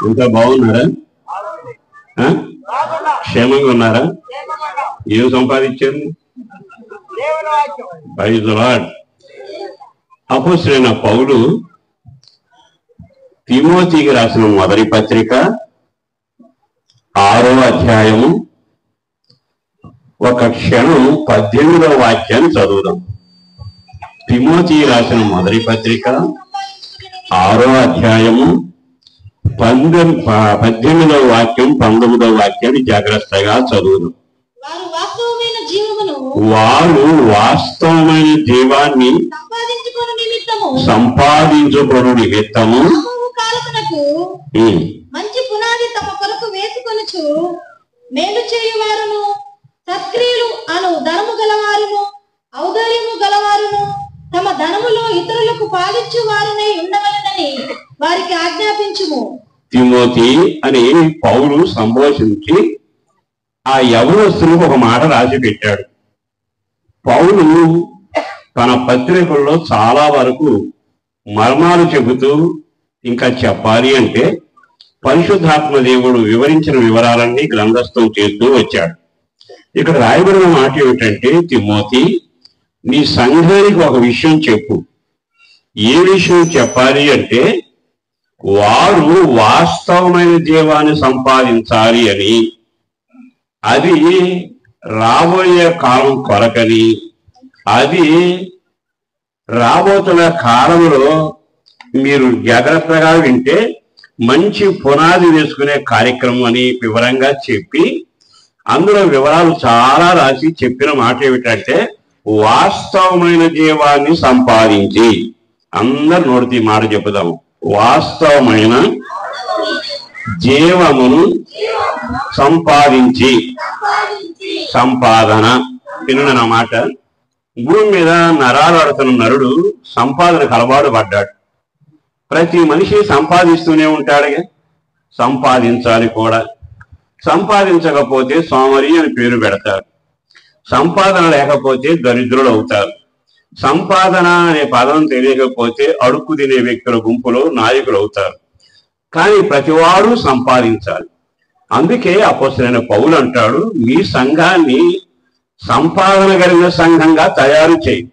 ఇంత బాగున్నారా? క్షేమంగా ఉన్నారా? ఏం సంపాదించారు? Praise the Lord. అపోస్తలుడైన పౌలు తిమోతికి రాసిన మొదటి పత్రిక 6వ అధ్యాయము ఒక క్షణం 18వ వాక్యాన్ని చదువుదాం. తిమోతికి రాసిన మొదటి పత్రిక 6వ అధ్యాయము 18వ వాక్యం 19వ వాక్యాన్ని జాగ్రత్తగా చదువుదాం. వారు వాస్తవమైన జీవాన్ని సంపాదించుకొను నిమిత్తము మంచి పునాది తమ కొరకు వేసుకొనుచు మేలు చేయువారును సత్క్రియలు అను ధనము గలవారును ఔదార్యము గలవారును తమ ధనములో ఇతరులకు పాలించు వారునే ఉండవలెనని వారికి ఆజ్ఞాపించుము. తిమోతి అని పౌలు సంభాషించి ఆ యవనస్తులకు ఒక మాట రాసి పెట్టాడు. పౌలు తన పత్రికల్లో చాలా వరకు మర్మాలు చెబుతూ ఇంకా చెప్పాలి అంటే పరిశుద్ధాత్మ దేవుడు వివరించిన వివరాలన్నీ గ్రంథస్థం చేస్తూ వచ్చాడు. ఇక్కడ రాయబడిన మాట ఏమిటంటే, తిమోతి నీ సంఘానికి ఒక విషయం చెప్పు. ఏ విషయం చెప్పాలి అంటే, వారు వాస్తవమైన జీవాన్ని సంపాదించాలి అని, అది రాబోయే కాలం కొరకని, అది రాబోతున్న కాలంలో మీరు జాగ్రత్తగా వింటే మంచి పునాది వేసుకునే కార్యక్రమం అని వివరంగా చెప్పి అందులో వివరాలు చాలా రాసి చెప్పిన మాట ఏమిటంటే, వాస్తవమైన జీవాన్ని సంపాదించి, అందరు నోటికి మాట చెప్పుదాము, వాస్తవమైన జీవమును సంపాదించి. సంపాదన విన్న మాట. భూమి మీద నరాలు ఆడుతున్న నరుడు సంపాదనకు అలవాటు పడ్డాడు. ప్రతి మనిషి సంపాదిస్తూనే ఉంటాడుగా, సంపాదించాలి కూడా. సంపాదించకపోతే సోమరి అని పేరు పెడతారు. సంపాదన లేకపోతే దరిద్రులు అవుతారు. సంపాదన అనే పదం తెలియకపోతే అడుక్కు తినే వ్యక్తుల గుంపులో నాయకులు అవుతారు. కానీ ప్రతివాడు సంపాదించాలి. అందుకే అపోస్తలుడైన పౌలు అంటాడు, మీ సంఘాన్ని సంపాదన కలిగిన సంఘంగా తయారు చేయి.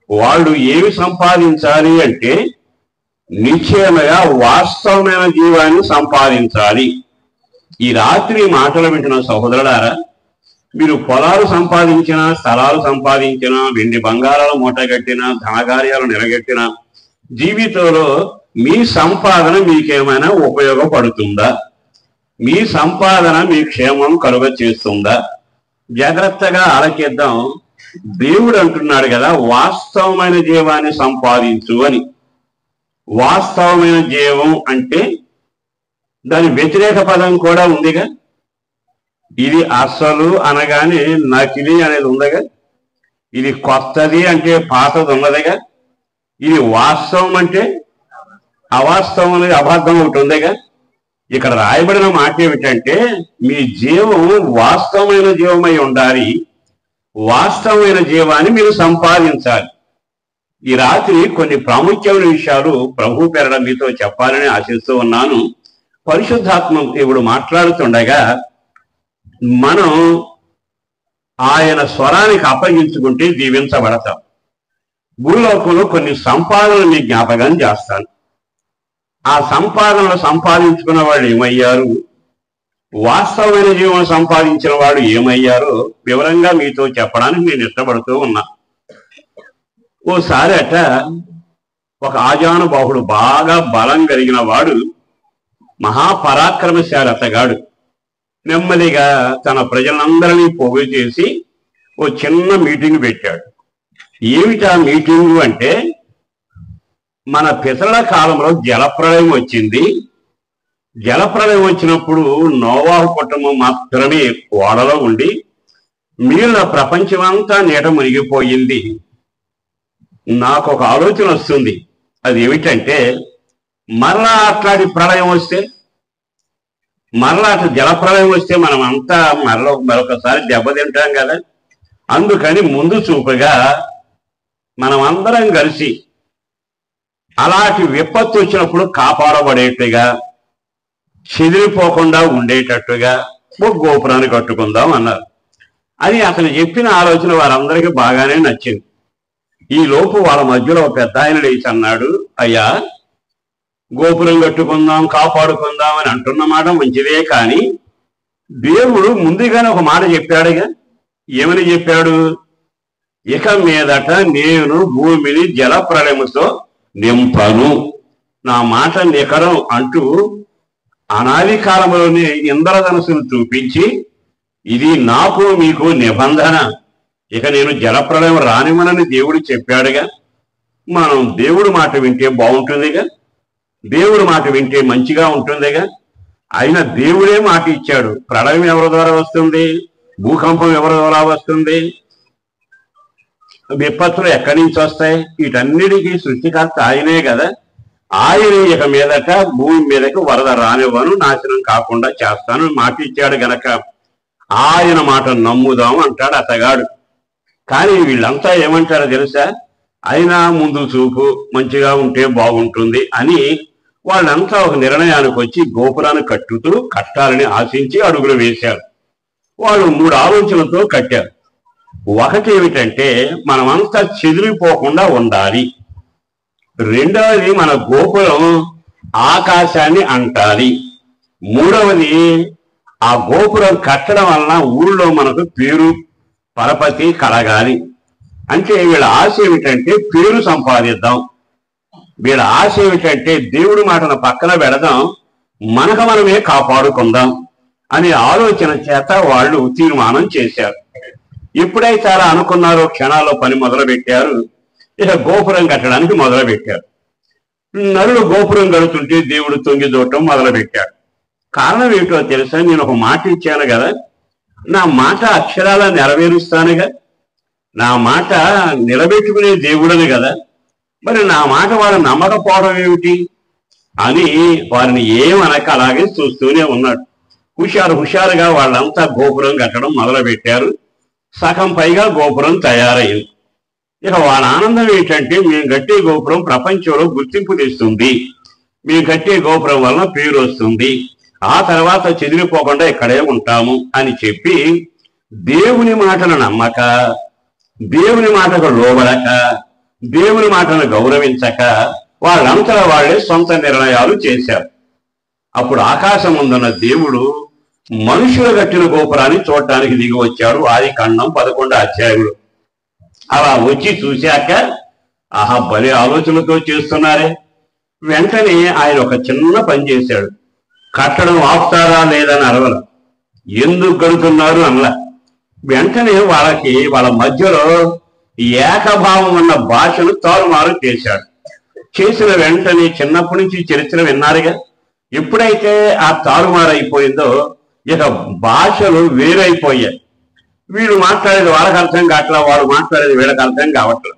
వాళ్ళు ఏమి సంపాదించాలి అంటే, నిశ్చయముగా వాస్తవమైన జీవాన్ని సంపాదించాలి. ఈ రాత్రి మాటలు వింటున్న సహోదరులారా, మీరు పొలాలు సంపాదించినా, స్థలాలు సంపాదించినా, వెండి బంగారాలు మూటగట్టినా, ధనకార్యాలు నిలగట్టినా, జీవితంలో మీ సంపాదన మీకేమైనా ఉపయోగపడుతుందా? మీ సంపాదన మీ క్షేమం కలుగ చేస్తుందా? జాగ్రత్తగా ఆలకిద్దాం. దేవుడు అంటున్నాడు కదా, వాస్తవమైన జీవాన్ని సంపాదించు అని. వాస్తవమైన జీవం అంటే దాని వ్యతిరేక పదం కూడా ఉందిగా. ఇది అసలు అనగానే నకిలీ అనేది ఉందిగా. ఇది కొత్తది అంటే పాతది ఉన్నదిగా. ఇది వాస్తవం అంటే అవాస్తవం అనేది అబద్ధం ఒకటి ఉందిగా. ఇక్కడ రాయబడిన మాట ఏమిటంటే, మీ జీవం వాస్తవమైన జీవమై ఉండాలి. వాస్తవమైన జీవాన్ని మీరు సంపాదించాలి. ఈ రాత్రి కొన్ని ప్రాముఖ్యమైన విషయాలు ప్రభు పేరట మీతో చెప్పాలని ఆశిస్తూ ఉన్నాను. పరిశుద్ధాత్మ దేవుడు మాట్లాడుతుండగా మనం ఆయన స్వరానికి అప్పగించుకుంటే దీవించబడతాం. భూలోకంలో కొన్ని సంపాదనలు మీ జ్ఞాపకం చేస్తాను. ఆ సంపాదనలు సంపాదించుకున్న వాళ్ళు ఏమయ్యారు, వాస్తవమైన జీవనం సంపాదించిన వాడు ఏమయ్యారో వివరంగా మీతో చెప్పడానికి నేను ఇష్టపడుతూ ఉన్నా. ఓసారి అట ఒక ఆజానుబాహుడు, బాగా బలం కలిగిన వాడు, మహాపరాక్రమశాలి అతగాడు, నెమ్మదిగా తన ప్రజలందరినీ పోగు చేసి ఓ చిన్న మీటింగ్ పెట్టాడు. ఏమిటా మీటింగు అంటే, మన పితరుల కాలంలో జలప్రళయం వచ్చింది. జలప్రళయం వచ్చినప్పుడు నోవాహు కుటుంబం మాత్రమే ఓడలో ఉండి మిగిలిన ప్రపంచమంతా నీట మునిగిపోయింది. నాకు ఒక ఆలోచన వస్తుంది. అది ఏమిటంటే, మరలా అట్లాంటి ప్రళయం వస్తే, మరలా అట్లా జలప్రళయం వస్తే మనం అంతా మరొకసారి దెబ్బతింటాం కదా. అందుకని ముందు చూపుగా మనం అందరం కలిసి అలాంటి విపత్తు వచ్చినప్పుడు కాపాడబడేట్టుగా చెదిరిపోకుండా ఉండేటట్టుగా ఒక గోపురాన్ని కట్టుకుందాం అన్నారు. అది అతను చెప్పిన ఆలోచన వారందరికీ బాగానే నచ్చింది. ఈ లోపు వాళ్ళ మధ్యలో ఒక పెద్ద ఆయన లేచి అన్నాడు, అయ్యా, గోపురం కట్టుకుందాం, కాపాడుకుందాం అని అంటున్న మాట మంచిదే, కానీ దేవుడు ముందుగానే ఒక మాట చెప్పాడుగా. ఏమని చెప్పాడు? ఇక మీదట నేను భూమిని జల ప్రళయముతో నింపను, నా మాట నికరం అంటూ అనాది కాలంలోనే ఇంద్రధనుసును చూపించి, ఇది నాకు మీకు నిబంధన, ఇక నేను జలప్రళయం రానివ్వనని దేవుడు చెప్పాడుగా. మనం దేవుడు మాట వింటే బాగుంటుందిగా, దేవుడు మాట వింటే మంచిగా ఉంటుందిగా. అయినా దేవుడే మాట ఇచ్చాడు. ప్రళయం ఎవరి ద్వారా వస్తుంది? భూకంపం ఎవరి ద్వారా వస్తుంది? విపత్తులు ఎక్కడి నుంచి వస్తాయి? వీటన్నిటికీ సృష్టికర్త ఆయనే కదా. ఆయన ఇక మీదట భూమి మీదకి వరద రానివ్వను, నాశనం కాకుండా చేస్తాను మాట ఇచ్చాడు గనక ఆయన మాట నమ్ముదాం అంటాడు అతగాడు. కానీ వీళ్ళంతా ఏమంటారో తెలుసా? అయినా ముందు చూపు, మంచిగా ఉంటే బాగుంటుంది అని వాళ్ళంతా ఒక నిర్ణయానికి వచ్చి గోపురాన్ని కట్టాలని ఆశించి అడుగులు వేశారు. వాళ్ళు 3 ఆలోచనలతో కట్టారు. ఒకటి ఏమిటంటే, మనమంతా చెదిరిపోకుండా ఉండాలి. రెండవది, మన గోపురం ఆకాశాన్ని అంటాలి. మూడవది, ఆ గోపురం కట్టడం వలన ఊళ్ళో మనకు పేరు పరపతి కలగాలి. అంటే వీళ్ళ ఆశ ఏమిటంటే పేరు సంపాదిద్దాం. వీళ్ళ ఆశ ఏమిటంటే దేవుడి మాటను పక్కన పెడదాం, మనకు మనమే కాపాడుకుందాం అనే ఆలోచన చేత వాళ్ళు తీర్మానం చేశారు. ఎప్పుడైతే అలా అనుకున్నారో క్షణాల్లో పని మొదలుపెట్టారు. ఇక గోపురం కట్టడానికి మొదలుపెట్టారు. నరుడు గోపురం కడుతుంటే దేవుడు తొంగి దూడటం మొదలుపెట్టాడు. కారణం ఏమిటో తెలుసా? నేను ఒక మాట ఇచ్చాను కదా, నా మాట అక్షరాల నెరవేరుస్తానుగా, నా మాట నిలబెట్టుకునే దేవుడని కదా, మరి నా మాట వారు నమ్మకపోవడం ఏమిటి అని వారిని ఏమనక అలాగే చూస్తూనే ఉన్నాడు. హుషారుగా వాళ్ళంతా గోపురం కట్టడం మొదలుపెట్టారు. సగం పైగా గోపురం తయారైంది. ఇక వాళ్ళ ఆనందం ఏంటంటే, మేము కట్టే గోపురం ప్రపంచంలో గుర్తింపు తెస్తుంది, మేము కట్టే గోపురం వలన పేరు వస్తుంది, ఆ తర్వాత చెదిరిపోకుండా ఇక్కడే ఉంటాము అని చెప్పి దేవుని మాటను నమ్మక, దేవుని మాటకు లోబడక, దేవుని మాటను గౌరవించక వాళ్ళంతా వాళ్ళే సొంత నిర్ణయాలు చేశారు. అప్పుడు ఆకాశం ముందున్న దేవుడు మనుషులు కట్టిన గోపురాన్ని చూడటానికి దిగి వచ్చాడు. ఆదికాండం 11వ అధ్యాయంలో. అలా వచ్చి చూశాక, ఆహా, భలే ఆలోచనతో చేస్తున్నారే. వెంటనే ఆయన ఒక చిన్న పని చేశాడు. కట్టడం ఆపుతారా లేదని అరవల, ఎందుకు కడుతున్నారు అనలా. వెంటనే వాళ్ళ మధ్యలో ఏకభావం ఉన్న భాషను తారుమారు చేశాడు. చేసిన వెంటనే చిన్నప్పటి నుంచి చరిత్ర విన్నారుగా, ఎప్పుడైతే ఆ తారుమారు అయిపోయిందో ఇక భాషలు వేరైపోయాయి. వీళ్ళు మాట్లాడేది వాళ్ళకి అర్థం కావట్లా, వాడు మాట్లాడేది వీళ్ళకి అర్థం కావట్లా.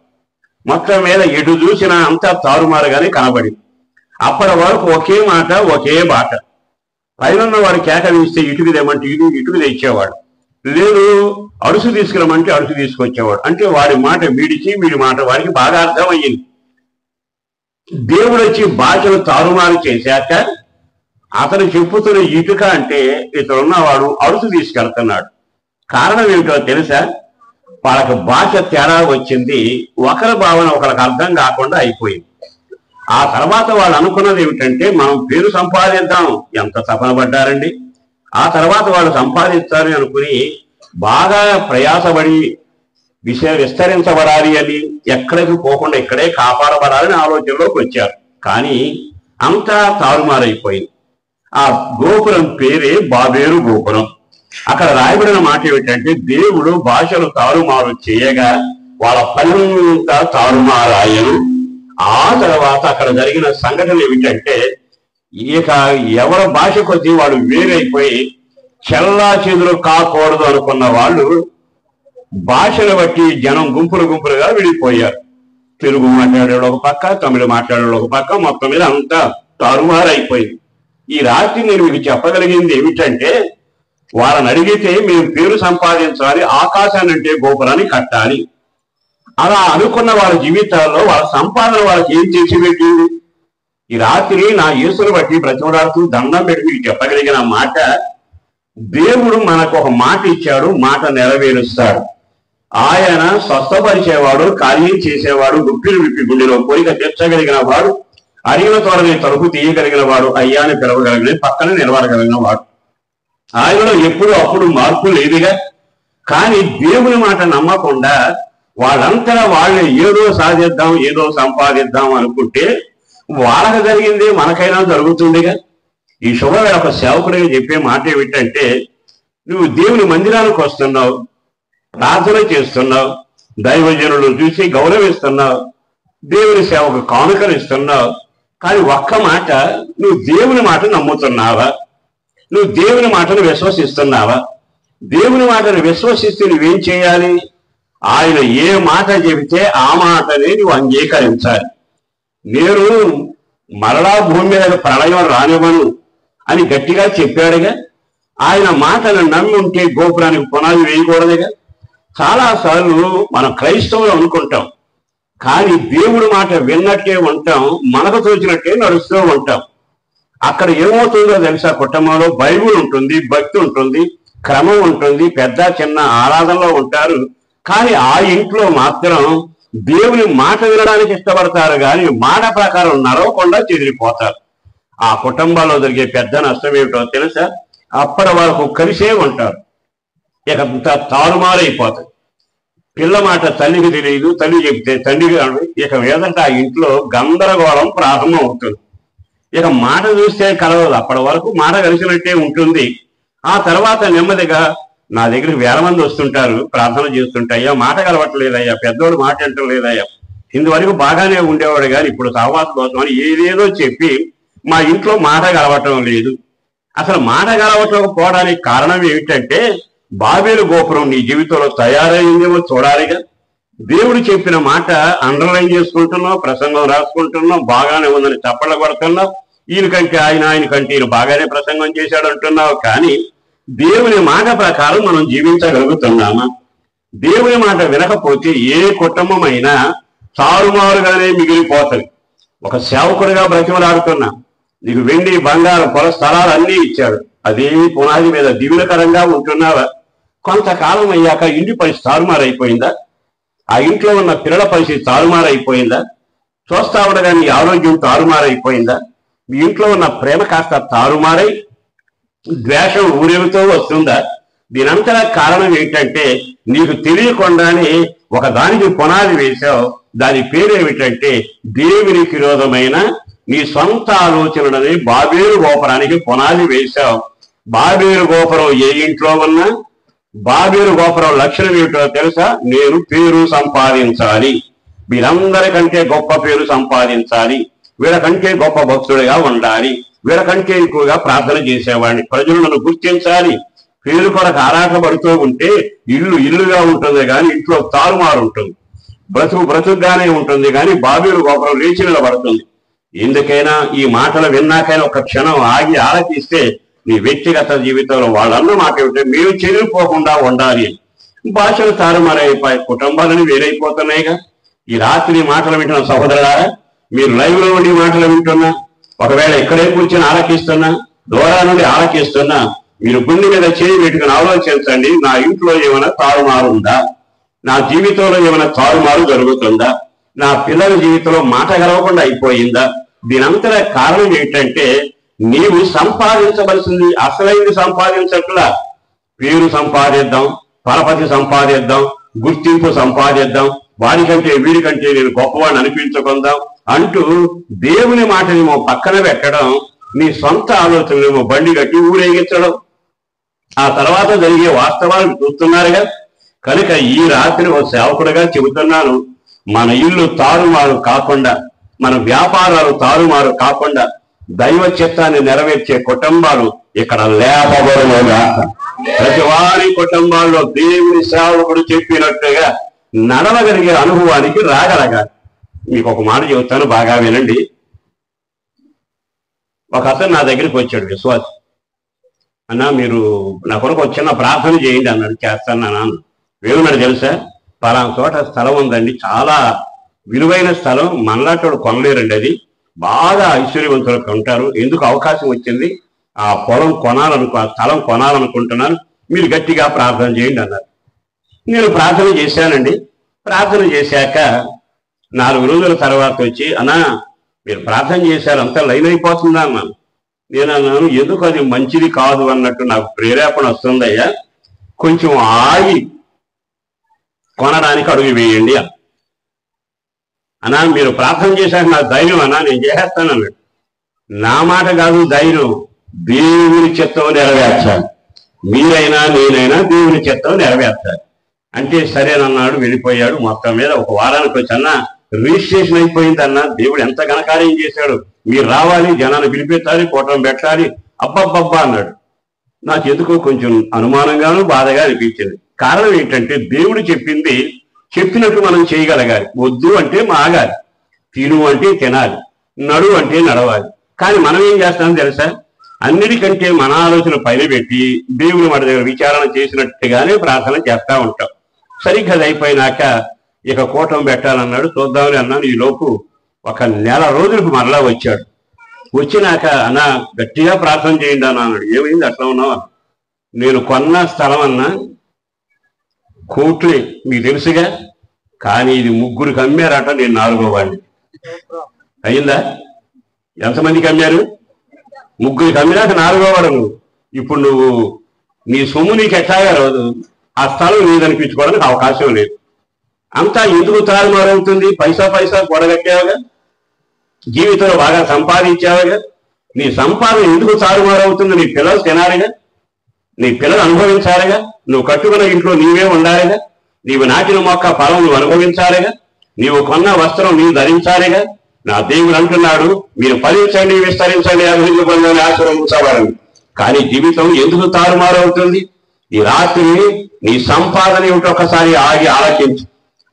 మొత్తం మీద ఎటు చూసినా అంతా తారుమారుగానే కనబడింది. అప్పటి వరకు ఒకే మాట, ఒకే బాట. పైన వాడు కేక వేస్తే ఇటుకు తెమ్మంటే ఇటుకు తెచ్చేవాడు, లేదు అడుసు తీసుకురమ్మంటే అడుసు తీసుకొచ్చేవాడు. అంటే వాడి మాట వీడికి, వీడి మాట వాడికి బాగా అర్థమయ్యింది. దేవుడు వచ్చి భాషను తారుమారు చేశాక అతను చెప్పుతున్న ఇటుక అంటే ఇతరున్నవాడు అడుసు తీసుకెళ్తున్నాడు. కారణం ఏమిటో తెలుసా? వాళ్ళకి భాష తేడా వచ్చింది. ఒకరి భావన ఒకరికి అర్థం కాకుండా అయిపోయింది. ఆ తర్వాత వాళ్ళు అనుకున్నది ఏమిటంటే, మనం పేరు సంపాదిద్దాం. ఎంత తపన పడ్డారండి. ఆ తర్వాత వాళ్ళు సంపాదిస్తారు అనుకుని బాగా ప్రయాసపడి విస్తరించబడాలి అని, ఎక్కడికి పోకుండా ఇక్కడే కాపాడబడాలని ఆలోచనలోకి వచ్చారు. కానీ అంతా తారుమారైపోయింది. ఆ గోపురం పేరే బాబేలు గోపురం. అక్కడ రాయబడిన మాట ఏమిటంటే, దేవుడు భాషలు తారుమారు చేయగా వాళ్ళ పనంతా తారుమారాయను. ఆ తర్వాత అక్కడ జరిగిన సంఘటన ఏమిటంటే, ఇక ఎవరి భాష కొద్దీ వాళ్ళు వేరైపోయి చెల్లా చెదురు కాకూడదు అనుకున్న వాళ్ళు భాషను బట్టి జనం గుంపులుగా విడిపోయారు. తెలుగు మాట్లాడేవాడు ఒక పక్క, తమిళ మాట్లాడేవాడు ఒక పక్క, మొత్తం మీద అంతా తారుమారైపోయింది. ఈ రాత్రి నేను మీకు చెప్పగలిగింది ఏమిటంటే, వాళ్ళని అడిగితే మేము పేరు సంపాదించాలి, ఆకాశాన్ని అంటే గోపురాన్ని కట్టాలి. అలా అనుకున్న వాళ్ళ జీవితాల్లో వాళ్ళ సంపాదన వాళ్ళకి ఏం చేసి పెట్టింది? ఈ రాత్రి నా యేసును బట్టి బ్రతిమలాడుతూ దండం పెట్టి మీకు చెప్పగలిగిన మాట, దేవుడు మనకు ఒక మాట ఇచ్చాడు, మాట నెరవేరుస్తాడు. ఆయన స్వస్థపరిచేవాడు, కార్యం చేసేవాడు, గుప్పిలు విప్పి గుండెలో కోరిక తీర్చగలిగిన వాడు, అడిగిన త్వరని తలుపు తీయగలిగిన వాడు, అయ్యాని పిలవగలిగిన పక్కన నిలబడగలిగిన వాడు. ఆయనలో ఎప్పుడు అప్పుడు మార్పు లేదుగా. కానీ దేవుని మాట నమ్మకుండా వాళ్ళంతా వాళ్ళే ఏదో సాధిద్దాం, ఏదో సంపాదిద్దాం అనుకుంటే వాళ్ళకి జరిగింది మనకైనా జరుగుతుందిగా. ఈ శుభవేళ ఒక సేవకుడిగా చెప్పే మాట ఏమిటంటే, నువ్వు దేవుని మందిరానికి వస్తున్నావు, ప్రార్థన చేస్తున్నావు, దైవజనులు చూసి గౌరవిస్తున్నావు, దేవుని సేవకు కానుకలు ఇస్తున్నావు. కానీ ఒక్క మాట, నువ్వు దేవుని మాట నమ్ముతున్నావా? నువ్వు దేవుని మాటను విశ్వసిస్తున్నావా? దేవుని మాటను విశ్వసిస్తే నువ్వేం చేయాలి? ఆయన ఏ మాట చెబితే ఆ మాటని నువ్వు అంగీకరించాలి. నేను మరలా భూమి మీద ప్రళయం రానివ్వను అని గట్టిగా చెప్పాడుగా. ఆయన మాటను నమ్మి ఉంటే గోపురానికి పునాది వేయకూడదుగా. చాలాసార్లు మనం క్రైస్తవులు అనుకుంటాం, కానీ దేవుడి మాట విన్నట్టే ఉంటాం, మనకు తోచినట్టే నడుస్తూ ఉంటాం. అక్కడ ఏమవుతుందో తెలుసా? కుటుంబంలో బైబిల్ ఉంటుంది, భక్తి ఉంటుంది, క్రమం ఉంటుంది, పెద్ద చిన్న ఆరాధనలో ఉంటారు. కానీ ఆ ఇంట్లో మాత్రం దేవుని మాట వినడానికి ఇష్టపడతారు, కానీ మాట ప్రకారం నడవకుండా చెదిరిపోతారు. ఆ కుటుంబాల్లో జరిగే పెద్ద నష్టం ఏమిటో తెలుసా? అప్పటి వరకు కలిసే ఉంటారు, ఇక తారుమారైపోతాయి. పిల్ల మాట తల్లికి తెలియదు, తల్లి చెప్తే తండ్రికి, ఇక మీదట ఆ ఇంట్లో గందరగోళం ప్రారంభం అవుతుంది. ఇక మాట చూస్తే కలవదు, అప్పటి వరకు మాట కలిసినట్టే ఉంటుంది. ఆ తర్వాత నెమ్మదిగా నా దగ్గరికి 1000 మంది వస్తుంటారు, ప్రార్థన చేస్తుంటాయ్యా, మాట కలవట్లేదయ్యా, పెద్దోడు మాట అంటలేదయ్యా, ఇందువరకు బాగానే ఉండేవాడు కానీ ఇప్పుడు సహవాస కోసం అని ఏదేదో చెప్పి మా ఇంట్లో మాట కలవటం లేదు. అసలు మాట కలవటకపోవడానికి కారణం ఏమిటంటే, బాబేలు గోపురం నీ జీవితంలో తయారైందేమో చూడాలిగా. దేవుడు చెప్పిన మాట అండర్లైన్ చేసుకుంటున్నావు, ప్రసంగం రాసుకుంటున్నావు, బాగానే ఉందని చప్పట్లు కొడుతున్నావు, ఈయనకంటే ఆయన కంటే ఈయన బాగానే ప్రసంగం చేశాడు అంటున్నావు. కానీ దేవుని మాట ప్రకారం మనం జీవించగలుగుతున్నామా? దేవుని మాట వినకపోతే ఏ కుటుంబం అయినా తారుమారుగానే మిగిలిపోతుంది. ఒక సేవకుడిగా బ్రతిమలాడుతున్నా, నీకు వెండి బంగారం పొల స్థలాలు అన్నీ ఇచ్చాడు, అదే పునాది మీద దీవెనకరంగా ఉంటున్నావా? కొంతకాలం అయ్యాక ఇంటి పరిస్థితి తారుమారైపోయిందా? ఆ ఇంట్లో ఉన్న పిల్లల పరిస్థితి తారుమారైపోయిందా? చూస్తా ఉండగా నీ ఆరోగ్యం తారుమారైపోయిందా? మీ ఇంట్లో ఉన్న ప్రేమ కాస్త తారుమారై ద్వేషం ఊరేగుతూ వస్తుందా? దీనంతర కారణం ఏంటంటే, నీకు తెలియకుండానే ఒక దానికి పునాది వేశావు. దాని పేరు ఏమిటంటే, దేవునికి విరోధమైన నీ సొంత ఆలోచనలని బాబేలు గోపురానికి పునాది వేశావు. బాబేలు గోపురం ఏ ఇంట్లో ఉన్నా, బాబేలు గోపురం లక్షణం ఏమిటో తెలుసా? నేను పేరు సంపాదించాలి, వీళ్ళందరికంటే గొప్ప పేరు సంపాదించాలి, వీళ్ళకంటే గొప్ప భక్తుడిగా ఉండాలి, వీళ్ళకంటే ఎక్కువగా ప్రార్థన చేసేవాడిని, ప్రజలు నన్ను గుర్తించాలి. పేరు కొరకు ఆరాటపడుతూ ఉంటే ఇల్లుగా ఉంటుంది కానీ ఇంట్లో తారుమారు ఉంటుంది, బ్రతుకుగానే ఉంటుంది కానీ బాబేలు గోపురం లేచి నిలబడుతుంది. ఎందుకైనా ఈ మాటలు విన్నాకైనా ఒక క్షణం ఆగి ఆలకిస్తే నీ వ్యక్తిగత జీవితంలో వాళ్ళన్న మాట ఏమిటంటే, మీరు చెదిరిపోకుండా ఉండాలి. భాషలు తారుమారైపోయి కుటుంబాలని వేరైపోతున్నాయిగా. ఈ రాత్రి మాటలు వింటున్న సహోదరులారా, మీరు లైవ్ లో ఉండి మాటలు వింటున్నా, ఒకవేళ ఇక్కడే కూర్చొని ఆలకిస్తున్నా, దూరం నుండి ఆలకిస్తున్నా, మీరు గుండె మీద చేయి పెట్టుకుని ఆలోచించండి, నా ఇంట్లో ఏమైనా తారుమారు ఉందా? నా జీవితంలో ఏమైనా తారుమారు జరుగుతుందా? నా పిల్లల జీవితంలో మాట గెలవకుండా అయిపోయిందా? దీనంతర కారణం ఏంటంటే, నీవు సంపాదించవలసింది అసలైంది సంపాదించట్లా. పేరు సంపాదిద్దాం, పరపతి సంపాదిద్దాం, గుర్తింపు సంపాదిద్దాం, వాడికంటే వీడికంటే నేను గొప్పవాడిని అనిపించుకుందాం అంటూ దేవుని మాటనేమో పక్కన పెట్టడం, నీ సొంత ఆలోచనలేమో బండి కట్టి ఊరేగించడం. ఆ తర్వాత జరిగే వాస్తవాలు చూస్తున్నారుగా. కనుక ఈ రాత్రి ఓ సేవకుడిగా చెబుతున్నాను, మన ఇల్లు తారుమారు కాకుండా, మన వ్యాపారాలు తారుమారు కాకుండా దైవ చిత్తాన్ని నెరవేర్చే కుటుంబాలు ఇక్కడ లేపబడుగా. ప్రతి వారి కుటుంబాల్లో దేవుని సేవకుడు చెప్పినట్టుగా నడవగలిగే అనుభవానికి రాగలగాలి. మీకు ఒక మాట చెబుతాను, బాగా వినండి. ఒక అతను నా దగ్గరికి వచ్చాడు, విశ్వాసి. అన్నా, మీరు నా కొరకు చిన్న ప్రార్థన చేయండి అన్నాడు. చేస్తాను అన్నాను. వేరున్నాడు తెలుసా? పలానా చోట స్థలం ఉందండి, చాలా విలువైన స్థలం, మనలాంటి కొనలేరండి, అది బాగా ఐశ్వర్యవంతులకు ఉంటారు. ఎందుకు అవకాశం వచ్చింది, ఆ పొలం ఆ స్థలం కొనాలనుకుంటున్నాను, మీరు గట్టిగా ప్రార్థన చేయండి అన్నారు. నేను ప్రార్థన చేశానండి. ప్రార్థన చేశాక 4 రోజుల తర్వాత వచ్చి, అన్నా మీరు ప్రార్థన చేశారు, అంతా లైన్ అయిపోతుందా అన్నాను. నేను అన్నాను, ఎందుకు అది మంచిది కాదు అన్నట్టు నాకు ప్రేరేపణ వస్తుందయ్యా, కొంచెం ఆగి కొనడానికి అడుగు వేయండి అన్నా. మీరు ప్రార్థన చేశాక నా ధైర్యం అన్నా, నేను చేసేస్తాను అన్నాడు. నా మాట కాదు ధైర్యం, దేవుని చిత్తం నెరవేర్చాలి. మీరైనా నేనైనా దేవుని చిత్తం నెరవేర్చాలి అంటే సరేనన్నాడు. వెళ్ళిపోయాడు. మొత్తం మీద ఒక వారానికి వచ్చి, అన్నా రిజిస్ట్రేషన్ అయిపోయిందన్నా, దేవుడు ఎంత ఘనకార్యం చేశాడు, మీరు రావాలి, జనాన్ని పిలిపించాలి, కూటమి పెట్టాలి, అబ్బబ్బబ్బా అన్నాడు. నాకు ఎందుకో కొంచెం అనుమానంగాను బాధగా అనిపించింది. కారణం ఏంటంటే దేవుడు చెప్పింది చెప్పినట్టు మనం చేయగలగాలి. వద్దు అంటే మాగాలి, తిను అంటే తినాలి, నడు అంటే నడవాలి. కానీ మనం ఏం చేస్తామని తెలుసా, అన్నిటికంటే మన ఆలోచన పైన పెట్టి దేవుని మన దగ్గర విచారణ చేసినట్టుగానే ప్రార్థన చేస్తా ఉంటాం. సరిగ్గా అది అయిపోయినాక ఇక కూటమి పెట్టాలన్నాడు. చూద్దామని అన్నాను. ఈ లోపు ఒక నెల రోజులకు మరలా వచ్చాడు. వచ్చినాక అన్నా గట్టిగా ప్రార్థన చేయండి అన్నా అన్నాడు. ఏమైంది అట్లా ఉన్నావు? నేను కొన్న స్థలం అన్నా కోట్లే, మీకు తెలుసుగా, కానీ ఇది 3 అమ్మారట, నేను 4వ వాడిని. అయిందా? ఎంతమందికి అమ్మారు? 3 అమ్మినాక 4వ వాడు నువ్వు. ఇప్పుడు నువ్వు నీ సొమ్ము నీకు ఎట్లాగా రాదు, ఆ స్థలం నీదనిపించుకోవడానికి అవకాశం లేదు. అంతా ఎందుకు తారుమారవుతుంది? పైసా కూడగట్టావుగా, జీవితంలో బాగా సంపాదించావుగా, నీ సంపాదన ఎందుకు తారుమారవుతుంది? నీ పిల్లలు తినాలిగా, నీ పిల్లలు అనుభవించాలిగా, నువ్వు కట్టుకున్న ఇంట్లో నీవే ఉండాలిగా, నీవు నాటిన మొక్క ఫలం నువ్వు అనుభవించాలిగా, నీవు కొన్న వస్త్రం నీవు ధరించాలిగా. నా దేవుడు అంటున్నాడు, మీరు ఫలించండి, విస్తరించండి, అభివృద్ధి పొందని, ఆశీర్వదించబడండి. కానీ జీవితం ఎందుకు తారుమారవుతుంది? ఈ రాత్రి నీ సంపాదన ఏమిటో ఒకసారి ఆగి ఆలోచించు.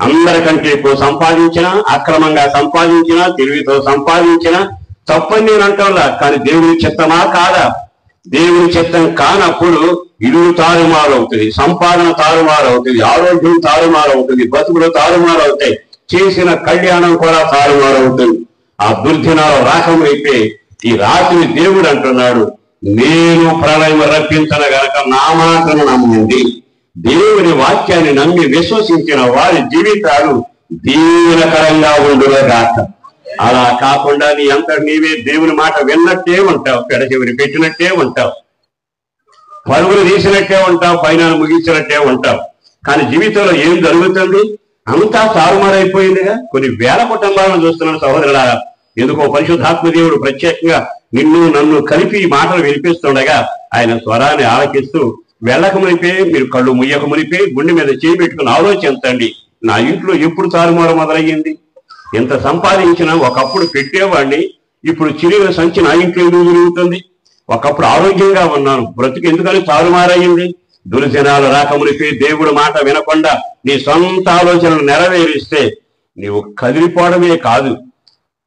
అందరికంటే ఎక్కువ సంపాదించినా, అక్రమంగా సంపాదించినా, తెలివితో సంపాదించినా తప్పని నేను అంటోలా. కానీ దేవుని చిత్తమా కాదా? దేవుని చిత్తం కానప్పుడు ఇల్లు తారుమారవుతుంది, సంపాదన తారుమారవుతుంది, ఆరోగ్యం తారుమారవుతుంది, బతుకులు తారుమారవుతాయి, చేసిన కళ్యాణం కూడా తారుమారవుతుంది. ఆ దుర్దినాలు రాకమైతే ఈ రాత్రి దేవుడు అంటున్నాడు, నేను ప్రళయం రప్పించిన గనక నా మాటను నమ్మండి. దేవుని వాక్యాన్ని నమ్మి విశ్వసించిన వారి జీవితాలు దీవెనకరంగా ఉండుగాక. అలా కాకుండా నీ అంతటి నీవే దేవుని మాట విన్నట్టే ఉంటావు, పెడచెవిని పెట్టినట్టే ఉంటావు, పరుగులు తీసినట్టే ఉంటావు, పైన ముగించినట్టే ఉంటావు. కానీ జీవితంలో ఏం జరుగుతుంది? అంతా తారుమారైపోయిందిగా. కొన్ని వేల కుటుంబాలను చూస్తున్నాడు సహోదరుడా. ఎందుకో పరిశుద్ధాత్మ దేవుడు ప్రత్యేకంగా నిన్ను నన్ను కలిపి ఈ మాటలు వినిపిస్తుండగా ఆయన స్వరాన్ని ఆలకిస్తూ, వెళ్ళకమునిపే, మీరు కళ్ళు ముయ్యకమునిపే గుండె మీద చేపెట్టుకుని ఆలోచించండి, నా ఇంట్లో ఎప్పుడు తారుమారు మొదలయ్యింది? ఎంత సంపాదించినా ఒకప్పుడు పెట్టేవాడిని, ఇప్పుడు చిరిగిన సంచి నా ఇంట్లో ఎందుకు జరుగుతుంది? ఒకప్పుడు ఆరోగ్యంగా ఉన్నాను, బ్రతుకు ఎందుకని తారుమారయ్యింది? దుర్జనాలు రాకమునిపే దేవుడు మాట వినకుండా నీ సొంత ఆలోచనలు నెరవేరిస్తే నీవు కదిలిపోవడమే కాదు,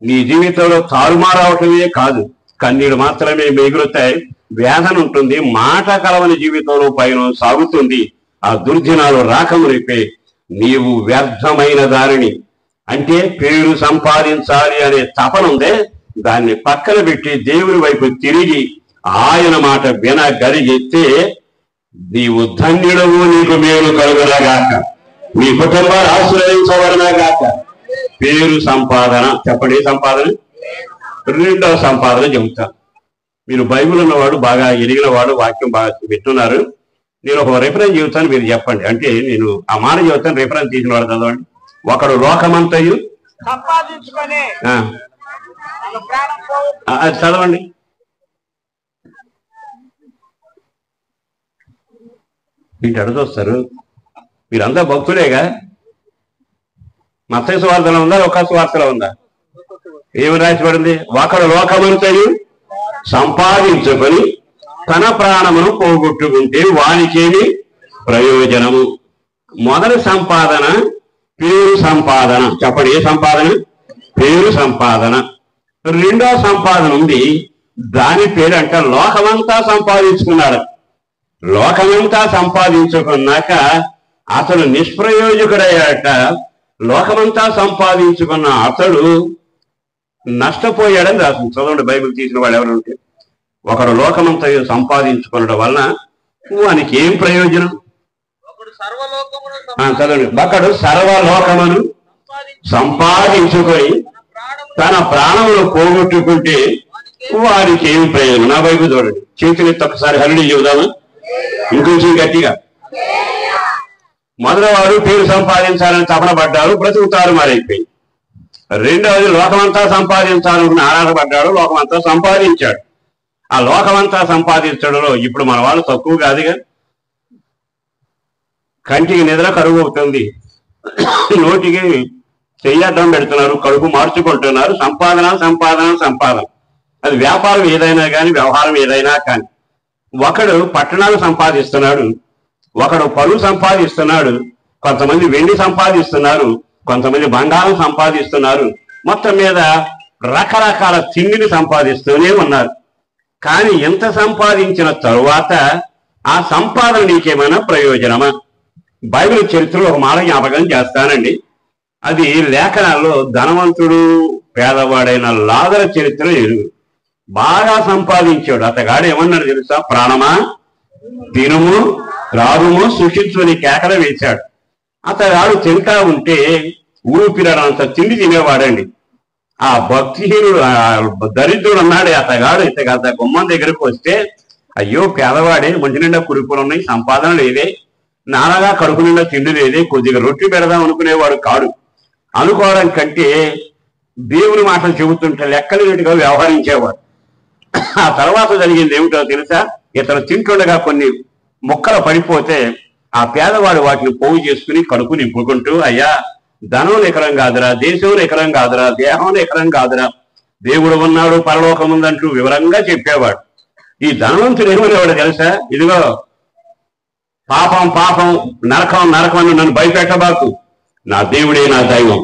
నీ జీవితంలో తారుమారవటమే కాదు, కన్నీళ్ళు మాత్రమే మిగులుతాయి, వేదన ఉంటుంది, మాట కలవని జీవితంలో పైన సాగుతుంది. ఆ దుర్జనాలు రాకమునిపే నీవు వ్యర్థమైన దానిని, అంటే పేరు సంపాదించాలి అనే తపన ఉందే, దాన్ని పక్కన పెట్టి దేవుని వైపు తిరిగి ఆయన మాట వినగలిగితే నీవు ధన్యుడవు, నీకు మేలు కలుగునగాక, నీ కుటుంబాలు ఆశీర్వదించబడునగాక. పేరు సంపాదన చెప్పండి. సంపాదన రెండవ సంపాదన చెబుతాను. మీరు బైబిల్ ఉన్నవాడు, బాగా ఎరిగిన వాడు, వాక్యం బాగా వింటున్నారు. నేను ఒక రిఫరెన్స్ చెబుతాను, మీరు చెప్పండి. అంటే నేను ఆ మాట చెబుతాను, రిఫరెన్స్ తీసిన వాడు చదవండి. ఒకడు లోకమంతయు సంపాదించుకొని అది చదవండి. వీటి అడుగుతారు, మీరంతా భక్తులేగా. మత్తయి సువార్తలో ఉందా, లూకా సువార్తలో ఉందా? ఏమి రాసిపడింది? ఒకడు లోకమంతయు సంపాదించుకొని తన ప్రాణమును పోగొట్టుకుంటే వానికేమి ప్రయోజనము? మొదటి సంపాదన పేరు సంపాదన. చెప్పండి, ఏ సంపాదన? పేరు సంపాదన. రెండో సంపాదన ఉంది, దాని పేరు అంటే లోకమంతా సంపాదించుకున్నాడు. లోకమంతా సంపాదించుకున్నాక అతడు నిష్ప్రయోజకుడయ్యాట. లోకమంతా సంపాదించుకున్న అతడు నష్టపోయాడని రాసింది. చదవండి బైబిల్ తీసిన వాళ్ళు ఎవరు ఉంటే. ఒకడు లోకమంతా సంపాదించుకోవడం వలన వానికి ఏం ప్రయోజనం? చదవండి. ఒకడు సర్వలోకమును సంపాదించుకొని తన ప్రాణములు పోగొట్టుకుంటే వారికి ఏం ప్రయోజనం? నా బైబిల్ చూడండి. చేతులెత్తి ఒకసారి హల్లి చెబుదామా? ఇంకొంచెం గట్టిగా. మొదలవాడు పేరు సంపాదించాలని తపన పడ్డారు, బ్రతుకుతారు మారైపోయింది. రెండవది లోకమంతా సంపాదించాలని ఆరాటపడ్డాడు, లోకమంతా సంపాదించాడు. ఆ లోకమంతా సంపాదించడంలో ఇప్పుడు మన వాళ్ళు తక్కువ కాదుగా. కంటికి నిద్ర కరువు అవుతుంది, నోటికి చెయ్యడ్డం పెడుతున్నారు, కడుపు మార్చుకుంటున్నారు. సంపాదన సంపాదన సంపాదన. అది వ్యాపారం ఏదైనా కానీ, వ్యవహారం ఏదైనా కానీ. ఒకడు పట్టణాలు సంపాదిస్తున్నాడు, ఒకడు పలు సంపాదిస్తున్నాడు, కొంతమంది వెండి సంపాదిస్తున్నారు, కొంతమంది బంగారం సంపాదిస్తున్నారు. మొత్తం మీద రకరకాల తిండిని సంపాదిస్తూనే ఉన్నారు. కానీ ఎంత సంపాదించిన తరువాత ఆ సంపాదన నీకేమైనా ప్రయోజనమా? బైబిల్ చరిత్రలో ఒక మాట జ్ఞాపకం చేస్తానండి. అది లేఖనాల్లో ధనవంతుడు పేదవాడైన లాజరు చరిత్ర ఎరుగు. బాగా సంపాదించాడు. అతగాడు ఏమన్నాడు తెలుసా? ప్రాణమా తినుము త్రాగుము సృష్టించుని కేకలు వేశాడు. అతగాడు తింటా ఉంటే ఊపిరాడంత తిండి తినేవాడండి. ఆ భక్తిహీనుడు దరిద్రుడు అన్నాడే అతగాడు ఇతగత గుమ్మం దగ్గరకు వస్తే, అయ్యో పేదవాడే, మంచి నిండా కురుపులు ఉన్నాయి, సంపాదన లేదే, నాన్నగా కడుపు నిండా తిండి లేదే, కొద్దిగా రొట్టి పెడదాం అనుకునేవాడు కాడు. అనుకోవడం కంటే దేవుని మాటలు చెబుతుంటే లెక్కలేనట్టుగా వ్యవహరించేవాడు. ఆ తర్వాత జరిగింది ఏమిటో తెలుసా? ఇతను తింటుండగా కొన్ని మొక్కలు పడిపోతే ఆ పేదవాడు వాటిని పోగు చేసుకుని కడుపు నింపుకుంటూ, అయ్యా ధనం నికరం కాదురా, దేశం నికరం కాదురా, దేహం నికరం కాదురా, దేవుడు ఉన్నాడు, పరలోకం ఉందంటూ వివరంగా చెప్పేవాడు. ఈ ధనవంతుడు ఏమనేవాడు తెలుసా? ఇదిగో పాపం పాపం, నరకం నరకం, నన్ను భయపెట్టబాకు, నా దేవుడే నా దైవం,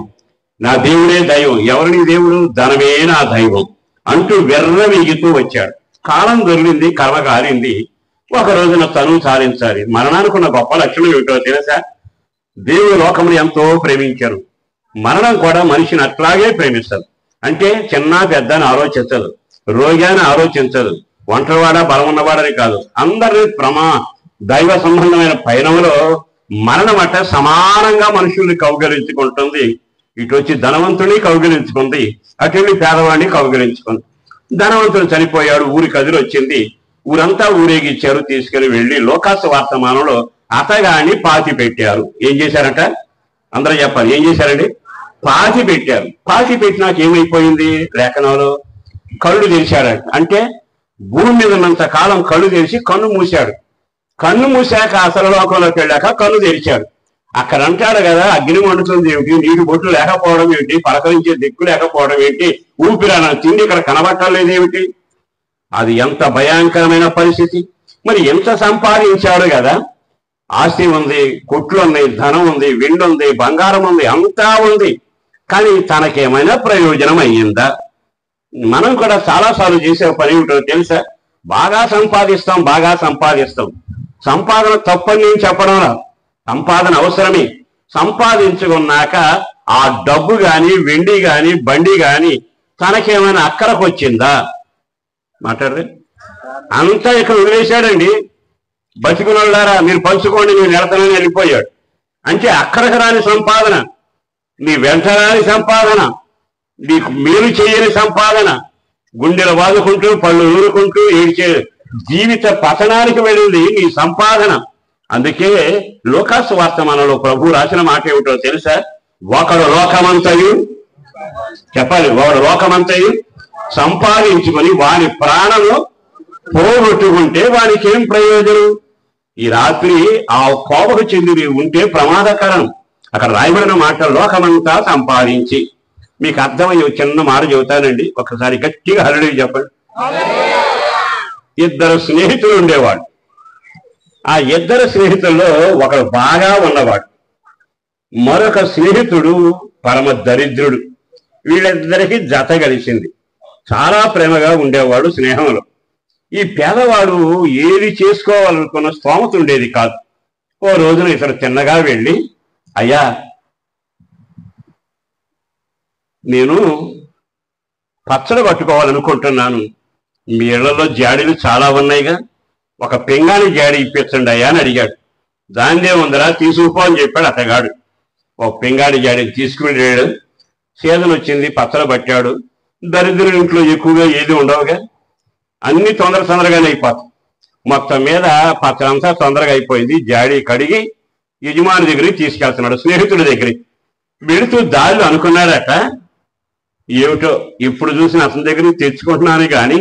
నా దేవుడే దైవం. ఎవరిని దేవుడు? ధనమే నా దైవం అంటూ వెర్రవీగుతూ వచ్చాడు. కాలం దొరికింది, కర్మ కాలింది. ఒక రోజున తను సాధించాలి. మరణానికి ఉన్న గొప్ప లక్షణం ఏమిటో తెలుసా? దేవుడు లోకమును ఎంతో ప్రేమించారు. మరణం కూడా మనిషిని అట్లాగే ప్రేమిస్తారు. అంటే చిన్న పెద్ద అని ఆలోచించదు, రోగాన్ని ఆలోచించదు, ఒంటరివాడ బలం ఉన్నవాడని కాదు. అందరినీ దైవ సంబంధమైన పయనంలో మరణం అట్ట సమానంగా మనుషుల్ని కౌగిలించుకుంటుంది. ఇటు వచ్చి ధనవంతుడిని కౌగిలించుకుంది, అటు వెళ్ళి పేదవాడిని కౌగిలించుకుంది. ధనవంతుడు చనిపోయాడు, ఊరి కదిలి వచ్చింది, ఊరంతా ఊరేగిచ్చారు, తీసుకెళ్లి వెళ్ళి లోకాసు వర్తమానంలో అతగాని పాతి పెట్టారు. ఏం చేశారంట? అందరూ చెప్పాలి. ఏం చేశారండి? పాతి పెట్టారు. పాతి పెట్టినాక ఏమైపోయింది? లేఖనంలో కళ్ళు తెరిచాడు. అంటే భూమి మీద ఉన్నంత కాలం కళ్ళు తెరిచి కన్ను మూశాడు. కన్ను మూసాక అసలు లోకంలోకి వెళ్ళాక కన్ను తెరిచాడు. అక్కడ అంటాడు కదా, అగ్ని మండుతుంది ఏమిటి, నీటి బొట్లు లేకపోవడం ఏమిటి, పలకరించే దిక్కు లేకపోవడం ఏంటి, ఊపిరాన తిండి ఇక్కడ కనబట్టలేదేమిటి? అది ఎంత భయంకరమైన పరిస్థితి. మరి ఎంత సంపాదించాడు కదా, ఆస్తి ఉంది, కొట్లు ఉన్నాయి, ధనం ఉంది, వెండి ఉంది, బంగారం ఉంది, అంతా ఉంది. కానీ తనకేమైనా ప్రయోజనం అయ్యిందా? మనం కూడా చాలాసార్లు చేసే పని ఏమిటో తెలుసా? బాగా సంపాదిస్తాం, బాగా సంపాదిస్తాం. సంపాదన తప్పని నేను చెప్పడం, సంపాదన అవసరమే. సంపాదించుకున్నాక ఆ డబ్బు గాని, వెండి గాని, బండి గాని తనకేమైనా అక్కరకు వచ్చిందా? మాట్లాడరే. అంతా ఇక్కడ వదిలేశాడండి. బతికునోళ్ళారా మీరు పంచుకోండి, నేను వెళతానని వెళ్ళిపోయాడు. అంటే అక్కడికి రాని సంపాదన, నీ వెంట రాని సంపాదన, నీకు మేలు చేయని సంపాదన, గుండెలు బాదుకుంటూ పళ్ళు ఊరుకుంటూ ఏడ్చే జీవిత పతనానికి వెళ్ళింది నీ సంపాదన. అందుకే లోకాసు వర్తమానంలో ప్రభు రాసిన మాట ఏమిటో తెలుసా? ఒకడు లోకమంతయు, చెప్పాలి, ఒకడు లోకమంతయు సంపాదించుకొని వాని ప్రాణంలో పోగొట్టుకుంటే వానికి ఏం ప్రయోజనం? ఈ రాత్రి ఆ కోపకు చెంది ఉంటే ప్రమాదకరం. అక్కడ రాయబడిన మాట లోకమంతా సంపాదించి. మీకు అర్థమయ్యే చిన్న మాట చెబుతానండి, ఒకసారి గట్టిగా హల్లెలూయా చెప్పండి. ఇద్దరు స్నేహితులు ఉండేవాడు. ఆ ఇద్దరు స్నేహితుల్లో ఒకడు బాగా ఉన్నవాడు, మరొక స్నేహితుడు పరమ దరిద్రుడు. వీళ్ళిద్దరికి జత కలిసింది. చాలా ప్రేమగా ఉండేవాడు స్నేహంలో. ఈ పేదవాడు ఏది చేసుకోవాలనుకున్న స్తోమత ఉండేది కాదు. ఓ రోజున ఇతడు తిన్నగా వెళ్ళి, అయ్యా నేను పచ్చడి పట్టుకోవాలనుకుంటున్నాను. మీ ఇళ్లలో జాడీలు చాలా ఉన్నాయిగా, ఒక పింగాణి జాడి ఇప్పించండి అయ్యా అని అడిగాడు. దాన్నే ఉందరా తీసుకుపో అని చెప్పాడు అతగాడు. ఒక పింగాణి జాడిని తీసుకుని వెళ్ళాడు. సీజన్ వచ్చింది, పచ్చడి పట్టాడు. దరిద్రుల ఇంట్లో ఎక్కువగా ఏది ఉండవుగా, అన్ని తొందరగానే అయిపోతాయి. మొత్తం మీద పచ్చడంతా తొందరగా అయిపోయింది. జాడీ కడిగి యజమాని దగ్గరికి తీసుకెళ్తున్నాడు, స్నేహితుడి దగ్గరికి. వెళుతూ దారిలో అనుకున్నాడట, ఏమిటో ఇప్పుడు చూసిన అతని దగ్గరికి తెచ్చుకుంటున్నాను కానీ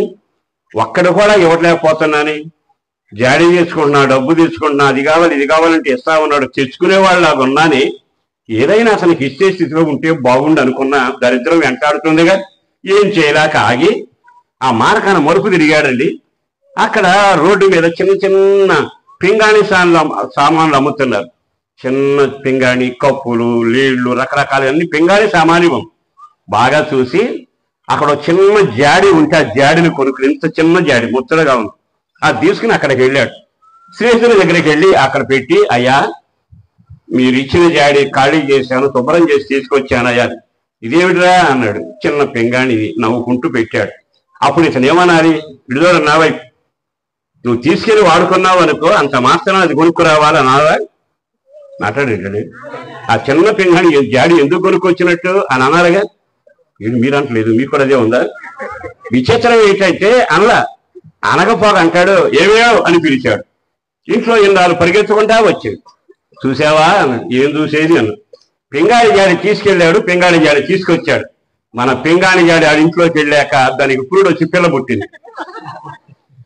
ఒక్కడ కూడా ఇవ్వట్లేకపోతున్నాను. జాడీ తెచ్చుకుంటున్నా, డబ్బు తెచ్చుకుంటున్నా, అది కావాలి ఇది కావాలంటే ఇస్తా ఉన్నాడు. తెచ్చుకునేవాళ్ళు లాగా ఉన్నాని, ఏదైనా అతనికి ఇచ్చే స్థితిలో ఉంటే బాగుండు అనుకున్నా దరిద్రం వెంటాడుతుందిగా. ఏం చేయలేక ఆగి ఆ మార్గాన మరుపు తిరిగాడండి. అక్కడ రోడ్డు మీద చిన్న చిన్న పింగాణి సామాన్లు అమ్ముతున్నారు. చిన్న పింగాణి, కప్పులు, నీళ్లు, రకరకాల అన్ని పింగాణి సామాన్యం. బాగా చూసి అక్కడ చిన్న జాడి ఉంటే ఆ జాడిని కొనుక్కుని, ఇంత చిన్న జాడి ముచ్చటగా ఉంది, అది తీసుకుని అక్కడికి వెళ్ళాడు. స్నేహితుల దగ్గరికి వెళ్ళి అక్కడ పెట్టి, అయ్యా మీరు ఇచ్చిన జాడి ఖాళీ చేశాను, శుభ్రం చేసి తీసుకొచ్చాను అయ్యా. ఇదేమిటిరా అన్నాడు. చిన్న పింగాణిది నవ్వుకుంటూ పెట్టాడు. అప్పుడు ఇతను ఏమనాలి, విడుదల నా వైపు, నువ్వు తీసుకెళ్లి వాడుకున్నావు అనుకో, అంత మాత్రం అది కొనుక్కురావాలి అనాలా? మాట్లాడేటాడు. ఆ చిన్న పింగాణి జాడి ఎందుకు కొనుక్కొచ్చినట్టు అని అనాలిగా. ఇది మీరు అంటలేదు, మీకు కూడా అదే ఉందా? విచిత్రం ఏంటంటే అనగపోక అంటాడు, ఏమేవ్ అని పిలిచాడు. ఇంట్లో ఇన్నాళ్ళు పరిగెత్తుకుంటా వచ్చింది. చూసావా అన్నాడు. ఏం చూసేది అన్న. పింగాణి జాడి తీసుకెళ్ళాడు, పింగాణి జాడి తీసుకొచ్చాడు. మన పింగాణి జాడి ఆడి ఇంట్లోకి వెళ్ళాక దానికి పురుడు వచ్చి పిల్ల పుట్టింది.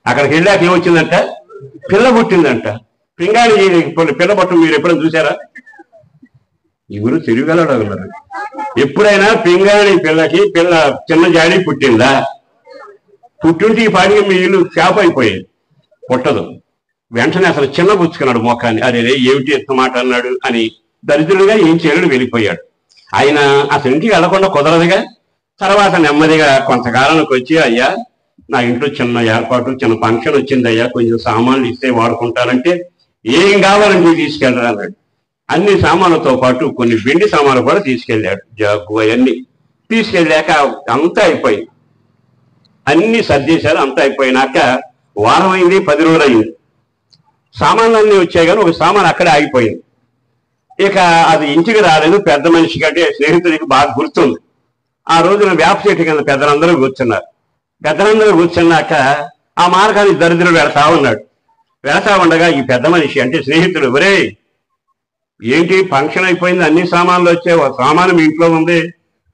అక్కడికి వెళ్ళాక ఏమొచ్చిందంట, పిల్ల పుట్టిందంట. పింగాణి పిల్ల పట్టు మీరు ఎప్పుడైనా చూసారా? ఇగురు తిరిగలడగలరు. ఎప్పుడైనా పింగాణి పిల్లకి చిన్న జాడి పుట్టిందా? పుట్టింటి పాడికి మీ ఇల్లు షాప్ అయిపోయేది, పుట్టదు. వెంటనే అసలు చిన్న పుచ్చుకున్నాడు మొఖాన్ని. అదే ఏమిటి ఎంత మాట అన్నాడు అని దరిద్రుడిగా ఏం చేయలేడు, వెళ్ళిపోయాడు. ఆయన అసలు ఇంటికి వెళ్లకుండా కుదరదుగా. తర్వాత నెమ్మదిగా కొంతకాలానికి వచ్చి, అయ్యా నా ఇంట్లో చిన్న ఏర్పాటు, చిన్న ఫంక్షన్ వచ్చింది అయ్యా, కొంచెం సామాన్లు ఇస్తే వాడుకుంటానంటే, ఏం కావాలంటే తీసుకెళ్ళరా అన్నాడు. అన్ని సామాన్లతో పాటు కొన్ని వెండి సామాన్లు కూడా తీసుకెళ్ళాడు. జగ్గు అవన్నీ తీసుకెళ్ళాక అంతా అయిపోయింది, అన్ని సర్దేశారు. అంతా అయిపోయినాక వారం అయింది, 10 రోజులు అయింది. సామాన్లన్నీ వచ్చాయి కానీ ఒక సామాన్ అక్కడే ఆగిపోయింది. ఇక అది ఇంటికి రాలేదు. పెద్ద మనిషి కంటే స్నేహితుడికి బాగా గుర్తుంది. ఆ రోజున వేప చెట్టు కింద పెద్దలందరూ కూర్చున్నారు. పెద్దలందరూ కూర్చున్నాక ఆ మార్గాన్ని దరిద్రుడు వెళతా ఉన్నాడు. వెళతా ఉండగా ఈ పెద్ద మనిషి అంటే స్నేహితుడు, ఒరే ఏంటి ఫంక్షన్ అయిపోయింది, అన్ని సామాన్లు వచ్చాయి, ఒక సామాను మీ ఇంట్లో ఉంది,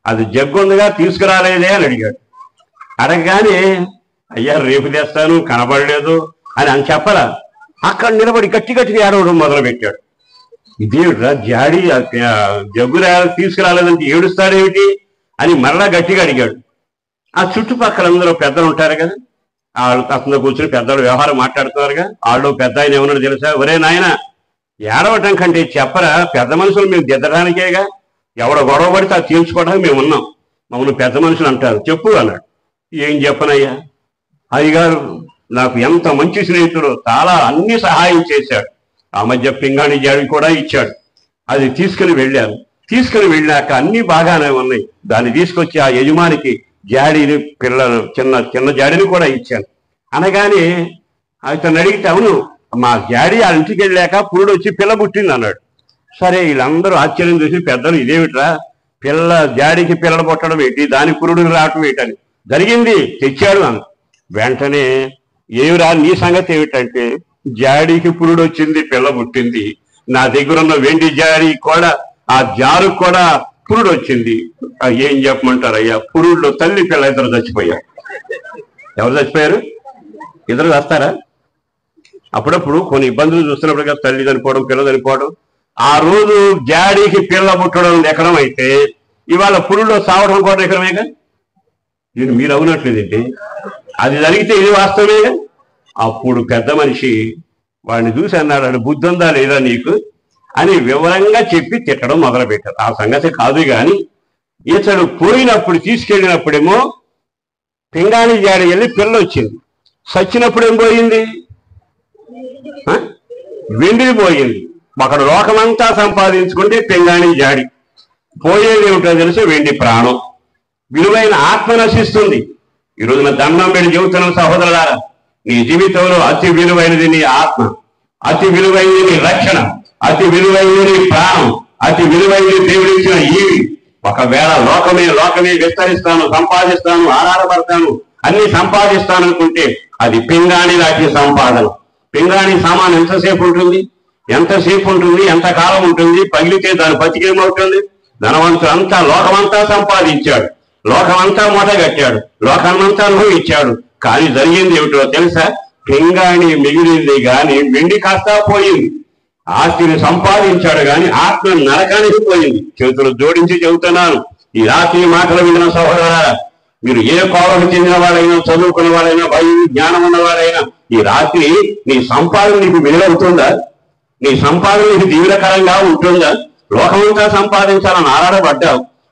అది జగ్గు ఉందిగా తీసుకురాలేదే అని అడిగాడు. అడగగానే అయ్యా రేపు తెస్తాను కనబడలేదు అని చెప్పరా. అక్కడ నిలబడి గట్టిగా ఏడవడం మొదలు పెట్టాడు. ఇదేమిట్రా జాడి జగ్గు తీసుకురాలేదంటే ఏడుస్తాడేమిటి అని మరలా గట్టిగా అడిగాడు. ఆ చుట్టుపక్కల అందరూ పెద్దలు ఉంటారు కదా, వాళ్ళు అతను కూర్చొని పెద్దలు వ్యవహారం మాట్లాడుతున్నారుగా. వాళ్ళు పెద్ద ఆయన ఏమన్నాడు తెలుసా, ఒరే నాయన ఏడవటం కంటే చెప్పరా, పెద్ద మనుషులు మేము దిద్దడానికేగా, ఎవడ గొడవ పడితే అది తీర్చుకోవడానికి మేము ఉన్నాం, మమ్మల్ని పెద్ద మనుషులు అంటారు, చెప్పు అన్నాడు. ఏం చెప్పనయ్యా, అయ్యగారు నాకు ఎంత మంచి స్నేహితుడు, చాలా అన్ని సహాయం చేశాడు, ఆ మధ్య పింగాణి జాడి కూడా ఇచ్చాడు, అది తీసుకుని వెళ్ళాను. తీసుకుని వెళ్ళాక అన్ని బాగానే ఉన్నాయి. దాన్ని తీసుకొచ్చి ఆ యజమానికి జాడీని పిల్లలు చిన్న జాడీని కూడా ఇచ్చాను అనగానే అతను అడిగితే, అవును మా జాడీ ఆ ఇంటికి వెళ్ళాక పురుడు వచ్చి పిల్ల పుట్టింది అన్నాడు. సరే వీళ్ళందరూ ఆశ్చర్యం చూసి పెద్దలు, ఇదేమిట్రా జాడీకి పిల్లలు పుట్టడం ఏంటి, దాని పురుడు రావటం ఏంటని. జరిగింది, తెచ్చాడు అన్న. వెంటనే ఏమిరా నీ సంగతి ఏమిటంటే, జాడీకి పురుడు వచ్చింది, పిల్ల పుట్టింది, నా దగ్గర ఉన్న వెండి జాడీ కూడా ఆ జారు కూడా పురుడు వచ్చింది. ఏం చెప్పమంటారు అయ్యా, పురుడులో తల్లి పిల్ల ఇద్దరు చచ్చిపోయారు. ఎవరు చచ్చిపోయారు? ఇద్దరు వస్తారా? అప్పుడప్పుడు కొన్ని ఇబ్బందులు చూస్తున్నప్పుడు కదా, తల్లి చనిపోవడం, పిల్ల చనిపోవడం. ఆ రోజు జాడీకి పిల్ల పుట్టడం ఎకరం అయితే ఇవాళ పురుడులో సావడం కూడా ఎకరమేగా. నేను మీరు అవునట్లేదండి, అది జరిగితే ఇది వాస్తవమేగా. అప్పుడు పెద్ద మనిషి వాడిని చూసి అన్నాడు, బుద్ధి ఉందా లేదా నీకు అని వివరంగా చెప్పి తిట్టడం మొదలుపెట్టారు. ఆ సంగతి కాదు కానీ ఇతడు పోయినప్పుడు తీసుకెళ్ళినప్పుడేమో పింగాణి జాడి వెళ్ళి పిల్ల వచ్చింది, సచ్చినప్పుడు ఏం పోయింది, వెండిది పోయింది. అక్కడ లోకమంతా సంపాదించుకుంటే పింగాణి జాడి, పోయేది ఏమిటో తెలిసి వెండి ప్రాణం. విలువైన ఆత్మ నశిస్తుంది. ఈ రోజున దండం పెట్టి చెబుతున్న సహోదరులారా, నీ జీవితంలో అతి విలువైనది నీ ఆత్మ, అతి విలువైనది నీ రక్షణ, అతి విలువైనది నీ ప్రాణం, అతి విలువైనది దేవుడిచ్చిన ఈవి. ఒకవేళ లోకమే విస్తరిస్తాను, సంపాదిస్తాను, ఆధారపడతాను, అన్ని సంపాదిస్తాను అనుకుంటే అది పింగాణి లాంటి సంపాదన. పింగాణి సామాన్ ఎంతసేపు ఉంటుంది, ఎంతకాలం ఉంటుంది, పగిలితే దాని బతికేమవుతుంది? ధనవంతుడు అంతా లోకమంతా సంపాదించాడు, లోకమంతా మూటగట్టాడు, లోకమంతా అనుభవించాడు. కానీ జరిగింది ఏమిటో తెలుసా? పింగాణి మిగిలింది గాని వెండి కాస్తా పోయింది. ఆస్తిని సంపాదించాడు గాని ఆత్మ నరకానికి పోయింది. చేతులు జోడించి చెబుతున్నాను, ఈ రాత్రి మాటలు విన్న సహోదరులారా, మీరు ఏ కోవకు చెందిన వాడైనా, చదువుకున్న వాడైనా, జ్ఞానం ఉన్నవాడైనా, ఈ రాత్రి నీ సంపాదన నీకు మిగిలవుతుందా? నీ సంపాదన నీకు తీవ్రకరంగా ఉంటుందా? లోకమంతా సంపాదించాలని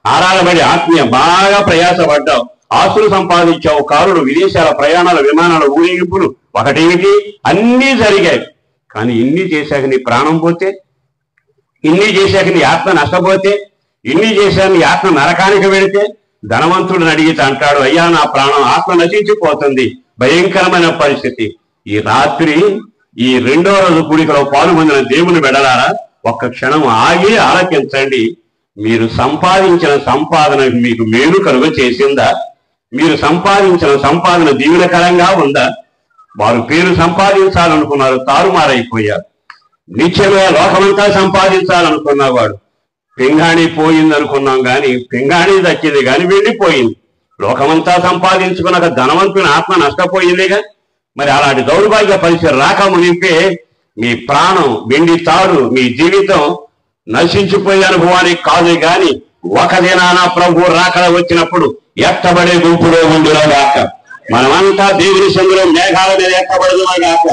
ఆరాడబడి ఆత్మీయ బాగా ప్రయాసపడ్డావు, ఆస్తులు సంపాదించావు, కారులు, విదేశాల ప్రయాణాలు, విమానాలు, ఊరేగింపులు, ఒకటేమిటి అన్నీ జరిగాయి. కానీ ఇన్ని చేశాక నీ ప్రాణం పోతే, ఇన్ని చేశాక నీ ఆత్మ నష్టపోతే, ఇన్ని చేశాక నీ ఆత్మ నరకానికి వెళితే, ధనవంతుడిని అడిగితే అంటాడు, అయ్యా నా ప్రాణం ఆత్మ నశించిపోతుంది. భయంకరమైన పరిస్థితి. ఈ రాత్రి ఈ 2వ రోజు కూడికలో పాల్గొందిన దేవుని వెడలారా, ఒక్క క్షణం ఆగి ఆలకించండి. మీరు సంపాదించిన సంపాదన మీకు మేలు కలుగ చేసిందా? మీరు సంపాదించిన సంపాదన దీవెనకరంగా ఉందా? వారు పేరు సంపాదించాలనుకున్నారు, తారుమారైపోయారు. నిత్యమే లోకమంతా సంపాదించాలనుకున్నవాడు పింగాణి పోయింది అనుకున్నాం కానీ పింగాణి దక్కింది కానీ వెళ్ళిపోయింది. లోకమంతా సంపాదించుకున్నాక ధనవంతుని ఆత్మ నష్టపోయిందిగా. మరి అలాంటి దౌర్భాగ్య పరిస్థితి రాకమునిపే మీ ప్రాణం, వెండి తాడు, మీ జీవితం నశించిపోయే అనుభవానికి కాదు గాని ఒక దినాన ప్రభు రాకడ వచ్చినప్పుడు ఎత్తబడే గుంపులో ఉండుగాక. మనమంతా దేవుని సందులో మేఘాల మీద ఎత్తబడుదుగాక.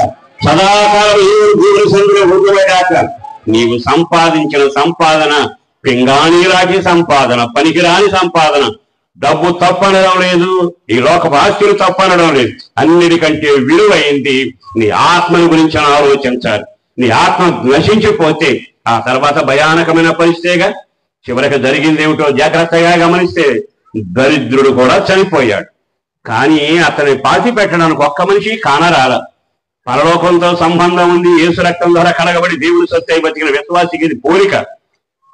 సదాకాలం దేవుని సందులో ఉండుగాక. నీవు సంపాదించిన సంపాదన పింగాణిలాంటి సంపాదన, పనికిరాని సంపాదన. డబ్బు తప్పనడం లేదు, ఈ లోకపు ఆస్తులు తప్పనడం లేదు. అన్నిటికంటే విలువైంది నీ ఆత్మని గురించి ఆలోచించాలి. నీ ఆత్మ నశించిపోతే ఆ తర్వాత భయానకమైన పరిస్థితిగా. చివరికి జరిగింది ఏమిటో జాగ్రత్తగా గమనిస్తే దరిద్రుడు కూడా చనిపోయాడు. కానీ అతని పాతి పెట్టడానికి ఒక్క మనిషి కానరాల. పరలోకంతో సంబంధం ఉంది, యేసు రక్తం ద్వారా కడగబడి దేవుని సత్య బతికిన విశ్వాసికి ఇది పోలిక.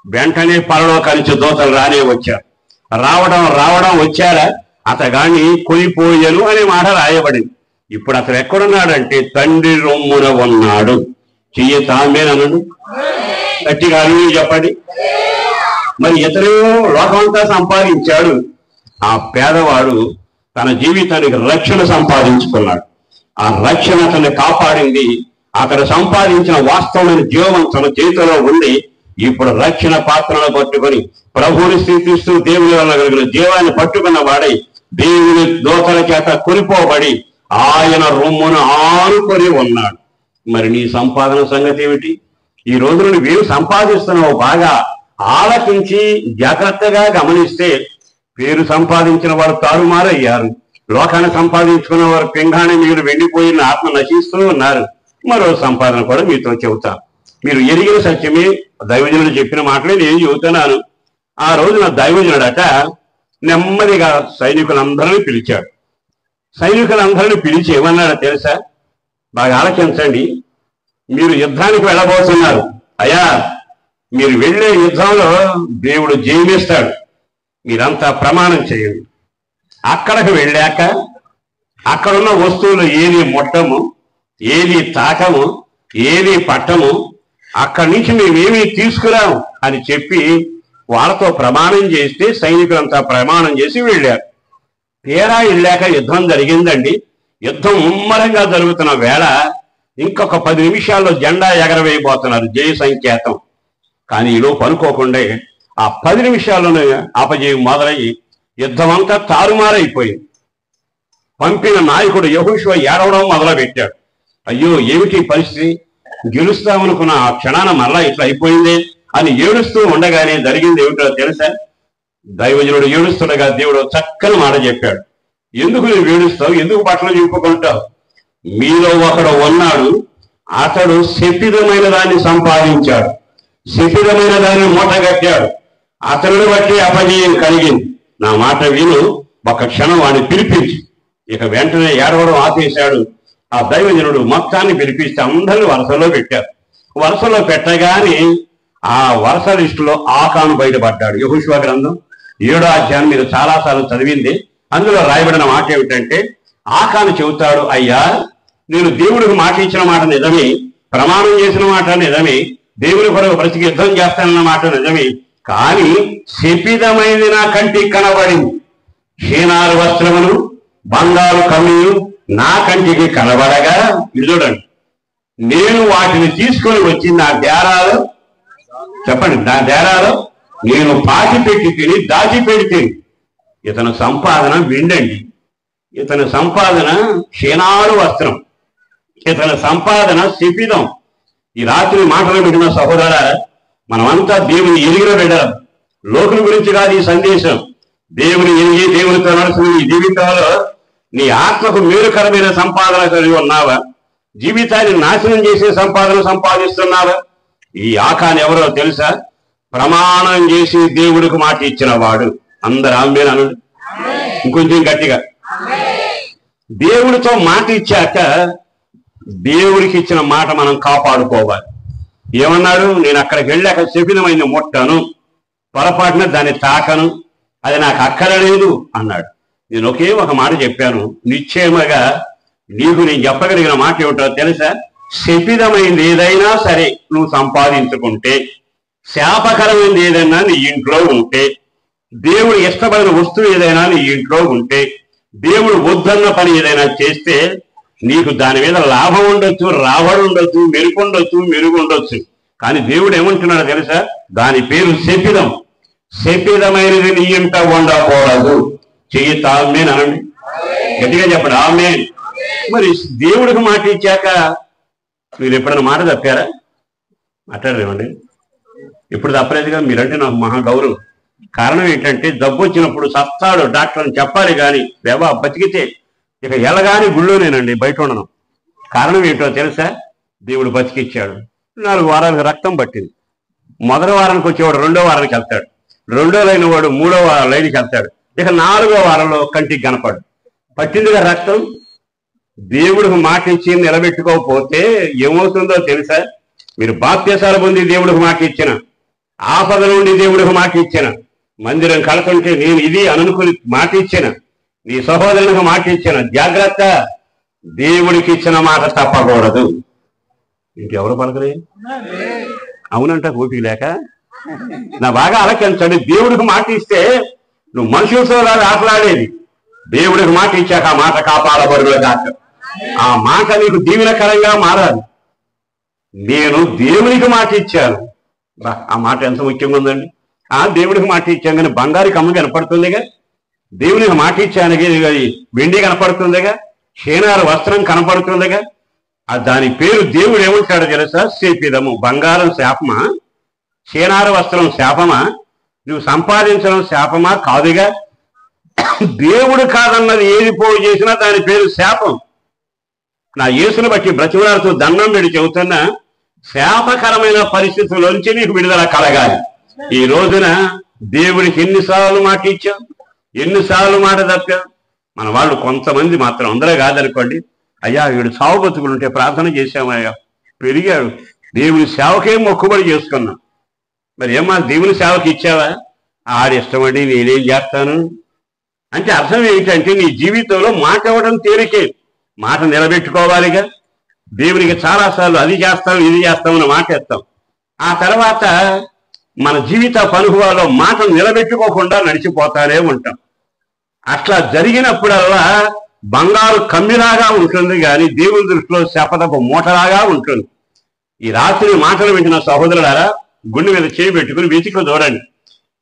వెంటనే పరలోకానికి దూతలు రావడం వచ్చారా? అతగాని కొనిపోయాను అనే మాట రాయబడింది. ఇప్పుడు అతను ఎక్కడున్నాడంటే తండ్రి రొమ్మున ఉన్నాడు. చెయ్యి తామేనన్నాడు, గట్టిగా అడిగి చెప్పండి. మరి ఇతను లోకమంతా సంపాదించాడు. ఆ పేదవాడు తన జీవితానికి రక్షణ సంపాదించుకున్నాడు. ఆ రక్షణ అతన్ని కాపాడింది. అతను సంపాదించిన వాస్తవమైన జీవం తన చేతిలో ఉండి ఇప్పుడు రక్షణ పాత్రను పట్టుకొని ప్రభువుని స్థితిస్తూ దేవుని వల్ల కలిగిన జీవాన్ని పట్టుకున్న వాడై దేవుని దూతల చేత కొనిపోబడి ఆయన రొమ్మును ఆనుకొని ఉన్నాడు. మరి నీ సంపాదన సంగతి ఏమిటి? ఈ రోజున నువ్వేం సంపాదిస్తున్నావు బాగా ఆలకించి జాగ్రత్తగా గమనిస్తే పేరు సంపాదించిన వారు తారుమారయ్యారు. లోకాన్ని సంపాదించుకున్న వారు పింగాణి మీరు వెళ్ళిపోయిన ఆత్మ నశిస్తూ ఉన్నారు. మరో సంపాదన కూడా మీతో చెబుతా. మీరు ఎరిగిన సత్యమే, దైవజనుడు చెప్పిన మాటలే నేను చెబుతున్నాను. ఆ రోజున దైవజనుడట నెమ్మదిగా సైనికులందరినీ పిలిచాడు. సైనికులందరినీ పిలిచి ఏమన్నాడో తెలుసా? బాగా ఆలకించండి. మీరు యుద్ధానికి వెళ్ళబోతున్నారు. అయ్యా, మీరు వెళ్ళే యుద్ధంలో దేవుడు జయమిస్తాడు. మీరంతా ప్రమాణం చేయండి. అక్కడికి వెళ్ళాక అక్కడున్న వస్తువులు ఏది ముట్టము, ఏది తాకము, ఏది పట్టము, అక్కడి నుంచి మేమేమీ తీసుకురాము అని చెప్పి వాళ్ళతో ప్రమాణం చేస్తే సైనికులంతా ప్రమాణం చేసి వెళ్ళారు. తీరా వెళ్ళాక యుద్ధం జరిగిందండి. యుద్ధం ముమ్మరంగా జరుగుతున్న వేళ ఇంకొక 10 నిమిషాల్లో జెండా ఎగరవేయబోతున్నారు, జయ సంకేతం. కానీ ఈలోపు అనుకోకుండా ఆ 10 నిమిషాల్లోనే అపజయం మొదలయ్యి యుద్ధం అంతా తారుమారైపోయింది. పంపిన నాయకుడు యెహోషువ ఏడవడం మొదలుపెట్టాడు. అయ్యో, ఏమిటి పరిస్థితి? గెలుస్తామనుకున్న ఆ క్షణాన మరలా ఇట్లా అయిపోయింది అని ఏడుస్తూ ఉండగానే జరిగింది ఏమిటో తెలుసా? దైవజనుడు ఏడుస్తుండగా దేవుడు చక్కని మాట చెప్పాడు. ఎందుకు నువ్వు ఏడుస్తావు? ఎందుకు బట్టలు చింపుకుంటావు? మీలో ఒకడు ఉన్నాడు, అతడు శపితమైన దాన్ని సంపాదించాడు, శపితమైన దాన్ని మూటగట్టాడు. అతనిని బట్టి అపజయం కలిగింది. నా మాట విను, ఒక క్షణం వాడిని పిలిపించి. ఇక వెంటనే ఏడవడం ఆపేశాడు. ఆ దైవజనుడు మొత్తాన్ని పిలిపిస్తే అందరిని వరుసలో పెట్టారు. వరుసలో పెట్టగానే ఆ వరుస లిస్టులో ఆకాను బయటపడ్డాడు. యెహోషువ గ్రంథం 7వ అధ్యాయం మీరు చాలాసార్లు చదివింది. అందులో రాయబడిన మాట ఏమిటంటే, ఆకాను చెబుతాడు, అయ్యా నేను దేవుడికి మాట ఇచ్చిన మాట నిజమే, ప్రమాణం చేసిన మాట నిజమే, దేవుని కొరకు బ్రతికి యుద్ధం చేస్తానన్న మాట నిజమే, కానీ శపితమైంది నా కంటికి కనబడింది. క్షీణారు వస్త్రమును బంగారు కమ్మియు నా కంటికి కనబడగా, ఇది చూడండి, నేను వాటిని తీసుకొని వచ్చి నా డేరాలో, చెప్పండి, నా డేరాలో నేను పాతిపెట్టి తిని దాచిపెట్టి. ఇతని సంపాదన వెండండి, ఇతని సంపాదన క్షీణారు వస్త్రం, ఇతని సంపాదన శపితం. ఈ రాత్రి మాటలు పెట్టిన సహోదర, మనమంతా దేవుని ఎరిగిన బిడ్డలం. లోకుల గురించి కాదు ఈ సందేశం. దేవుని ఎరిగి దేవునితో నడుస్తున్న ఈ జీవితంలో నీ ఆత్మకు మేలుకరమైన సంపాదన కలిగి ఉన్నావా? జీవితాన్ని నాశనం చేసే సంపాదన సంపాదిస్తున్నావా? ఈ ఆకాన్ ఎవరో తెలుసా? ప్రమాణం చేసి దేవుడికి మాట ఇచ్చిన వాడు. అందరు ఆమేన్ అనండి, ఇంకొంచెం గట్టిగా. దేవుడితో మాట ఇచ్చాక దేవుడికి ఇచ్చిన మాట మనం కాపాడుకోవాలి. ఏమన్నాడు? నేను అక్కడికి వెళ్ళాక శపితమైన ముట్టను, పొరపాటున దాన్ని తాకను, అది నాకు అక్కరలేదు అన్నాడు. నేను ఒకే ఒక మాట చెప్పాను, నిశ్చయముగా నీకు నేను చెప్పగలిగిన మాట ఏమిటో తెలుసా? శపితమైంది ఏదైనా సరే నువ్వు సంపాదించుకుంటే, శాపకరమైనది ఏదైనా నీ ఇంట్లో ఉంటే, దేవుడు ఇష్టపడిన వస్తువు ఏదైనా నీ ఇంట్లో ఉంటే, దేవుడు వద్దన్న పని ఏదైనా చేస్తే నీకు దాని మీద లాభం ఉండొచ్చు, రాబడి ఉండొచ్చు, మెరుగు ఉండొచ్చు. కానీ దేవుడు ఏమంటున్నాడో తెలుసా? దాని పేరు శపితం. శపితమైనది నీ ఇంట ఉండకూడదు. చెయ్యి ఆమేన్ అనండి, గట్టిగా చెప్పండి ఆమేన్. మరి దేవుడికి మాట ఇచ్చాక మీరు ఎప్పుడైనా మాట తప్పారా? మాట్లాడరేమండి? ఇప్పుడు తప్పలేదుగా. మీరంటే నాకు మహా గౌరవం. కారణం ఏంటంటే, జబ్బు వచ్చినప్పుడు సస్తాడు డాక్టర్ అని చెప్పాలి, కానీ దేవా బతికితే ఇక ఎలాగాని గుళ్ళోనేనండి, బయట ఉండను. కారణం ఏంటో తెలుసా? దేవుడు బతికిచ్చాడు. 4 వారాలకు రక్తం పట్టింది. మొదటి వారానికి వచ్చేవాడు 2వ వారానికి వెళ్తాడు, 2వ లైన్ వాడు 3వ లైన్కి వెళ్తాడు, ఇక 4వ వారంలో కంటికి కనపడు. పట్టిందిగా రక్తం. దేవుడికి మాట ఇచ్చి నిలబెట్టుకోకపోతే ఏమవుతుందో తెలుసా? మీరు బాప్త్యసాలు పొంది దేవుడికి మాట ఇచ్చిన, ఆపద నుండి దేవుడికి మాట ఇచ్చిన, మందిరం కడుతుంటే నేను ఇది అనుకుని మాట ఇచ్చిన, నీ సహోదరునికి మాట ఇచ్చిన, జాగ్రత్త, దేవుడికి ఇచ్చిన మాట తప్పకూడదు. ఇంకెవరు పలకలే? అవునంట ఓపిక లేక. నా బాగా ఆలకించండి. దేవుడికి మాట ఇస్తే నువ్వు మనుషులతో ఆటలాడేది. దేవుడికి మాట ఇచ్చాక ఆ మాట కాపాడబడుల దాకా, ఆ మాట నీకు దీవెనకరంగా మారాలి. నేను దేవునికి మాట ఇచ్చాను. ఆ మాట ఎంత ముఖ్యంగా ఉందండి. ఆ దేవుడికి మాట ఇచ్చాను కానీ బంగారు కమ్మ కనపడుతుందిగా. దేవునికి మాట ఇచ్చాను వెండి కనపడుతుందిగా, క్షీణారు వస్త్రం కనపడుతుందిగా. దాని పేరు దేవుడు ఏమంటాడో తెలుసా? శపితము. బంగారం శాపమా? క్షీణారు వస్త్రం శాపమా? నువ్వు సంపాదించడం శాపమా? కాదుగా. దేవుడు కాదన్నది ఏది పోగు చేసినా దాని పేరు శాపం. నా యేసును బట్టి బ్రతిమలాడుతూ దండం పెట్టి చెబుతున్నా, శాపకరమైన పరిస్థితుల్లోంచి నీకు విడుదల కలగాలి. ఈ రోజున దేవుడికి ఎన్నిసార్లు మాట ఇచ్చాం, ఎన్నిసార్లు మాట తప్పాం. మన వాళ్ళు కొంతమంది మాత్రం, అందరూ కాదనుకోండి, అయ్యా వీడు సావు బతుకులుంటే ప్రార్థన చేశామయ్యా, పెరిగాడు, దేవుని సేవకే మొక్కుబడి చేసుకున్నాం. మరి ఏమా దేవుని సేవకి ఇచ్చావా? ఆడి ఇష్టమండి, నేనేం చేస్తాను అంటే అర్థం ఏంటంటే, నీ జీవితంలో మాట ఇవ్వడం తేలికే, మాట నిలబెట్టుకోవాలిగా. దేవునికి చాలాసార్లు అది చేస్తాం ఇది చేస్తామని మాట ఇస్తాం. ఆ తర్వాత మన జీవిత అనుభవాల్లో మాట నిలబెట్టుకోకుండా నడిచిపోతానే ఉంటాం. అట్లా జరిగినప్పుడల్లా బంగారు కమ్మిలాగా ఉంటుంది, కానీ దేవుని దృష్టిలో శాపదపు మూటలాగా ఉంటుంది. ఈ రాత్రి మాటలు వింటున్న సహోదరులారా, గుండె మీద చేయి పెట్టుకుని వెతికి చూడండి.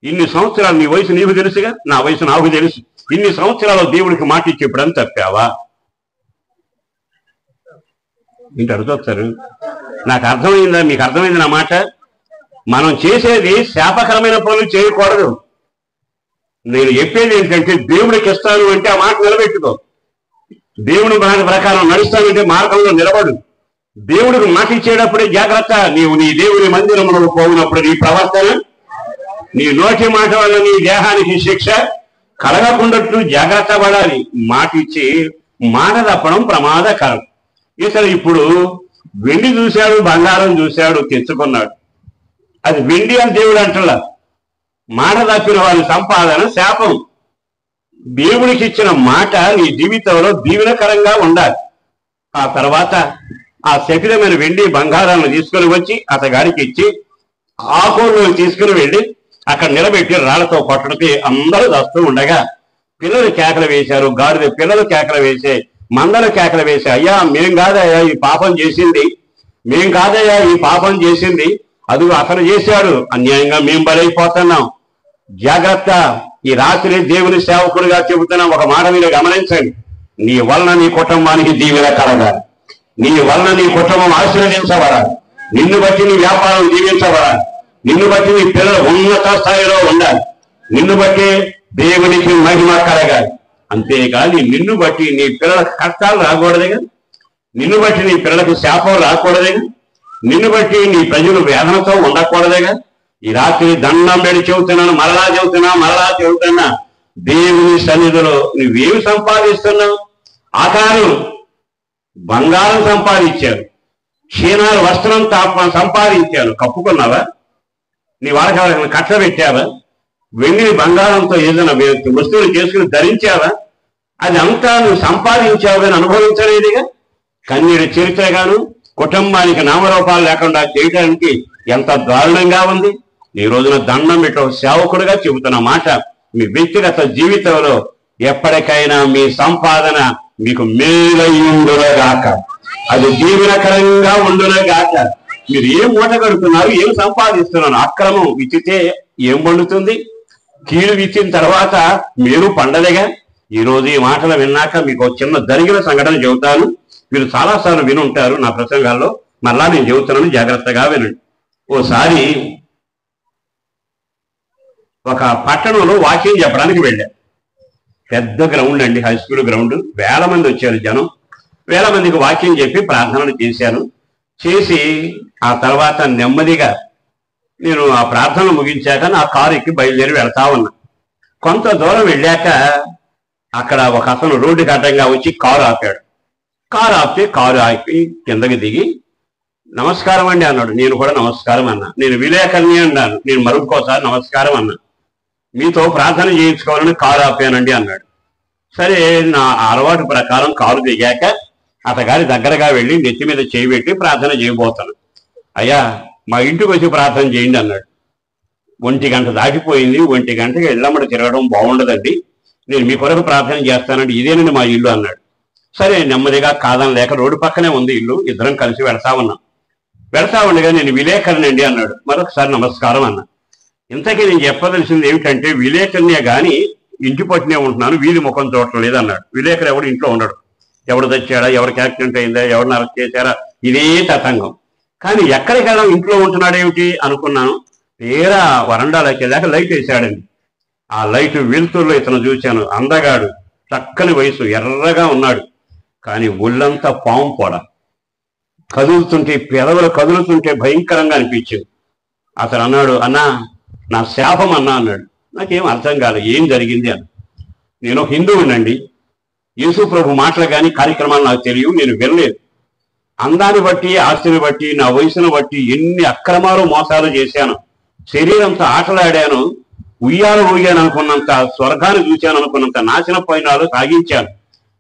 ఇన్ని సంవత్సరాలు, నీ వయసు నీకు తెలుసుగా, నా వయసు నాకు తెలుసు. ఇన్ని సంవత్సరాలు దేవుడికి మాట ఇచ్చి ఎప్పుడని తప్పావా? ఇంటి అడుగుతారు. నాకు అర్థమైందా? మీకు అర్థమైంది నా మాట? మనం చేసేది శాపకరమైన పనులు చేయకూడదు. నేను చెప్పేది ఏంటంటే, దేవుడికి ఇస్తాను అంటే ఆ మాట నిలబెట్టుకో. దేవుని మాట ప్రకారం నడుస్తానంటే మార్గంలో నిలబడు. దేవుడికి మాట ఇచ్చేటప్పుడే జాగ్రత్త. నీవు నీ దేవుని మందిరంలో పోయినప్పుడు నీ ప్రవర్తన, నీ నోటి మాట వల్ల నీ దేహానికి శిక్ష, కలగకుండాట్లు జాగ్రత్త పడాలి. మాట ఇచ్చి మాట తప్పడం ప్రమాదకరం. ఇతను ఇప్పుడు వెండి చూశాడు, బంగారం చూశాడు, తెచ్చుకున్నాడు. అది వెండి అని దేవుడు అంటున్నా. మాట తప్పిన వారి సంపాదన శాపం. దేవుడికి ఇచ్చిన మాట నీ జీవితంలో దీవెనకరంగా ఉండాలి. ఆ తర్వాత ఆ శకిలమైన వెండి బంగారాలను తీసుకుని వచ్చి అతగాడికి ఇచ్చి ఆకులు తీసుకుని వెళ్ళి అక్కడ నిలబెట్టి రాళ్లతో కొట్టడితే అందరూ వస్తూ ఉండగా పిల్లలు కేకలు వేశారు. గాడిద పిల్లలు కేకలు వేసే, మందలు కేకలు వేసే, అయ్యా మేం కాదయ్యా ఈ పాపం చేసింది, మేం కాదయ్యా ఈ పాపం చేసింది, అదుగు అతను చేశాడు, అన్యాయంగా మేం బలైపోతున్నాం. జాగ్రత్త. ఈ రాత్రి దేవుని సేవకుడిగా చెబుతున్న ఒక మాట మీరు గమనించండి. నీ వలన నీ కుటుంబానికి దీవెన కలగాలి. నీ వలన నీ కుటుంబం ఆశీర్వదించబడాలి. నిన్ను బట్టి నీ వ్యాపారం దీవించబడాలి. నిన్ను బట్టి నీ పిల్లలు ఉన్నత స్థాయిలో ఉండాలి. నిన్ను బట్టి దేవునికి మహిమ కలగాలి. అంతేకాని నిన్ను బట్టి నీ పిల్లలకు కష్టాలు రాకూడదుగా, నిన్ను బట్టి నీ పిల్లలకు శాపం రాకూడదుగా, నిన్ను బట్టి నీ ప్రజలు వేదనతో ఉండకూడదుగా. ఈ రాత్రి దండం పెట్టి చెబుతున్నాను, మరలా చెబుతున్నా, దేవుని సన్నిధిలో నువ్వేమి సంపాదిస్తున్నావు? ఆకారం బంగారం సంపాదించాను, క్షీణాలు వస్త్రం సంపాదించాను, కప్పుకున్నావా? నీ వాళ్ళకి కట్ట పెట్టావా? వెండిని బంగారంతో ఏదైనా వస్తువులు చేసుకుని ధరించావా? అది అంతా నువ్వు సంపాదించావు కానీ అనుభవించలేదుగా. కన్నీటి చరిత్రగాను కుటుంబానికి నామరూపాలు లేకుండా చేయడానికి ఎంత దారుణంగా ఉంది. ఈ రోజున దండం పెట్టే సేవకుడుగా చెబుతున్న మాట, మీ వ్యక్తిగత జీవితంలో ఎప్పటికైనా మీ సంపాదన మీకు మేలయ్యుండుగాక, అది దీవెనకరంగా ఉండుగాక. మీరు ఏం మూట కడుతున్నారు, ఏం సంపాదిస్తున్నారు? అక్రమం విచ్చితే ఏం పండుతుంది? కీడు విచ్చిన తర్వాత మీరు పండలేగా. ఈ రోజు ఈ మాటలు విన్నాక మీకు చిన్న జరిగిన సంఘటన చెబుతాను. మీరు చాలాసార్లు వినుంటారు నా ప్రసంగాల్లో, మళ్ళా నేను చెబుతున్నాను, జాగ్రత్తగా వినండి. ఓసారి ఒక పట్టణంలో వాకింగ్ చెప్పడానికి వెళ్ళాను. పెద్ద గ్రౌండ్ అండి, హై స్కూల్ గ్రౌండ్. 1000 మంది వచ్చారు జనం. 1000 మందికి వాకింగ్ చెప్పి ప్రార్థనలు చేశాను. చేసి ఆ తర్వాత నెమ్మదిగా నేను ఆ ప్రార్థనలు ముగించాక నా కారు ఎక్కి బయలుదేరి వెళ్తా ఉన్నా. కొంత దూరం వెళ్ళాక అక్కడ ఒక అతను రోడ్డుకి అడ్డంగా వచ్చి కారు ఆపాడు. కారు ఆపితే కారు ఆపి కిందకి దిగి నమస్కారం అండి అన్నాడు. నేను కూడా నమస్కారం అన్నా. నేను విలేకరిని అన్నాను. నేను మరొకసారి నమస్కారం అన్నా. మీతో ప్రార్థన చేయించుకోవాలని కారు ఆపానండి అన్నాడు. సరే, నా అలవాటు ప్రకారం కారు దిగాక అతగారి దగ్గరగా వెళ్ళి నెత్తి మీద చేయి పెట్టి ప్రార్థన చేయబోతాను. అయ్యా మా ఇంటికి వచ్చి ప్రార్థన చేయండి అన్నాడు. 1 గంట దాటిపోయింది. 1 గంటకి ఇళ్ళమ్మడి తిరగడం బాగుండదండి, నేను మీ కొరకు ప్రార్థన చేస్తానండి, ఇదేనండి మా ఇల్లు అన్నాడు. సరే, నెమ్మదిగా కాదని లేక రోడ్డు పక్కనే ఉంది ఇల్లు. ఇద్దరం కలిసి వెళ్తా ఉన్నాం. వెళ్తా ఉండగా నేను విలేకరినండి అన్నాడు. మరొకసారి నమస్కారం అన్నా. ఇంతకీ నేను చెప్పదలిసింది ఏమిటంటే, విలేకరినే గాని ఇంటి పట్టునే ఉంటున్నాను, వీధి ముఖం చూడటం లేదన్నాడు. విలేకరు ఎవడు ఇంట్లో ఉండడు. ఎవడు తెచ్చాడా, ఎవరికి యాక్సిడెంట్ అయిందా, ఎవరిని అరెస్ట్ చేశారా, ఇదే తతంగం. కానీ ఎక్కడికి వెళ్ళాం, ఇంట్లో ఉంటున్నాడేమిటి అనుకున్నాను. తీరా వరండాలోకి వెళ్ళాక లైట్ వేసాడండి. ఆ లైట్ వెలుతురులో ఇతను చూశాను. అందగాడు, చక్కని వయసు, ఎర్రగా ఉన్నాడు. కానీ ఒళ్ళంతా పాము పొడ, కదులుతుంటే పెదవులు కదులుతుంటే భయంకరంగా అనిపించింది. అతను అన్నాడు, అన్నా నా శాపం అన్నా అన్నాడు. నాకేం అర్థం కాదు, ఏం జరిగింది అని. నేను హిందువునండి, యేసు ప్రభు మాటలు కానీ కార్యక్రమాలు నాకు తెలియవు, నేను వినలేదు. అందాన్ని బట్టి, ఆస్తిని బట్టి, నా వయసును బట్టి ఎన్ని అక్రమాలు మోసాలు చేశాను. శరీరంతో ఆటలాడాను, ఉయ్యాను అనుకున్నంత, స్వర్గాన్ని చూశాను అనుకున్నంత నాశన పైనాలు సాగించాను.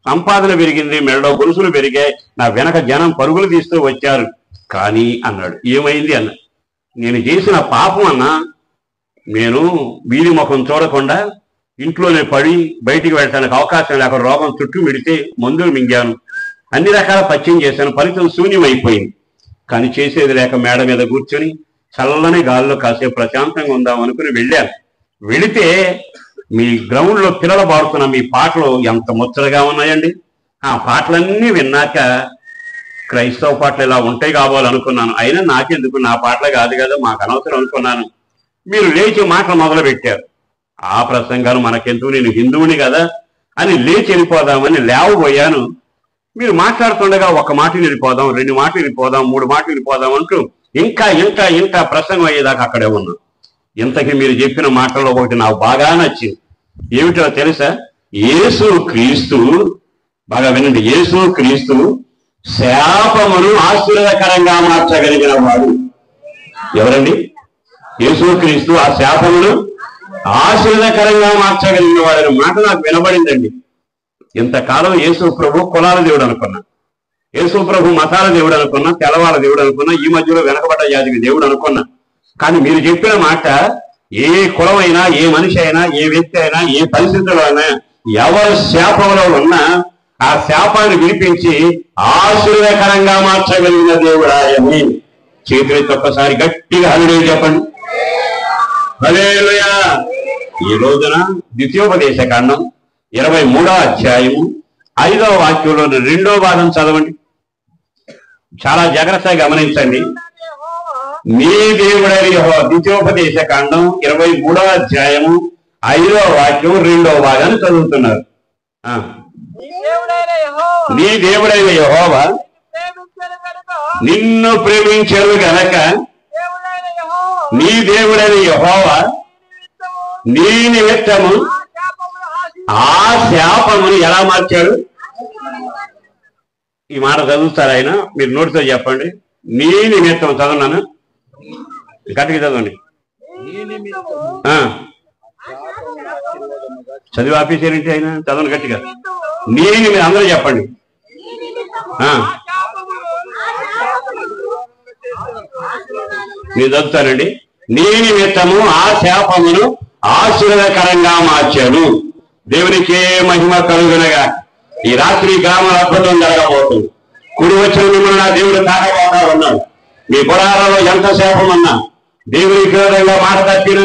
సంపాదన పెరిగింది, మెడలో గొలుసులు పెరిగాయి, నా వెనక జనం పరుగులు తీస్తూ వచ్చారు. కానీ అన్నాడు, ఏమైంది అన్న. నేను చేసిన పాపం అన్నా, నేను వీధి ముఖం చూడకుండా ఇంట్లోనే పడి బయటికి వెళ్ళడానికి అవకాశం లేక రోగం చుట్టూ మిడితే మందులు మింగాను, అన్ని రకాల పత్యం చేశాను, ఫలితం శూన్యమైపోయింది. కానీ చేసేది లేక మేడ మీద కూర్చొని చల్లని గాల్లో కాసేపు ప్రశాంతంగా ఉందాం అనుకుని వెళ్ళాను. వెళితే మీ గ్రౌండ్లో పిల్లలు పాడుతున్న మీ పాటలు ఎంత ముచ్చటగా ఉన్నాయండి. ఆ పాటలన్నీ విన్నాక క్రైస్తవ పాటలు ఇలా ఉంటాయి కావాలనుకున్నాను. అయినా నాకెందుకు, నా పాటలు కాదు కదా, మాకు అనవసరం అనుకున్నాను. మీరు లేచి మాటలు మొదలు పెట్టారు. ఆ ప్రసంగాలు మనకెందుకు, నేను హిందువుని కదా అని లేచి వెళ్ళిపోదామని లేవబోయాను. మీరు మాట్లాడుతుండగా 1 మాట వెళ్ళిపోదాం, 2 మాటలు వెళ్ళిపోదాం, 3 మాటలు వెళ్ళిపోదాం అంటూ ఇంకా ప్రసంగం అయ్యేదాకా అక్కడే ఉన్నాం. ఇంతకీ మీరు చెప్పిన మాటల్లో ఒకటి నాకు బాగా నచ్చింది. ఏమిటో తెలుసా? యేసు క్రీస్తు, బాగా వినండి, యేసు క్రీస్తు శాపమును ఆశీర్వాదకరంగా మార్చగలిగిన వాడు. ఎవరండి? యేసు క్రీస్తు ఆ శాపమును ఆశీర్వాదకరంగా మార్చగలిగిన వాడని మాట నాకు వినబడిందండి. ఇంతకాలం యేసు ప్రభు కులాల దేవుడు అనుకున్నా, యేసు ప్రభు మతాల దేవుడు అనుకున్నా, తెల్లవాళ్ళ దేవుడు అనుకున్నా, ఈ మధ్యలో వెనకబడ్డ జాతికి దేవుడు అనుకున్నా. కానీ మీరు చెప్పిన మాట ఏ కులమైనా, ఏ మనిషి అయినా, ఏ వ్యక్తి అయినా, ఏ పరిస్థితుల్లో అయినా, ఎవరు శాపంలో ఉన్నా ఆ శాపాన్ని విడిపించి ఆశీర్వాదకరంగా మార్చగలిగిన దేవుడు ఆయన్ని. చేతులెత్తి ఒక్కసారి గట్టిగా హల్లెలూయా చెప్పండి. హల్లెలూయా. ఈ రోజున ద్వితీయోపదేశ కాండం 23వ అధ్యాయము 5వ వాక్యంలో 2వ భాగం చదవండి. చాలా జాగ్రత్తగా గమనించండి. నీ దేవుడైన యెహోవా, ద్వితీయోపదేశ కాండం 23వ అధ్యాయము 5వ వాక్యం 2వ భాగాన్ని చదువుతున్నారు. నీ దేవుడైన యెహోవా నిన్ను ప్రేమించరు గనక, నీ దేవుడైన యెహోవా నీ నిమిత్తము ఆ శాపమును ఎలా మార్చాడు? ఈ మాట చదువుతారు ఆయన, మీరు నోటితో చెప్పండి. నీ నిమిత్తం చదవన్నాను, గట్టిగా చదవండి. చదివి ఆపేసారేంటి ఆయన? చదవండి గట్టిగా. నీ నిమిత్తం అందరూ చెప్పండి. నేను చదువుతానండి. నీ నిమిత్తము ఆ శాపమును ఆశీర్వాదకరంగా మార్చాడు. దేవునికే మహిమ కలుగునగా. ఈ రాత్రి గ్రామ అద్భుతం జరగబోతుంది. కుడి వచ్చిన మిమ్మల్ని నా దేవుడు తాకబోతా ఉన్నాడు. మీ గుడాలలో ఎంత శాపమన్నా, దేవునికి విరోధంగా మాట తప్పిన,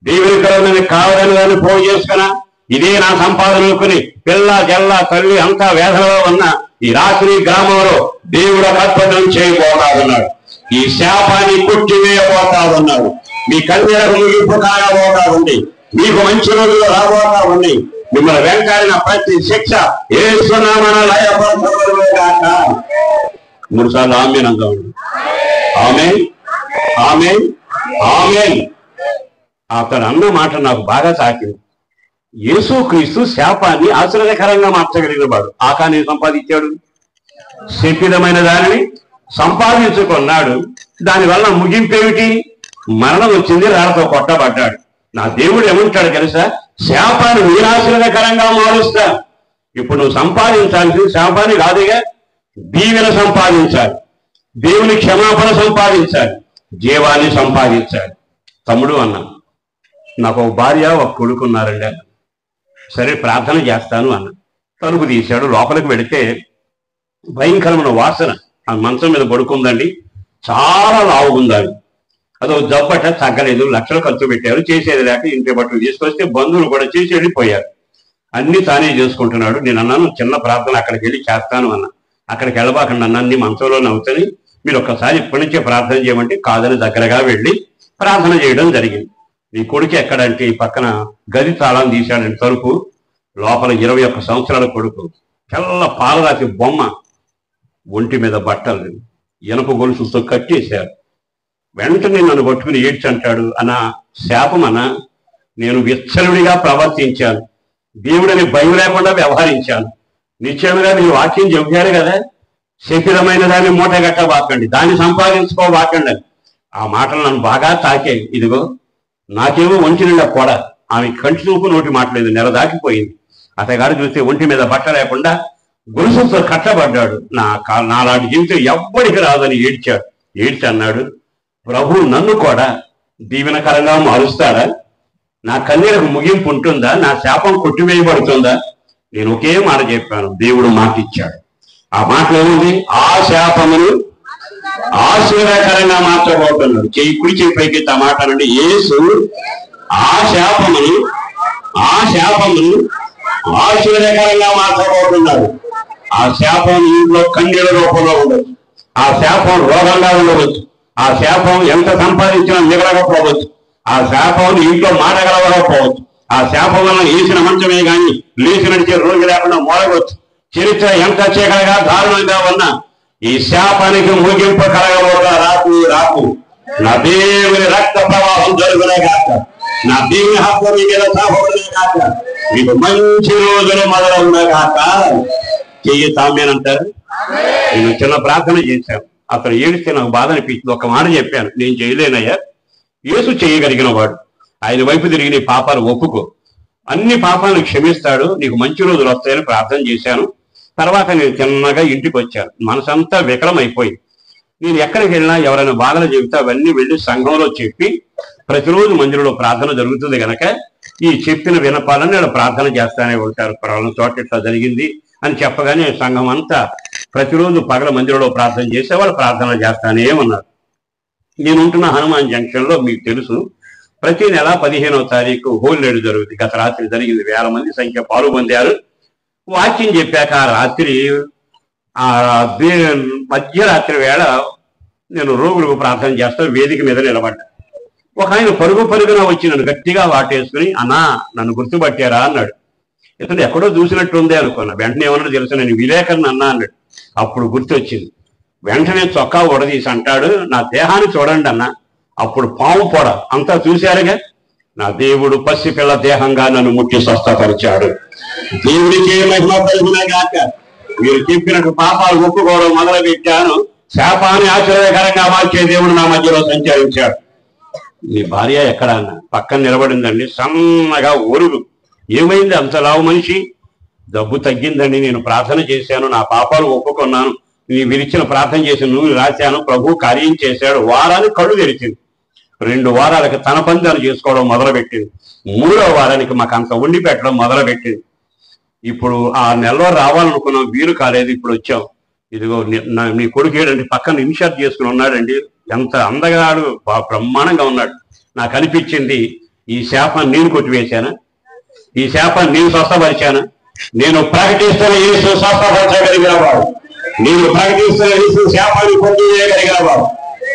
దేవునికి విరోధంగా కావాలని దాన్ని పోగు చేసుకున్నా, ఇదే నా సంపాదన అనుకుని పిల్ల జల్ల తల్లి అంతా వేదనలో ఉన్న ఈ రాత్రి గ్రామంలో దేవుడు అద్భుతం చేయబోతా ఉన్నాడు. ఈ శాపాన్ని కొట్టివేయబోతా ఉన్నాడు. మీ కన్యలకు ముగింపు కాగబోతా ఉంది. మీకు మంచి రోజులు రాబోతా ఉంది. మిమ్మల్ని వెంటాడిన ప్రతి శిక్ష యేసునామమున లయపరచబడుగాక. 3 సార్లు ఆమేన్ అందామండి. ఆమేన్, ఆమేన్, ఆమేన్. అతను అన్న మాట నాకు బాగా తాకింది. యేసు క్రీస్తు శాపాన్ని ఆశీర్వాదకరంగా మార్చగలిగిన వాడు. ఆకాన్ని సంపాదించాడు, శపితమైన దానిని సంపాదించుకున్నాడు. దానివల్ల ముగింపేమిటి? మరణం వచ్చింది, రాళ్ళతో కొట్టబడ్డాడు. నా దేవుడు ఏమంటాడు తెలుసా? శాపాన్ని నిరాశీర్వాదకరంగా మారుస్తా. ఇప్పుడు నువ్వు సంపాదించాల్సింది శాపాన్ని కాదుగా, దీవెన సంపాదించాలి, దేవుని క్షమాపణ సంపాదించాలి, జీవాన్ని సంపాదించాలి. తమ్ముడు అన్నా, నాకు ఒక భార్య ఒక కొడుకున్నారండి అన్న. సరే ప్రార్థన చేస్తాను అన్న. తలుపు తీశాడు. లోపలికి వెళితే భయంకరమైన వాసన. ఆ మంచం మీద పడుకుందండి. చాలా లావుగుందాలి. అదో జబ్బట తగ్గలేదు. లక్షలు ఖర్చు పెట్టారు, చేసేది లేక ఇంటి బట్టలు తీసుకొస్తే బంధువులు కూడా చేసి వెళ్ళిపోయారు. అన్ని తానే చేసుకుంటున్నాడు. నేను అన్నాను, చిన్న ప్రార్థన అక్కడికి వెళ్ళి చేస్తాను అన్న. అక్కడికి వెళ్ళబాకండి అన్న, అన్ని మంచంలోనే అవుతుంది, మీరు ఒక్కసారి ఇప్పటి నుంచే ప్రార్థన చేయమంటే కాదని దగ్గరగా వెళ్ళి ప్రార్థన చేయడం జరిగింది. నీ కొడుకు ఎక్కడంటే ఈ పక్కన గది తాళం తీశాడంటే తలుపు లోపల 21 సంవత్సరాల కొడుకు, తెల్ల పాలరాతి బొమ్మ, ఒంటి మీద బట్టలు, ఇనప గొలుసులతో కట్టేశారు. వెంటనే నన్ను పట్టుకుని ఏడ్చంటాడు. అన్న శాపం అన్న, నేను విచ్చలుడిగా ప్రవర్తించాను, దేవుడని భయం లేకుండా వ్యవహరించాను. నిశ్చయంగా మీరు వాక్యం చెప్పారు కదా, శపితమైన దాన్ని మూట కట్టబాకండి, దాన్ని సంపాదించుకోబాకండి. ఆ మాటలు నన్ను బాగా తాకాయి. ఇదిగో నాకేమో ఒంటి నిండా పొడ, ఆమె కంటి చూపు నోటి మాటలేదు, నెల దాటిపోయింది. అతగాడు చూస్తే ఒంటి మీద బట్ట లేకుండా గొలుసుతో కట్టబడ్డాడు. నాలాంటి జీవితం ఎవ్వడికి రాదని ఏడ్చాడు. ఏడ్చి అన్నాడు, ప్రభు నన్ను కూడా దీవెనకరంగా మారుస్తాడా? నా కన్నీరకు ముగింపు ఉంటుందా? నా శాపం కొట్టివేయబడుతుందా? నేను ఒకే మాట చెప్పాను, దేవుడు మాట ఇచ్చాడు. ఆ మాట ఏముంది? ఆ శాపమును ఆశీర్వాదకరంగా మార్చబోతున్నాడు. చెయ్యి కుడి చెయ్యి పైకి ఆ మాట అనండి. యేసు ఆ శాపమును ఆశీర్వాదకరంగా మార్చబోతున్నాడు. ఆ శాపం ఇంట్లో కన్నీళ్ళ రూపంలో ఉండవచ్చు, ఆ శాపం రోగంగా ఉండవచ్చు, ఆ శాపం ఎంత సంపాదించినా మిగలకపోవచ్చు, ఆ శాపం ఇంట్లో మాటగలవకపోవచ్చు, ఆ శాపం వల్ల వేసిన మంచమే కానీ లేచి నడిచే రోజు లేకుండా మొరగవచ్చు. చరిత్ర ఎంత చీకటిగా దారుణంగా ఉన్నా ఈ శాపానికి ముగింపు కలగబోతా రాకు నా దేవుని రక్త ప్రవాహం జరుగునే కాక. నా దేవుని హస్తం మీ మీద సాగబడును గాక, మీకు మంచి రోజులు మొదలవును గాక. చెయ్యి తామేనంటారు. నేను చిన్న ప్రార్థన చేశాను. అతను ఏడిస్తే నాకు బాధ అనిపించింది. ఒక మాట చెప్పాను, నేను చేయలేనయ్యా, యేసు చేయగలిగిన వాడు. ఆయన వైపు తిరిగి నీ పాపాలు ఒప్పుకో, అన్ని పాపాలను క్షమిస్తాడు, నీకు మంచి రోజులు వస్తాయని ప్రార్థన చేశాను. తర్వాత నేను చిన్నగా ఇంటికి వచ్చాను. మనసంతా వికలమైపోయింది. నేను ఎక్కడికి వెళ్ళినా ఎవరైనా బాధలు చెబితే అవన్నీ వెళ్ళి సంఘంలో చెప్పి, ప్రతిరోజు మందిరంలో ప్రార్థన జరుగుతుంది కనుక ఈ చెప్పిన వినపాలని నేను ప్రార్థన చేస్తానే ఉంటారు. పర్వాలేదు, చోట ఇట్లా జరిగింది అని చెప్పగానే సంఘం అంతా ప్రతిరోజు పగల మందిరంలో ప్రార్థన చేసేవాళ్ళు ప్రార్థన చేస్తానే ఉన్నారు. నేను ఉంటున్న హనుమాన్ జంక్షన్ లో మీకు తెలుసు, ప్రతి నెల 15వ తారీఖు హోల్ నేడు జరుగుతుంది. గత రాత్రి జరిగింది. 1000 మంది సంఖ్య పాల్గొందారు. వాక్యం చెప్పాక ఆ రాత్రి మధ్యరాత్రి వేళ నేను రోగులకు ప్రార్థన చేస్తాను. వేదిక మీద నిలబడ్డా. ఒక ఆయన పరుగున వచ్చి నన్ను గట్టిగా వాటేసుకుని, అన్నా నన్ను గుర్తుపట్టారా అన్నాడు. ఇతను ఎక్కడో చూసినట్టు ఉంది అనుకున్నా. వెంటనే ఏమన్నా తెలుసు, నేను విలేకరుని అన్నా అన్నాడు. అప్పుడు గుర్తొచ్చింది. వెంటనే చొక్కా ఉడదీసి అంటాడు, నా దేహాన్ని చూడండి అన్న. అప్పుడు పాము పొడ అంతా చూశారుగా. నా దేవుడు పసిపిల్ల దేహంగా నన్ను ముట్టి స్వస్థపరిచాడు. దేవుడికి మహిమ కలుగును గాక. మీరు చెప్పినట్టు పాపాలు ఒప్పుకోవడం మొదలు పెట్టాను. శాపాన్ని ఆశ్చర్యకరంగా మార్చే దేవుడు నా మధ్యలో సంచరించాడు. మీ భార్య ఎక్కడ అన్న? పక్కన నిలబడిందండి. సన్నగా ఒరుగు. ఏమైంది అంత లావు మనిషి? డబ్బు తగ్గిందండి. నేను ప్రార్థన చేశాను, నా పాపాలు ఒప్పుకున్నాను, నీ విరిచిన ప్రార్థన చేసి నువ్వు రాశాను, ప్రభు కార్యం చేశాడు. వారానికి కళ్ళు తెరిచింది. 2 వారాలకి తన పని తను చేసుకోవడం మొదలుపెట్టింది. 3వ వారానికి మాకు అంత వండి పెట్టడం మొదలుపెట్టింది. ఇప్పుడు ఆ నెలలో రావాలనుకున్నాం, వీలు కాలేదు. ఇప్పుడు వచ్చాం. ఇదిగో నీ కొడుకు ఏడండి పక్కన ఇన్షర్ట్ చేసుకుని ఉన్నాడండి. ఎంత అందగాడు, బ్రహ్మాండంగా ఉన్నాడు. నాకు అనిపించింది, ఈ శాపాన్ని నేను కొట్టివేశాను, ఈ శాపాన్ని నేను స్వస్థపరిచాను. నేను ప్రకటిస్తున్న యేసు స్వస్థపరచగలిగిన వాడు, నేను ప్రకటిస్తున్న యేసు శాపాన్ని కొట్టివేయగలిగిన వాడు.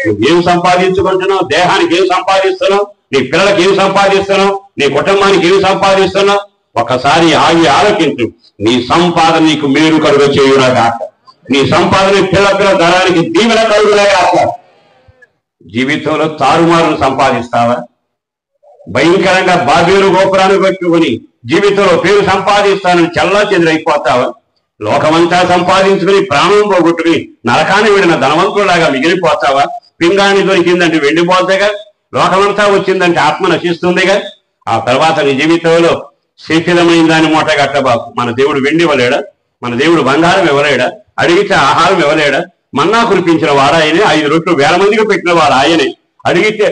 నువ్వేం సంపాదించుకుంటున్నావు? దేహానికి ఏం సంపాదిస్తున్నావు? నీ పిల్లలకి ఏం సంపాదిస్తున్నావు? నీ కుటుంబానికి ఏం సంపాదిస్తున్నావు? ఒకసారి ఆగి ఆలోచించు. నీ సంపాదన నీకు మేలు కలుగ చేయునగాక. నీ సంపాదన పిల్ల ధరానికి దీవెన కలుగునగాక. జీవితంలో తారుమారును సంపాదిస్తావా? భయంకరంగా బాబేలు గోపురాన్ని పెట్టుకుని జీవితంలో పేరు సంపాదిస్తానని చల్లా చెదిరైపోతావా? లోకమంతా సంపాదించుకుని ప్రాణం పోగొట్టుకుని నరకాన్ని విడిన ధనవంతులాగా మిగిలిపోతావా? పింగాణి దొరికిందంటే వెళ్ళిపోతాగా, లోకమంతా వచ్చిందంటే ఆత్మ నశిస్తుందిగా. ఆ తర్వాత నీ జీవితంలో శిథిలమైన దాన్ని మూట కట్టబాకు. మన దేవుడు వెండి ఇవ్వలేడా? మన దేవుడు బంగారం ఇవ్వలేడా? అడిగితే ఆహారం ఇవ్వలేడా? మన్నా కురిపించిన వాడు ఆయనే. 5 రొట్టెలు 1000 మందికి పెట్టిన వాడు ఆయనే. అడిగితే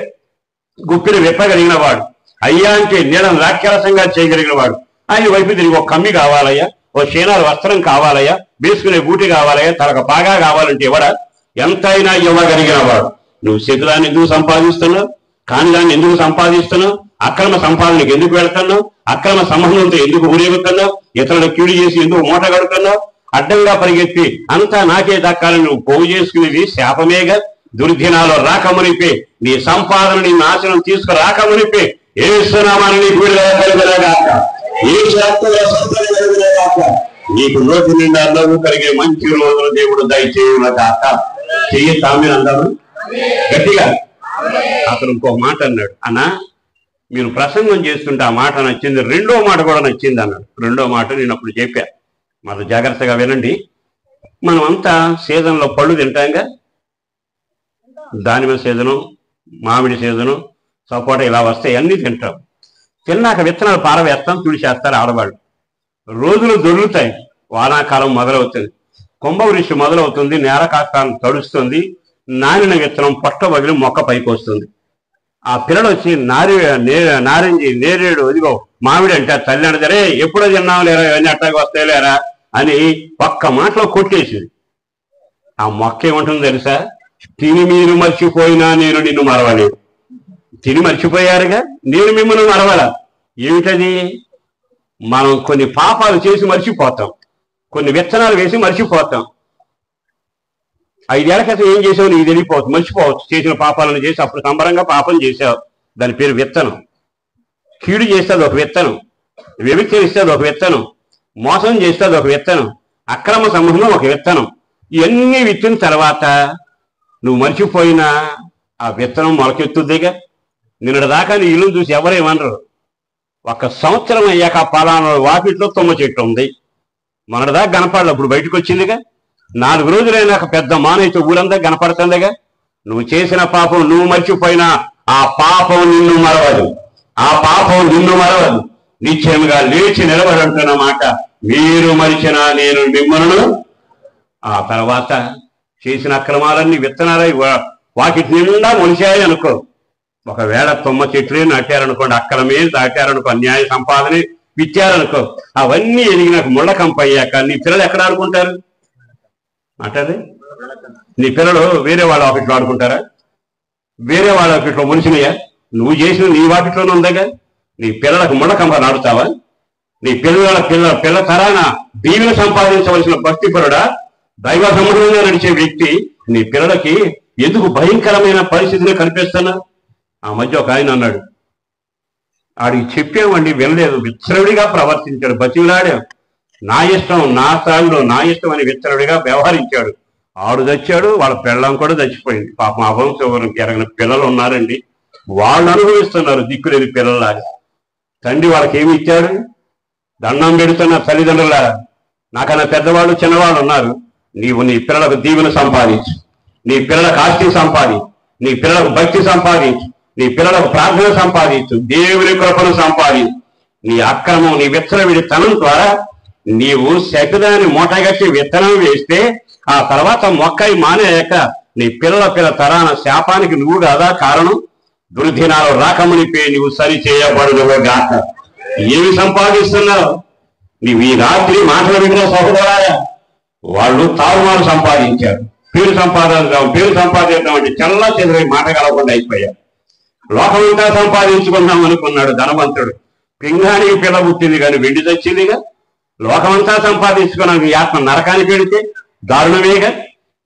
గుప్పిని విప్పగలిగిన వాడు. అయ్యా అంటే నీళ్ళను రాక్షరసంగా చేయగలిగిన వాడు. ఆయన వైపు తిరిగి ఒక కమ్మి కావాలయ్యా, ఓ చీనాల వస్త్రం కావాలయ్యా, వేసుకునే బూటి కావాలయ్యా, తనకు బాగా కావాలంటే ఇవ్వడా? ఎంతైనా ఇవ్వగలిగిన వాడు. నువ్వు శరీరాన్ని ఎందుకు సంపాదిస్తున్నావు? కాని దాన్ని ఎందుకు సంపాదిస్తున్నావు? అక్రమ సంపాదనకి ఎందుకు వెళ్తున్నావు? అక్రమ సంబంధంతో ఎందుకు ఊరేగుతున్నావు? ఇతరులు కీడు చేసి ఎందుకు మూట కడుతున్నావు? అడ్డంగా పరిగెత్తి అంతా నాకే దక్కాలని నువ్వు పోగు చేసుకునేది శాపమేగా. దుర్దినాలు రాకమునిపే, నీ సంపాదనని నాశనం తీసుకురాకమునిపే యేసునామాన్ని నీకు విడుదల కలుగునగాక. నీకు నోటి నిండా నవ్వు కలిగే మంచి రోజులు దేవుడు దయచేయునగాక. చెయ్యి తామే అందరూ గట్టిగా. అతను ఇంకో మాట అన్నాడు, అన్నా మీరు ప్రసంగం చేస్తుంటే ఆ మాట నచ్చింది, 2వ మాట కూడా నచ్చింది అన్నాడు. 2వ మాట నేను అప్పుడు చెప్పా, మరి జాగ్రత్తగా వినండి. మనం అంతా సీజన్లో పళ్ళు తింటాంగా, దానిమ్మ సీజను, మామిడి సీజను, సపోటా ఇలా వస్తాయి, అన్నీ తింటాం. తిన్నాక విత్తనాలు పారవేస్తాం, తుడిచేస్తారు ఆడవాళ్ళు. రోజులు దొరుకుతాయి, వానాకాలం మొదలవుతుంది, కుంభవృష్టి మొదలవుతుంది, నేల కాస్తాను తడుస్తుంది, నానిన విత్తనం పొట్ట వదిలి మొక్క పైకి వస్తుంది. ఆ పిల్లలు వచ్చి నారింజి నేరేడు ఇదిగో మామిడి అంటే తల్లి అంటారే, ఎప్పుడో తిన్నాం లేరా, ఇవన్నీ అట్టాగా వస్తాయి లేరా అని ఒక్క మాటలో కొట్టేసింది. ఆ మొక్క ఏమంటుంది తెలుసా? తిని మీరు మర్చిపోయినా నేను నిన్ను మరవలేదు. తిని మర్చిపోయారుగా, నేను మిమ్మల్ని మరవల. ఏమిటది? మనం కొన్ని పాపాలు చేసి మర్చిపోతాం, కొన్ని విత్తనాలు వేసి మర్చిపోతాం. 5 ఏళ్ల క్రితం ఏం చేసావు నీకు తెలియపోవచ్చు, మర్చిపోవచ్చు. చేసిన పాపాలను చేసి అప్పుడు సంబరంగా పాపం చేసావు, దాని పేరు విత్తనం. కీడు చేస్తే అది ఒక విత్తనం, వ్యభిచరిస్తే అది ఒక విత్తనం, మోసం చేస్తే అది ఒక విత్తనం, అక్రమ సంబంధం ఒక విత్తనం. ఇవన్నీ విత్తిన తర్వాత నువ్వు మర్చిపోయినా ఆ విత్తనం మొలకెత్తుద్దిగా. నిన్నటి దాకా నీ ఇల్లు చూసి ఎవరేమనరు. 1 సంవత్సరం అయ్యాక పలానా వాకిట్లో తుమ్మ చెట్టు ఉంది, మొన్నటిదాకా కనపడదు, అప్పుడు బయటకు వచ్చిందిగా. 4 రోజులైనాక పెద్ద మానైతే ఊరంతా కనపడుతుందిగా. నువ్వు చేసిన పాపం నువ్వు మర్చిపోయినా ఆ పాపం నిన్ను మరవదు, ఆ పాపం నిన్ను మరవదు. నిశ్చయముగా లేచి నిలబడంటున్న మాట, మీరు మరిచినా నేను మిమ్మల్ని. ఆ తర్వాత చేసిన అక్రమాలన్నీ విత్తనాలై వాకిటి నిండా మొలిచాయి అనుకో. ఒకవేళ తుమ్మ చెట్లే నాటారనుకోండి, అక్రమే దాటారనుకో, అన్యాయ సంపాదన విచ్చారనుకో, అవన్నీ ఎదిగినాక ముళ్ళ కంపయ్యాక నీ పిల్లలు ఎక్కడ ఆడుకుంటారు? అంటారు నీ పిల్లలు వేరే వాళ్ళ వాకిట్లో ఆడుకుంటారా? వేరే వాళ్ళ వాకిట్లో మునిసినయా? నువ్వు చేసిన నీ వాకిట్లోనే ఉందగా. నీ పిల్లలకు ముళ్ళ కంప నాడుతావా? నీ పిల్ల తరాన దీవెన సంపాదించవలసిన భక్తిపరుడా, దైవ సంబంధంగా నడిచే వ్యక్తి నీ పిల్లలకి ఎందుకు భయంకరమైన పరిస్థితిని కనిపిస్తున్నా? ఆ మధ్య ఒక ఆయన అన్నాడు, ఆడికి చెప్పేవండి వినలేదు, విచ్చలవిడిగా ప్రవర్తించాడు, బతిలాడాడు, నా ఇష్టం నా స్థాయిలో నా ఇష్టం అని విచ్చలవిడిగా వ్యవహరించాడు. ఆడు చచ్చాడు, వాళ్ళ పిల్లం కూడా చచ్చిపోయింది. పాపం అవంశం ఎరగిన పిల్లలు ఉన్నారండి, వాళ్ళు అనుభవిస్తున్నారు దిక్కులేని పిల్లలాగా. తండ్రి వాళ్ళకి ఏమి ఇచ్చాడు? దండం పెడుతున్న తల్లిదండ్రుల, నాకన్నా పెద్దవాళ్ళు చిన్నవాళ్ళు ఉన్నారు. నీవు నీ పిల్లలకు దీవెన సంపాదించు, నీ పిల్లలకు ఆస్తి సంపాదించు, నీ పిల్లలకు భక్తి సంపాదించు, నీ పిల్లలకు ప్రార్థన సంపాదించు, దేవుని కృపను సంపాదించు. నీ అక్రమం నీ విచ్చలవిడి తనం ద్వారా నీవు శకదాన్ని మూటగట్టి విత్తనం వేస్తే ఆ తర్వాత మొక్కై మానేయక నీ పిల్లల తరాన శాపానికి నువ్వు కాదా కారణం? దుర్దినాలు రాకమునిపే నువ్వు సరి చేయబడుదువు గాక. ఏమి సంపాదిస్తున్నావు? నీవు ఈ రాత్రి మాటలు విన్న సహోదరాయా, వాళ్ళు తారుమారు సంపాదించారు, పేరు సంపాదిద్దాం అంటే చల్లా చెదిరై మాట కలవకుండా అయిపోయారు. లోకమంతా సంపాదించుకుందాం అనుకున్నాడు ధనవంతుడు, పింగానికి పిల్ల పుట్టింది కానీ వెండి తెచ్చిందిగా. లోకమంతా సంపాదించుకున్నాను, నీ ఆత్మ నరకానికి వెళితే దారుణమేగా.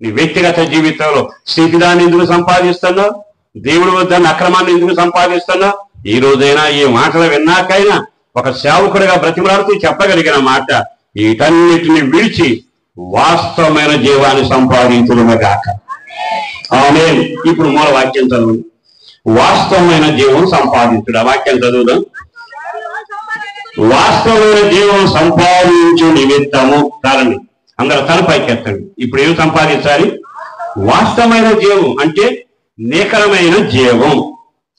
నీ వ్యక్తిగత జీవితంలో స్థితిదాన్ని ఎందుకు సంపాదిస్తున్నావు? దేవుడు వద్దని అక్రమాన్ని ఎందుకు సంపాదిస్తున్నావు? ఈ రోజైనా ఈ మాటలు విన్నాకైనా ఒక సేవకుడిగా బ్రతిమలాడుతూ చెప్పగలిగిన మాట, వీటన్నిటిని విడిచి వాస్తవమైన జీవాన్ని సంపాదించుగాక. ఆమేన్. ఇప్పుడు మూల వాక్యం చదువు. వాస్తవమైన జీవం సంపాదించుడు. ఆ వాక్యం చదువుదాం. వాస్తవమైన జీవం సంపాదించు నిమిత్తము. కారండి, అందరూ తలపైకెత్తండి. ఇప్పుడు ఏం సంపాదించాలి? వాస్తవమైన జీవం అంటే నికరమైన జీవం,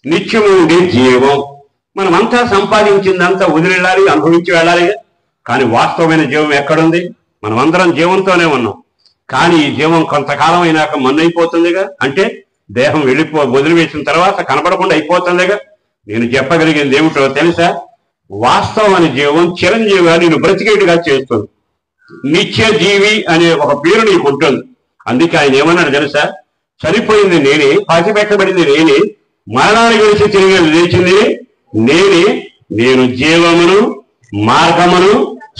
నిత్యము ఉండే జీవం. మనమంతా సంపాదించిందంతా వదిలిళ్ళాలి, అనుభవించి వెళ్ళాలి. కానీ వాస్తవమైన జీవం ఎక్కడుంది? మనమందరం జీవంతోనే ఉన్నాం, కానీ ఈ జీవం కొంతకాలం అయినాక మన్నైపోతుందిగా. అంటే దేహం వదిలివేసిన తర్వాత కనపడకుండా అయిపోతుందిగా. నేను చెప్పగలిగింది ఏమిటో తెలుసా? వాస్తవమైన జీవం చిరంజీవిగా నేను బ్రతికేటుగా చేస్తుంది. నిత్య జీవి అనే ఒక పేరు నీకు ఉంటుంది. అందుకే ఆయన ఏమన్నాడు తెలుసా? చనిపోయింది నేనే, పాతిపెట్టబడింది నేనే, మరణాన్ని గెలిచి తిరిగి లేచింది నేనే, నేను జీవమును మార్గమును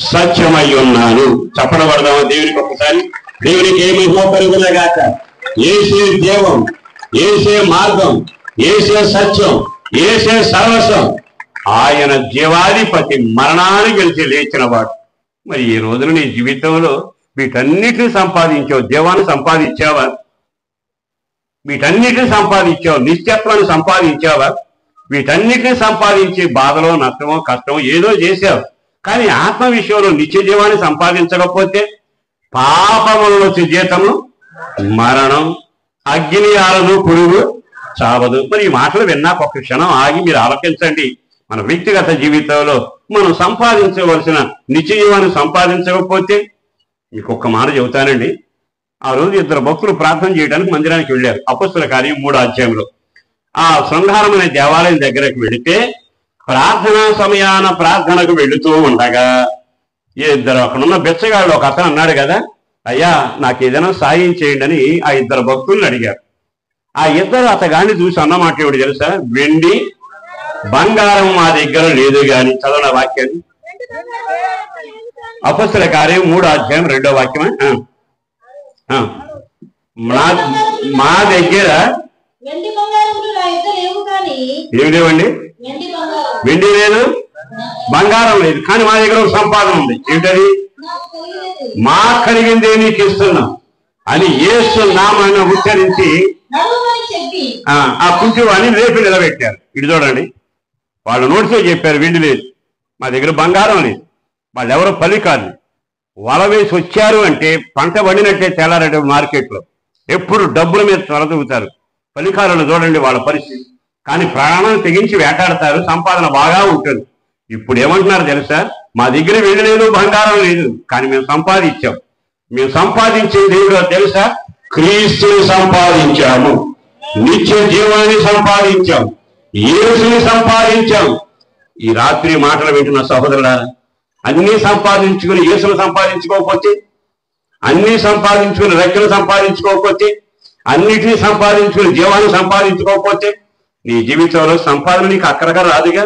సత్యమై ఉన్నాను. చెప్పడబడదామా దేవునికి ఒకసారి? దేవునికి ఏమి హోపరుగునగాక. ఏసే జీవం, ఏసే మార్గం, ఏసే సత్యం, ఏసే సర్వస్వం. ఆయన జీవాధిపతి, మరణాన్ని గెలిచి లేచిన వాడు. మరి ఈ రోజున నీ జీవితంలో వీటన్నిటిని సంపాదించావు. జీవాన్ని సంపాదించావా? వీటన్నిటిని సంపాదించావు. నిత్యత్వాన్ని సంపాదించావా? వీటన్నిటిని సంపాదించి బాధలో నష్టమో కష్టమో ఏదో చేశావు. కానీ ఆత్మ విషయంలో నిత్య జీవాన్ని సంపాదించకపోతే పాపములలో జీతము మరణం, అగ్ని ఆరదు, పురుగు చావదు. మరి ఈ మాటలు విన్నాక ఒక క్షణం ఆగి మీరు ఆలోచించండి. మన వ్యక్తిగత జీవితంలో మనం సంపాదించవలసిన నిత్య జీవాన్ని సంపాదించకపోతే, మీకు ఒక్క మాట చెబుతానండి. ఆ రోజు 2 భక్తులు ప్రార్థన చేయడానికి మందిరానికి వెళ్ళారు. అపొస్తలుల కార్యం 3వ అధ్యాయంలో ఆ శృంగారం అనే దేవాలయం దగ్గరకు వెళితే ప్రార్థనా సమయాన ప్రార్థనకు వెళుతూ ఉండగా 2 అక్కడున్న బెచ్చగాళ్ళు ఒక అతను అన్నాడు కదా, అయ్యా నాకు ఏదైనా సాయం చేయండి అని ఆ 2 భక్తుల్ని అడిగారు. ఆ 2 అతగాన్ని చూసి అన్నమాట ఏమిటి తెలుసా? వెండి బంగారం మా దగ్గర లేదు గాని. చదవన వాక్యాన్ని అపొస్తలుల కార్యం 3వ అధ్యాయం 2వ వాక్యమా? మా దగ్గర ఏమి లేవండి, వెండి లేదు, బంగారం లేదు, కానీ మా దగ్గర ఒక సంపాదన ఉంది. ఏంటది? మా కలిగిందే నీకు ఇస్తున్నాం అని యేసు నామమున ఉచ్చరించి ఆ కుంటివాడిని లేపి నిలబెట్టారు. ఇటు చూడండి, వాళ్ళు నోటితో చెప్పారు వెండి లేదు, మా దగ్గర బంగారం లేదు. వాళ్ళు ఎవరో పలికారు. వల వేసి వచ్చారు అంటే పంట పండినట్టే తెల్లారట మార్కెట్లో. ఎప్పుడు డబ్బుల మీద త్వరదూగుతారు. పలికారులు చూడండి వాళ్ళ పరిస్థితి. కానీ ప్రాణాలను తెగించి వేటాడతారు, సంపాదన బాగా ఉంటుంది. ఇప్పుడు ఏమంటున్నారు తెలుసా? మా దగ్గర వెండి లేదు, బంగారం లేదు, కానీ మేము సంపాదించాం. మేము సంపాదించింది ఏమిటో తెలుసా? క్రీస్తుని సంపాదించాము, నిత్య జీవాన్ని సంపాదించాం, యేసుని సంపాదించాం. ఈ రాత్రి మాటలు వింటున్న సహోదరులారా, అన్నీ సంపాదించుకుని యేసును సంపాదించుకోకపోతే, అన్నీ సంపాదించుకుని రెక్కలు సంపాదించుకోకపోతే, అన్నిటినీ సంపాదించుకుని జీవాన్ని సంపాదించుకోకపోతే నీ జీవితంలో సంపాదన నీకు అక్కడగా రాదుగా.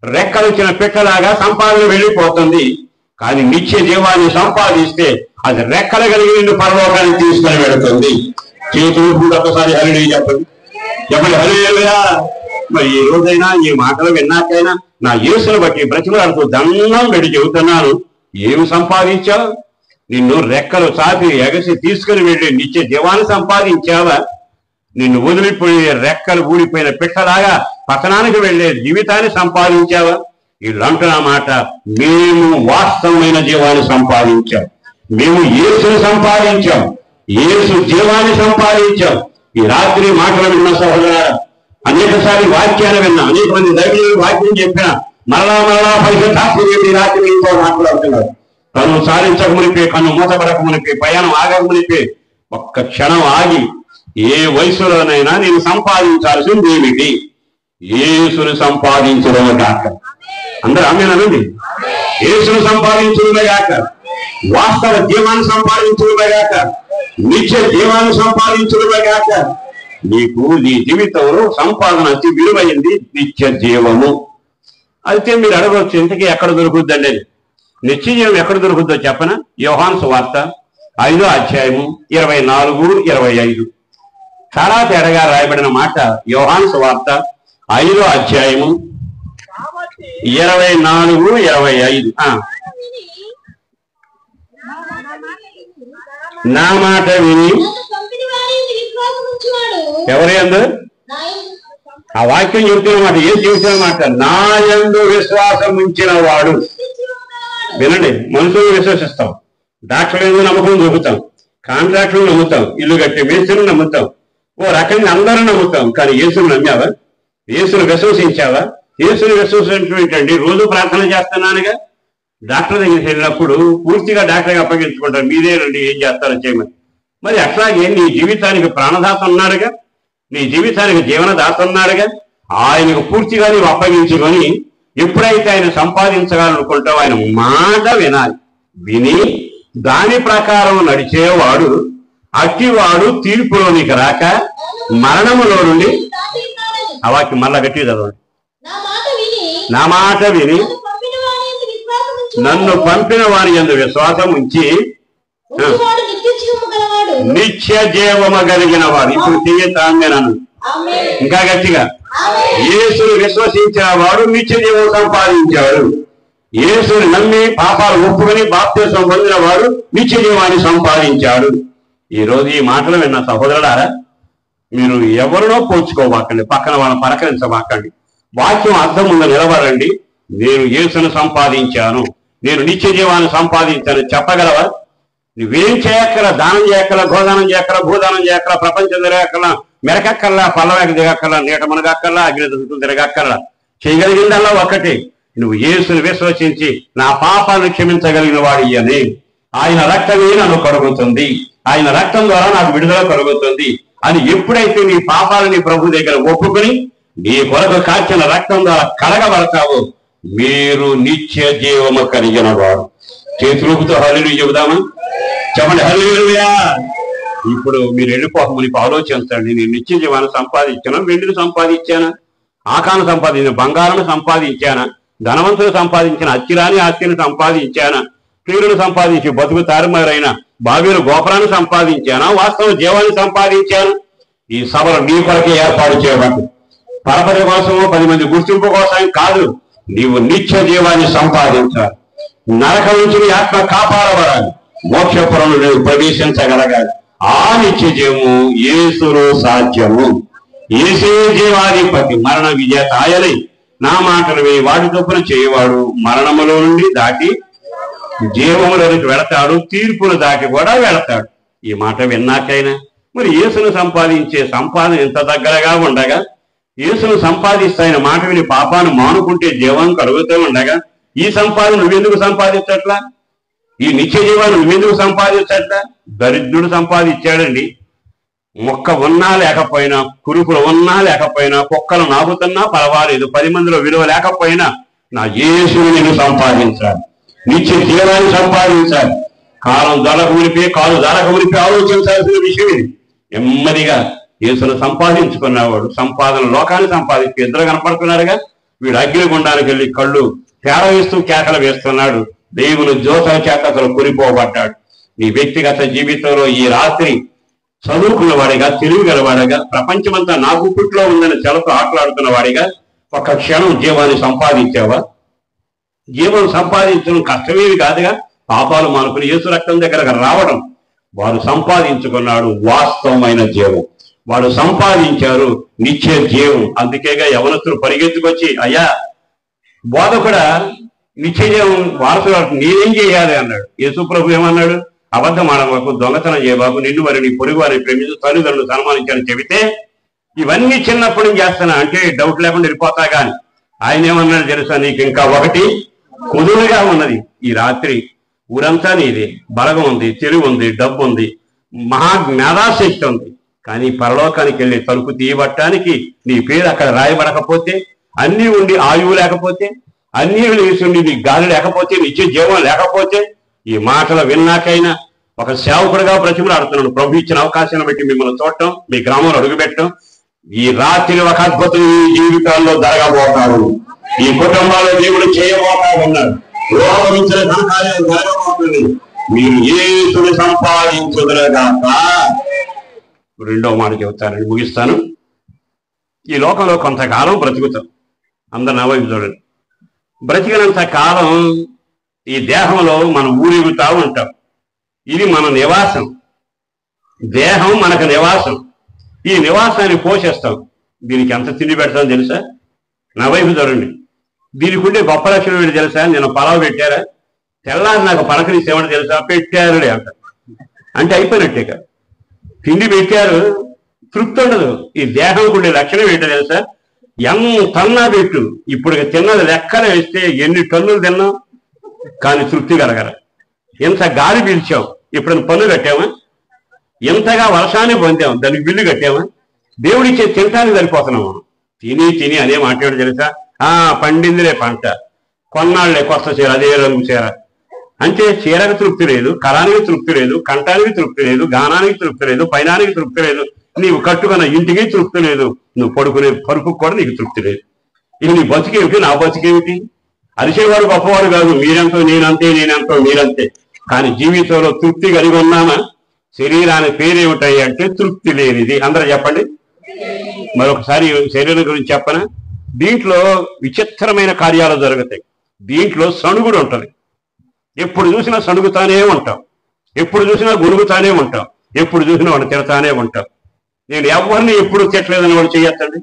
రెక్కలు వచ్చిన పెట్టలాగా సంపాదన వెళ్ళిపోతుంది. కానీ నిత్య జీవాన్ని సంపాదిస్తే అది రెక్కలు కలిగి నిన్ను పరలోకానికి తీసుకొని వెళుతుంది. చేతులు కూడా ఒకసారి హల్లెలూయా చెప్పండి, చెప్పండి హల్లెలూయా. మరి ఈ రోజైనా ఈ మాటలు విన్నాకైనా నా యేసును బట్టి బ్రతిమలాడుతూ దండం పెట్టి చెబుతున్నాను, ఏమి సంపాదించావు? నిన్ను రెక్కలు చాపి ఎగసి తీసుకుని వెళ్ళి నిత్య జీవాన్ని సంపాదించావా? నిన్ను వదిలిపోయే రెక్కలు ఊడిపోయిన పిట్టలాగా పతనానికి వెళ్లే జీవితాన్ని సంపాదించావా? వీళ్ళు అంటున్న మాట, మేము వాస్తవమైన జీవాన్ని సంపాదించాం, మేము యేసుని సంపాదించాం, యేసు జీవాన్ని సంపాదించాం. ఈ రాత్రి మాటలు విన్న సహోదరులారా, అనేకసారి వాక్యాన్ని విన్నా, అనేక మంది దైవజనులు వాక్యం చెప్పిన మరలా పరిశుద్ధాత్మ ఈ రాత్రి ఇంకో మాట్లాడుతున్నారు. కన్ను సాధించక మునిపే, కన్ను మూతపడక మునిపే, ప్రయాణం ఆగక మునిపే ఒక్క క్షణం ఆగి ఏ వయసులోనైనా నేను సంపాదించాల్సింది ఏమిటి? యేసును సంపాదించడమే కాక. అందరూ ఆమేనండి. యేసును సంపాదించడమే కాక, వాస్తవ జీవాన్ని సంపాదించడమే కాక, నిత్య జీవాన్ని సంపాదించడమే కాక, నీకు నీ జీవితంలో సంపాదన అతి విలువైంది నిత్య జీవము. అయితే మీరు అడగవచ్చు, ఇంతకీ ఎక్కడ దొరుకుద్దండి? నిత్య జీవం ఎక్కడ దొరుకుద్దో చెప్పనా? యోహాను సువార్త 5వ అధ్యాయము 24, 25 చాలా తేడాగా రాయబడిన మాట. యోహాను సువార్త 5వ అధ్యాయము 24, 25. నా మాట విని ఎవరి యందు? ఆ వాక్యం చెబుతున్న మాట, ఏం చెబుతున్న మాట? నా యందు విశ్వాసం ఉంచిన వాడు. వినండి, మనుషులు విశ్వసిస్తాం, డాక్టర్ యందు నమ్మకం చూపుతాం, కాంట్రాక్టులు నమ్ముతాం, ఇల్లు కట్టే మేస్త్రిని నమ్ముతాం, ఓ రకంగా అందరూ నమ్ముతాం. కానీ యేసును నమ్మావా? యేసును విశ్వసించావా? యేసును విశ్వసించండి. రోజు ప్రార్థన చేస్తున్నానుగా. డాక్టర్ దగ్గరికి వెళ్ళినప్పుడు పూర్తిగా డాక్టర్కి అప్పగించుకుంటారు, మీదేనండి ఏం చేస్తారో చేయమని. మరి అట్లాగే నీ జీవితానికి ప్రాణదాత ఉన్నాడుగా, నీ జీవితానికి జీవనదాత ఉన్నాడుగా. ఆయనకు పూర్తిగా నీవు అప్పగించుకొని ఎప్పుడైతే ఆయన సంపాదించగలనుకుంటావు ఆయన మాట వినాలి. విని దాని ప్రకారం నడిచేవాడు అట్టివాడు తీర్పులోనికి రాక మరణములో నుండి, ఆ వాక్యం మళ్ళా గట్టి చదవండి. నా మాట విని నన్ను పంపిన వారి యందు విశ్వాసం ఉంచి నిత్య జీవము కలిగిన వాడు. ఇప్పుడు తీయతాను ఇంకా గట్టిగా, యేసును విశ్వసించిన వాడు నిత్య జీవం సంపాదించాడు. యేసుని నమ్మి పాపాలు ఒప్పుకొని బాప్తిసం పొందిన వాడు నిత్య జీవాన్ని సంపాదించాడు. ఈ రోజు ఈ మాటలు విన్న సహోదరులారా, మీరు ఎవరినో పోల్చుకోవాకండి, పక్కన వాళ్ళని పలకరించవాకండి. వాక్యం అర్థం ముందు నిలబడండి. నేను యేసును సంపాదించాను, నేను నిత్య జీవాన్ని సంపాదించాను చెప్పగలవా? నువ్వేం చేయక్కల, దానం చేయక్కల, గోదానం చేయక్కల, భూదానం చేయక్కల, ప్రపంచం తిరగక్కల, మెరకక్కల్లా, పల్లవాకి దిగక్కల్లా, నీట మునగక్కల్లా, అగ్ని తిరగక్కల్లా. చేయగలిగిందల్లా ఒకటి, నువ్వు యేసుని విశ్వసించి నా పాపాలను క్షమించగలిగిన వాడు అని. ఆయన రక్తమే నన్ను కడుగుతుంది, ఆయన రక్తం ద్వారా నాకు విడుదల కలుగుతుంది అని ఎప్పుడైతే నీ పాపాలని ప్రభు దగ్గర ఒప్పుకొని నీ కొరకు కాచిన రక్తం ద్వారా కడగబడతావో మీరు నిత్య జీవము కలిగిన వాడు. చేతులతో హల్లెలూయా చెబుదామా? చెప్పండి హల్లెలూయా. ఇప్పుడు మీరు వెళ్ళిపోకముని ఆలోచించండి, నేను నిత్య జీవాన్ని సంపాదించాను, వెండిని సంపాదించానా, ఆకాను సంపాదించిన బంగారాన్ని సంపాదించానా, ధనవంతులు సంపాదించిన అచ్చిరాని ఆస్తిని సంపాదించానా, ప్రియులను సంపాదించి బతుకు తారుమారైన బావిలు గోపురాన్ని సంపాదించానా, వాస్తవ జీవాన్ని సంపాదించాను. ఈ సభలు నీ కొరకే ఏర్పాటు చేయబడి పరపతి కోసమో 10 మంది గుర్తింపు కోసం కాదు, నీవు నిత్య జీవాన్ని సంపాదించాలి. నరకం నుంచి నీ ఆత్మ కాపాడబడాలి, మోక్షపురంలో నువ్వు ప్రవేశించగలగాలి. ఆ నిత్య జీవము యేసులో సాధ్యము. యేసే జీవాధిపతి మరణ విజేత ఆయనే. నా మాటలు విని వాటి చొప్పున చేయవాడు మరణములో నుండి దాటి జీవములోనికి వెళతాడు, తీర్పును దాటి కూడా వెళతాడు. ఈ మాట విన్నాకైనా మరి యేసును సంపాదించే సంపాదన ఇంత దగ్గరగా ఉండగా, యేసును సంపాదిస్తాయన మాట విని పాపాన్ని మానుకుంటే జీవం కలుగుతూ ఉండగా, ఈ సంపాదన నువ్వెందుకు సంపాదించట్లా? ఈ నిత్య జీవాన్ని నువ్వెందుకు సంపాదించట్లా? దరిద్రుడు సంపాదించాడండి. మొక్క ఉన్నా లేకపోయినా, కురుపులు ఉన్నా లేకపోయినా, కుక్కలు నాకుతున్నా పర్వాలేదు, 10 మందిలో విలువ లేకపోయినా నా యేసుని నేను సంపాదించాలి, నిత్య జీవాన్ని సంపాదించాలి. కాలం దొరక మునిపి, కాలు దొరక మునిపి ఆలోచించాల్సిన విషయం ఇది. నెమ్మదిగా యేసును సంపాదించుకున్నవాడు సంపాదన లోకాన్ని సంపాదించి ఇద్దరు కనపడుతున్నారుగా. వీడు అగ్నిగుండానికి వెళ్ళి కళ్ళు తేడ వేస్తూ కేకలు వేస్తున్నాడు. దేవుని జ్యోతుల చేత అసలు కొనిపోబడ్డాడు. నీ వ్యక్తిగత జీవితంలో ఈ రాత్రి చదువుకున్న వాడిగా, తెలివి గలవాడిగా, ప్రపంచమంతా నా గుప్పిట్లో ఉందని చెలతో ఆటలాడుతున్న వాడిగా ఒక్క క్షణం జీవాన్ని సంపాదించావా? జీవం సంపాదించడం కష్టమేమి కాదుగా. పాపాలు మానుకుని యేసు రక్తం దగ్గరకు రావడం. వారు సంపాదించుకున్నాడు వాస్తవమైన జీవం, వాడు సంపాదించారు నిత్య జీవం. అందుకేగా యవనస్తులు పరిగెత్తుకొచ్చి, అయ్యా బోధకుడా నిత్య జీవం వారసుడు నేనేం చేయాలి అన్నాడు. యేసు ప్రభు ఏమన్నాడు? అబద్ధం ఆడబాకు, దొంగతనం చేయబాకు, నిన్ను మరి నీ పొరుగు వారిని ప్రేమించు, తల్లిదండ్రులు సన్మానించాలని చెబితే ఇవన్నీ చిన్నప్పటి నుంచి చేస్తానా అంటే డౌట్ లేకుండా వెళ్ళిపోతా. కానీ ఆయన ఏమన్నాడు తెలుసా? నీకు ఇంకా ఒకటి కుదురుగా ఉన్నది. ఈ రాత్రి ఊరంతా నీది, బలగం ఉంది, తెలివి ఉంది, డబ్బు ఉంది, మహా మేధాశక్తి ఉంది. కానీ పరలోకానికి వెళ్ళి తలుపు తీయబట్టడానికి నీ పేరు అక్కడ రాయబడకపోతే, అన్నీ ఉండి ఆయువు లేకపోతే, అన్నీ ఉండి నీ గాలి లేకపోతే, నిత్య జీవం లేకపోతే, ఈ మాటలు విన్నాకైనా ఒక సేవకుడిగా బ్రతిమలాడుతున్నాడు. ప్రభు ఇచ్చిన అవకాశాన్ని బట్టి మిమ్మల్ని చూడటం, మీ గ్రామంలో అడుగుపెట్టడం, ఈ రాత్రి ఒక అద్భుతం ఈ జీవితాల్లో జరగబోతాడు. ఈ కుటుంబాల్లో దేవుడు చేయబోతాడు అన్నాడు. లోకమించిన ఘనకార్యం జరగబోతుంది. మీరు యేసుని సంపాదించుదురుగాక. రెండో మాట చెబుతానని ముగిస్తాను. ఈ లోకంలో కొంతకాలం బ్రతుకుతాం. అందరు నా వైపు చూడండి. బ్రతికినంత కాలం ఈ దేహంలో మనం ఊరిగుతా ఉంటాం. ఇది మన నివాసం. దేహం మనకు నివాసం. ఈ నివాసాన్ని పోషిస్తాం. దీనికి ఎంత తిండి పెడతాం తెలుసా? నా వైపు చూడండి. దీనికి ఉండే గొప్ప లక్షణం ఏంటి తెలుసా? నేను పలావు పెట్టారా, తెల్లారి నాకు పలకరిస్తే ఏమంటే తెలుసా? పెట్టారు అంట అంటే అయిపోయినట్టే కాదు. తిండి పెట్టారు, తృప్తి ఉండదు. ఈ దేహంకు ఉండే లక్షణం ఏంటో తెలుసా? ఎంతన్నా పెట్టు, ఇప్పుడు తిన్నది లెక్కన వేస్తే ఎన్ని టన్నులు తిన్నాం కానీ తృప్తి కలగల. ఎంత గాలి పీల్చాం, ఇప్పుడు పన్ను కట్టామా? ఎంతగా వర్షాన్ని పొందాం, దానికి బిల్లు కట్టామా? దేవుడిచ్చే తినటానికి సరిపోతున్నాము. తిని తిని అదే మాట్లాడు తెలుసా? పండిందిలే పంట, కొన్నాళ్లే కొత్త చీర, అదే రంగు చీర అంటే చీరకు తృప్తి లేదు, కరానికి తృప్తి లేదు, కంఠానికి తృప్తి లేదు, గానానికి తృప్తి లేదు, పైనానికి తృప్తి లేదు, నీవు కట్టుకున్న ఇంటికి తృప్తి లేదు, నువ్వు పడుకునే పరుపుకు కూడా నీకు తృప్తి లేదు. ఇక నీ బతికేమిటి, నా బతికేమిటి? అరిచేవాడు గొప్పవాడు కాదు, మీరెంతో నేనంతే, నేనెంతో మీరంతే. కానీ జీవితంలో తృప్తి కలిగి ఉన్నామా? శరీరానికి పేరేమిటాయి అంటే తృప్తి లేనిది. అందరూ చెప్పండి. మరొకసారి శరీరం గురించి చెప్పనా? దీంట్లో విచిత్రమైన కార్యాలు జరుగుతాయి. దీంట్లో సణుగుడు ఉంటుంది. ఎప్పుడు చూసినా సణుగుతానే ఉంటాం, ఎప్పుడు చూసినా గురుగుతానే ఉంటాం, ఎప్పుడు చూసినా వాడు తిడతానే ఉంటాం. నేను ఎవరిని ఎప్పుడు తిట్టలేదని వాడు చేయొద్దండి.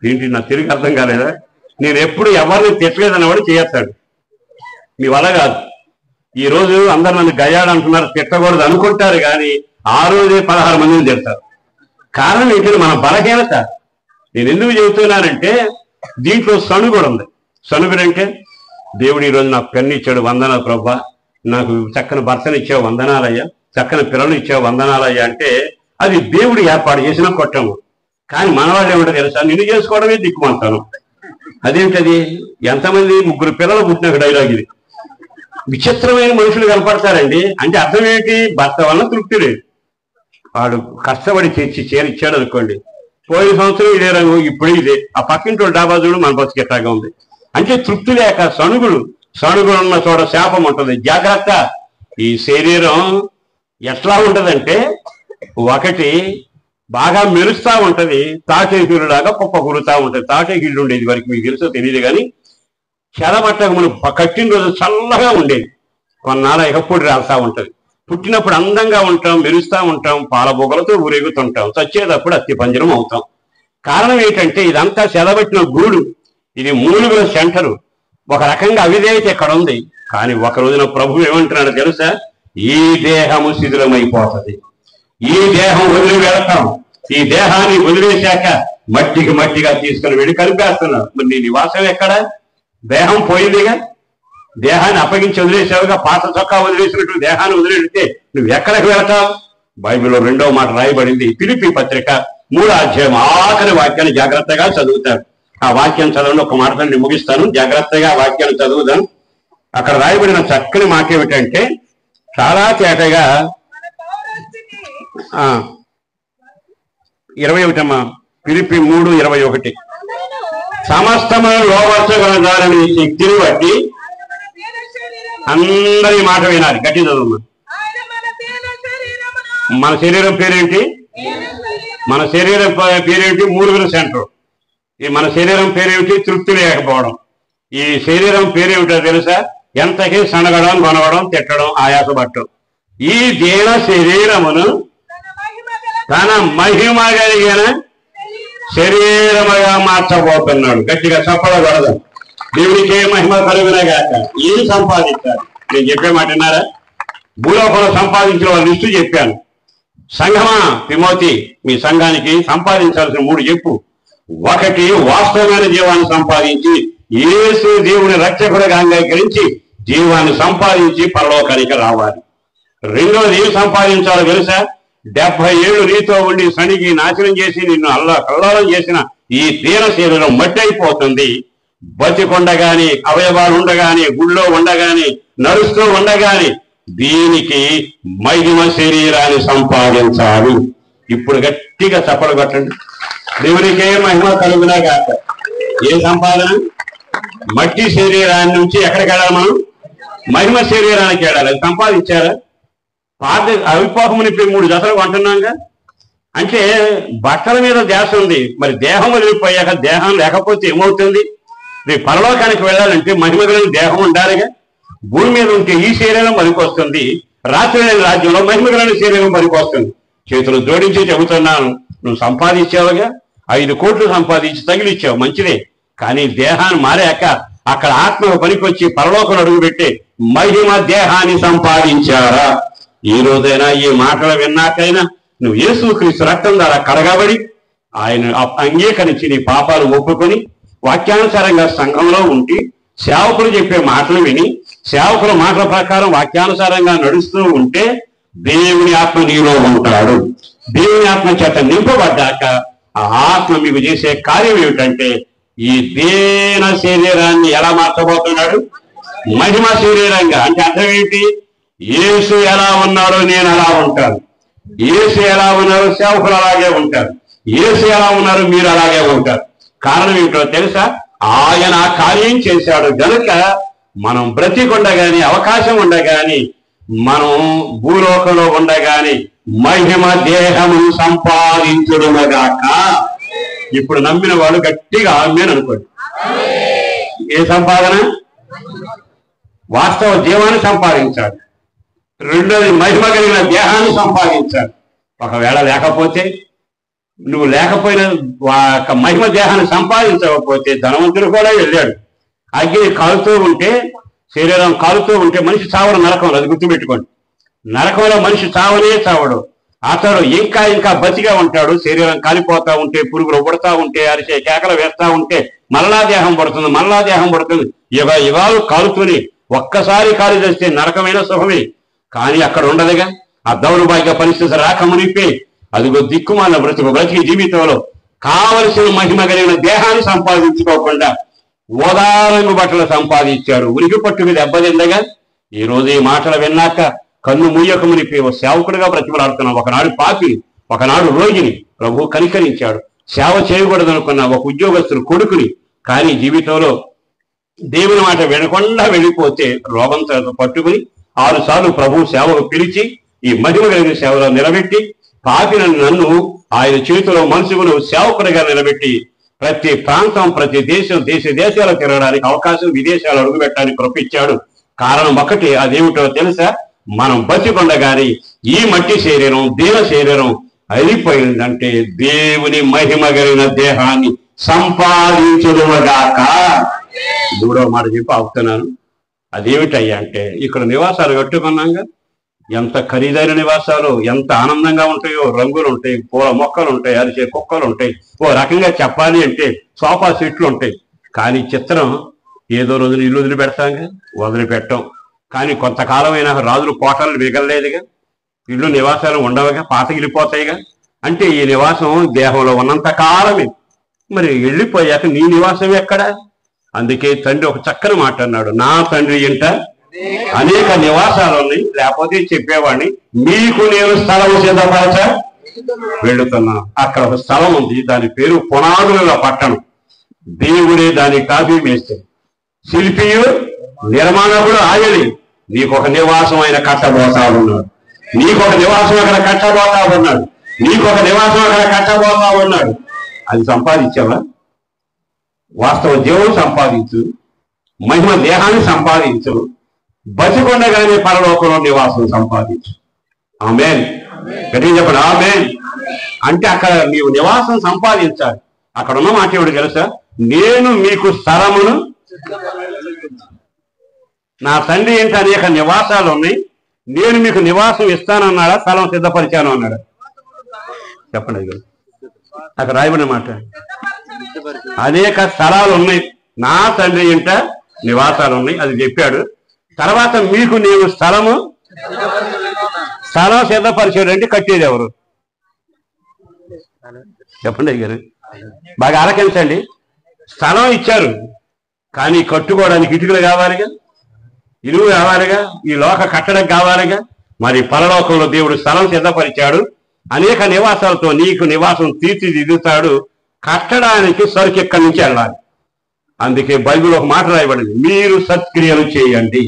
ఏంటి నా తిరిగి అర్థం కాలేదా? నేను ఎప్పుడు ఎవరిని తిట్టలేదని వాడు చేయొస్తాడు. మీ వల్ల కాదు. ఈ రోజు అందరు నన్ను గయ్యాడు అంటున్నారు, తిట్టకూడదు అనుకుంటారు, కానీ ఆ రోజే 16 మందిని తిడతారు. కారణం ఏంటంటే మన బలహీనత. నేను ఎందుకు చెబుతున్నానంటే దీంట్లో సణుగుడు ఉంది. సణుగుడు అంటే దేవుడు ఈరోజు నాకు పెన్ను ఇచ్చాడు, వందనాలు ప్రభా, నాకు చక్కని భర్తను ఇచ్చావు, వందనాలయ్యా, చక్కని పిల్లలు ఇచ్చావు, వందనాలయ్యా అంటే అది దేవుడు ఏర్పాటు చేసిన కొట్టము. కానీ మనవాళ్ళు ఏమిటో తెలుసా? నిన్ను చేసుకోవడమే దిక్కుమంటాను. అదేంటది? ఎంతమంది 3 పిల్లలు పుట్టిన డైలాగ్ ఇది. విచిత్రమైన మనుషులు కనపడతారండి. అంటే అర్థం ఏంటి? భర్త వల్ల తృప్తి లేదు. వాడు కష్టపడి తెచ్చి చేరిచ్చాడు అనుకోండి, పోయిన సంవత్సరం ఇదే రంగు, ఇప్పుడు ఇదే, ఆ పక్కింటి డాబా చూడు మన బతికెట్టాగా ఉంది. అంటే తృప్తి లేక సణుగుడు. సణుగుడు ఉన్న చోట శాపం ఉంటుంది. జాగ్రత్త. ఈ శరీరం ఎట్లా ఉంటదంటే, ఒకటి బాగా మెరుస్తా ఉంటది, తాటేకిళ్ళలాగా కుప్ప కురుతా ఉంటది. తాటేకిళ్ళు ఉండేది వరకు మీకు తెలుసో తెలియదు, కానీ చెదబట్టక మనం కట్టిన రోజు చల్లగా ఉండేది, కొన్నాళ్ళ ఎగప్పుడు రాలుతా ఉంటది. పుట్టినప్పుడు అందంగా ఉంటాం, మెరుస్తూ ఉంటాం, పాలబొగలతో ఊరేగుతుంటాం, చచ్చేటప్పుడు అస్థి పంజరం అవుతాం. కారణం ఏంటంటే ఇదంతా సెలబెట్టిన గూడు, ఇది మూలుగుల సెంటరు. ఒక రకంగా అవిధేయత ఇక్కడ ఉంది. కానీ ఒక రోజున ప్రభు ఏమంటున్నాడు తెలుసా? ఈ దేహము శిథిలమైపోతుంది, ఈ దేహం వదిలి వెళతాం, ఈ దేహాన్ని వదిలేశాక మట్టిగా తీసుకుని వెళ్ళి కలిపేస్తున్నాడు. మరి నీ నివాసం ఎక్కడ? దేహం పోయిందిగా, దేహాన్ని అప్పగించి వదిలేసావుగా. పాత చొక్కా వదిలేసినట్టు దేహాన్ని వదిలేస్తే నువ్వు ఎక్కడికి వెళతావు? బైబిల్లో 2వ మాట రాయబడింది. ఫిలిప్పీ పత్రిక 3వ అధ్యాయం ఆఖరి వాక్యాన్ని జాగ్రత్తగా చదువుతారు. ఆ వాక్యం చదవండి. ఒక మాటతో నేను ముగిస్తాను, జాగ్రత్తగా ఆ వాక్యాన్ని చదువుదాం. అక్కడ రాయబడిన చక్కని మాట ఏమిటంటే చాలా తేటగా 21 ఫిలిప్పీ 3:21 సమస్తము లోబర్చగలదారని శక్తిని బట్టి అందరి మాట వినాలి. గట్టి చదువు. మన శరీరం పేరేంటి? మన శరీరం పేరేంటి? మూలుగుల సెంటర్. ఈ మన శరీరం పేరేమిటి? తృప్తి లేకపోవడం. ఈ శరీరం పేరేమిటో తెలుసా? ఎంతకీ సనగడం, కొనగడం, తిట్టడం, ఆయాసపట్టడం. ఈ దీన శరీరమును తన మహిమ కలిగిన శరీరముగా మార్చబోతున్నాడు. గట్టిగా చెప్పకూడదు. దేవునికి ఏ మహిమ కలుగునగాక. ఏం సంపాదించాలి? నేను చెప్పే మాట విన్నారా? భూలోకంలో సంపాదించిన వాళ్ళ లిస్టు చెప్పాను. సంఘమా, తిమోతి, మీ సంఘానికి సంపాదించాల్సిన 3 చెప్పు. 1, వాస్తవమైన జీవాన్ని సంపాదించి యేసు దేవుని రక్షకుడిగా అంగీకరించి జీవాన్ని సంపాదించి పరలోకానికి రావాలి. 2వది ఏం సంపాదించాలో తెలుసా? 70 ఏళ్ళు నీతో ఉండి సణిగి నాశనం చేసి నిన్ను కల్లోలం చేసిన ఈ దీన శరీరం మట్టి అయిపోతుంది. బతికొండగాని, అవయవాలు ఉండగాని, గుళ్ళో ఉండగాని, నడుస్తూ ఉండగాని దీనికి మహిమ శరీరాన్ని సంపాదించాలి. ఇప్పుడు గట్టిగా చప్పలు కొట్టండి. దేవునికే మహిమ కలుగునా కాక. ఏ సంపాదన? మట్టి శరీరాన్ని నుంచి ఎక్కడికి వెళ్ళాలి? మనం మహిమ శరీరానికి వెళ్ళాలి. అది సంపాదించారా? పాత అవిపోకముని 3 జతలు కొంటున్నాగా. అంటే బట్టల మీద ధ్యాస ఉంది. మరి దేహం వదిలిపోయాక దేహం లేకపోతే ఏమవుతుంది? రేపు పరలోకానికి వెళ్ళాలంటే మహిమ కలిగిన దేహం ఉండాలిగా. భూమి మీద ఉంటే ఈ శరీరం పనికొస్తుంది, రాత్రి రాజ్యంలో మహిమ కలిగిన శరీరం పనికొస్తుంది. చేతులు జోడించి చెబుతున్నాను, నువ్వు సంపాదించావుగా. 5 కోట్లు సంపాదించి తగిలిచ్చావు, మంచిదే. కానీ దేహాన్ని మారాక అక్కడ ఆత్మకు పనికొచ్చి పరలోకం అడుగుపెట్టే మహిమ దేహాన్ని సంపాదించారా? ఈ రోజైనా ఈ మాటలు విన్నాకైనా నువ్వు యేసుక్రీస్తు రక్తం ద్వారా కడగబడి ఆయన అంగీకరించి నీ పాపాలు ఒప్పుకొని వాక్యానుసారంగా సంఘంలో ఉండి సేవకులు చెప్పే మాటలు విని సేవకుల మాటల ప్రకారం వాక్యానుసారంగా నడుస్తూ ఉంటే దేవుని ఆత్మ నీలో ఉంటాడు. దేవుని ఆత్మ చేత నింపబడ్డాక ఆ ఆత్మ మీకు చేసే కార్యం ఏమిటంటే ఈ దీన శరీరాన్ని ఎలా మార్చబోతున్నాడు? మహిమ శరీరంగా. అంటే అర్థం ఏంటి? యేసు ఎలా ఉన్నాడో నేను అలా ఉంటాను, యేసు ఎలా ఉన్నారో సేవకులు అలాగే ఉంటారు, యేసు ఎలా ఉన్నారో మీరు అలాగే ఉంటారు. కారణం ఏమిటో తెలుసా? ఆయన కార్యం చేశాడు గనుక మనం బ్రతికుండగాని, అవకాశం ఉండగాని, మనం భూలోకంలో ఉండగాని మహిమ దేహమును సంపాదించుడునగాక. ఇప్పుడు నమ్మిన వాళ్ళు గట్టిగా ఆమేన్ అనుకోండి. ఏ సంపాదన? వాస్తవ జీవాన్ని సంపాదించాలి. 2వది మహిమ కలిగిన దేహాన్ని సంపాదించాలి. ఒకవేళ లేకపోతే, నువ్వు లేకపోయినా మహిమ దేహాన్ని సంపాదించకపోతే ధనవంతుడు కూడా వెళ్ళాడు. అగ్ని కాలుతూ ఉంటే, శరీరం కాలుతూ ఉంటే మనిషి చావడు నరకంలో. అది గుర్తుపెట్టుకోండి. నరకంలో మనిషి చావనే చావడు, అతడు ఇంకా బతిగా ఉంటాడు. శరీరం కాలిపోతా ఉంటే, పురుగులు పుడతా ఉంటే, అరిసే కేకలు వేస్తా ఉంటే మరలా దేహం పడుతుంది. యుగాలు కాలుతూనే ఒక్కసారి కాలు చేస్తే నరకమైన సుఖమే. కానీ అక్కడ ఉండదుగా. ఆ దౌర్భాగ్య పరిస్థితి రాకమునిపే అదిగో దిక్కుమాల బ్రతికి జీవితంలో కావలసిన మహిమ కలిగిన దేహాన్ని సంపాదించుకోకుండా ఓదారంగు బట్టలు సంపాదించాడు. ఉరికి పట్టుకు దెబ్బతిందగా. ఈ రోజు ఈ మాటలు విన్నాక కన్ను మూయక మునిపి సేవకుడిగా బ్రతిమలాడుతున్నాం. ఒకనాడు పాపి, ఒకనాడు రోగిని ప్రభు కనికరించాడు. సేవ చేయకూడదనుకున్న ఒక ఉద్యోగస్తుడు కొడుకుని, కానీ జీవితంలో దేవుని మాట వినకుండా వెళ్ళిపోతే రోగంతో పట్టుకుని 6 సార్లు ప్రభు సేవకు పిలిచి ఈ మహిమ కలిగిన సేవలో నిలబెట్టి పాపిన నన్ను ఆయన చేతిలో మనసును సేవకుడిగా నిలబెట్టి ప్రతి ప్రాంతం, ప్రతి దేశాలు తిరగడానికి అవకాశం, విదేశాలు అడుగుపెట్టడానికి కృపించాడు. కారణం ఒకటి, అదేమిటో తెలుసా? మనం బతికొండగాని ఈ మట్టి శరీరం దేవ శరీరం అయిపోయిందంటే దేవుని మహిమ కలిగిన దేహాన్ని సంపాదించుదుగాక. 3వ మాట చెప్పి ఆపుతున్నాను. అదేమిటయ్యా అంటే ఇక్కడ నివాసాలు కట్టుకున్నాగా, ఎంత ఖరీదైన నివాసాలు, ఎంత ఆనందంగా ఉంటాయో, రంగులు ఉంటాయి, పూల మొక్కలు ఉంటాయి, అరిచే కుక్కలు ఉంటాయి. ఓ రకంగా చెప్పాలి అంటే సోఫా సెట్లు ఉంటాయి. కానీ చిత్రం ఏదో రోజున ఇల్లు వదిలిపెడతాంగా, వదిలిపెట్టాం. కానీ కొంతకాలమైన రాజులు కోటలు మిగలలేదుగా, ఇల్లు నివాసాలు ఉండవుగా, పాతగిలిపోతాయిగా. అంటే ఈ నివాసం దేహంలో ఉన్నంత కాలమే, మరి వెళ్ళిపోయాక నీ నివాసం ఎక్కడ? అందుకే తండ్రి ఒక చక్కని మాట అన్నాడు, నా తండ్రి ఇంట అనేక నివాసాలు ఉన్నాయి, లేకపోతే చెప్పేవాడిని మీకు నేను స్థలం సిద్ధపరచ వెళుతున్నా. అక్కడ ఒక స్థలం ఉంది, దాని పేరు పునాదుల పట్టణం. దేవుడే దాని కాపీ వేస్తే శిల్పియు నిర్మాణకుడు ఆయనే. నీకు ఒక నివాసం ఆయన కట్టబోతా ఉన్నాడు, నీకు ఒక నివాసం అక్కడ కట్టబోతా ఉన్నాడు, నీకు ఒక నివాసం అక్కడ కట్టబోతా ఉన్నాడు. అది సంపాదించావా? వాస్తవ జీవం సంపాదించు, మహిమ దేహాన్ని సంపాదించు, బతికొండగానే పరలోకంలో నివాసం సంపాదించు. ఆమేన్. గట్టిగా చెప్పండి ఆమేన్. అంటే అక్కడ నీవు నివాసం సంపాదించాలి. అక్కడ ఉన్న మాట ఏమిటి తెలుసా? నేను మీకు స్థలమును, నా తండ్రి ఏంటి అనేక నివాసాలు ఉన్నాయి, నేను మీకు నివాసం ఇస్తానన్నాడా, స్థలం సిద్ధపరిచాను అన్నాడా? చెప్పండి. అక్కడ రాయబడిన మాట, అనేక స్థలాలు ఉన్నాయి, నా తండ్రి ఇంట నివాసాలు ఉన్నాయి, అది చెప్పాడు. తర్వాత మీకు నేను స్థలం సిద్ధపరిచాడు అంటే కట్టేది ఎవరు? చెప్పండి గారు, బాగా ఆలకించండి. స్థలం ఇచ్చారు, కానీ కట్టుకోవడానికి ఇటుకలు కావాలిగా, ఇరువు కావాలిగా, ఈ లోక కట్టడం కావాలిగా. మరి పరలోకంలో దేవుడు స్థలం సిద్ధపరిచాడు, అనేక నివాసాలతో నీకు నివాసం తీర్చిదిద్దుతాడు. కట్టడానికి సరుకు ఎక్కడి నుంచి వెళ్ళాలి. అందుకే బైబిల్ ఒక మాట రాయబడింది, మీరు సత్క్రియలు చేయండి.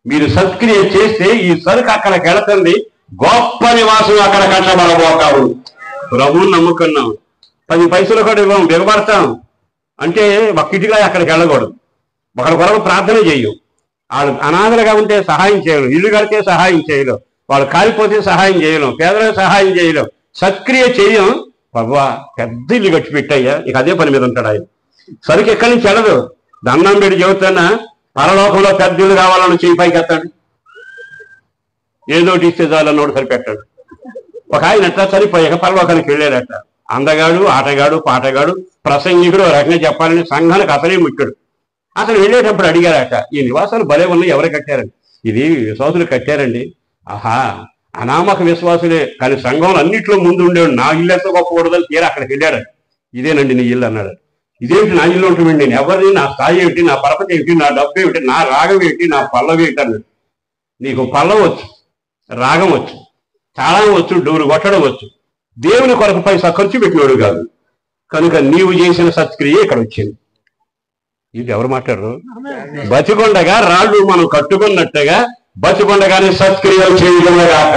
మీరు సత్క్రియ చేస్తే ఈ సరుకు అక్కడికి వెళుతుంది, గొప్ప నివాసం అక్కడ కట్టబడబోతారు. ప్రభువుని నమ్ముకున్నాం, 10 పైసలు కూడా ఇవ్వం, బిగబడతాం అంటే ఒక్కిటిగా అక్కడికి వెళ్ళకూడదు. ఒకరి కొరకు ప్రార్థన చేయు. వాళ్ళు అనాథలుగా ఉంటే సహాయం చేయలేం, ఇల్లు కడితే సహాయం చేయలేం, వాళ్ళు కాలిపోతే సహాయం చేయలేం, పేదలకు సహాయం చేయలేం, సత్క్రియ చేయం. బాబా పెద్ద ఇల్లు కట్టి పెట్టయ్యా, ఇక అదే పని మీద ఉంటాడు ఆయన. సరుకు ఎక్కడి నుంచి వెళ్ళదు. దండం పెట్టి చెబుతున్నా, పరలోకంలో పెద్ద ఇల్లు కావాలని చేయి పైకి ఎత్తాడు, ఏదోటి ఇస్తే చాలన్నోడు సరిపెట్టాడు. ఒక ఆయన ఎట్లా చనిపోయాక పరలోకానికి వెళ్ళాడట. అందగాడు, ఆటగాడు, పాటగాడు, ప్రసంగికుడు, రకంగా చెప్పాలని సంఘానికి అసలే ముఖ్యుడు. అతను వెళ్ళేటప్పుడు అడిగారట, ఈ నివాసాలు భలే ఉన్నాయి, ఎవరు కట్టారండి? ఇది విశ్వాసులు కట్టారండి. ఆహా, అనామక విశ్వాసులే, కానీ సంఘంలో అన్నింటిలో ముందు ఉండేవాడు. నా ఇల్లు ఎంత గొప్పకూడదని తీరా అక్కడికి వెళ్ళాడు. ఇదేనండి నీ ఇల్లు అన్నాడు. ఇదేంటి నా ఇల్లు ఉంటుంది, నేను ఎవరిని, నా స్థాయి ఏమిటి, నా పరపతి ఏమిటి, నా డబ్బు ఏమిటి, నా రాగం ఏంటి, నా పల్లవి ఏంటి అన్నాడు. నీకు పల్లవ వచ్చు, రాగం వచ్చు, తాళం వచ్చు, డోరు కొట్టడం వచ్చు, దేవుని కొరకు పైసా ఖర్చు పెట్టినోడు కాదు. కనుక నీవు చేసిన సత్క్రియ ఇక్కడ వచ్చింది. ఇది ఎవరు మాట్లాడరు? బతికొండగా రాళ్ళు మనం కట్టుకున్నట్టుగా బతికొండగానే సత్క్రియలు చేయగలగాక,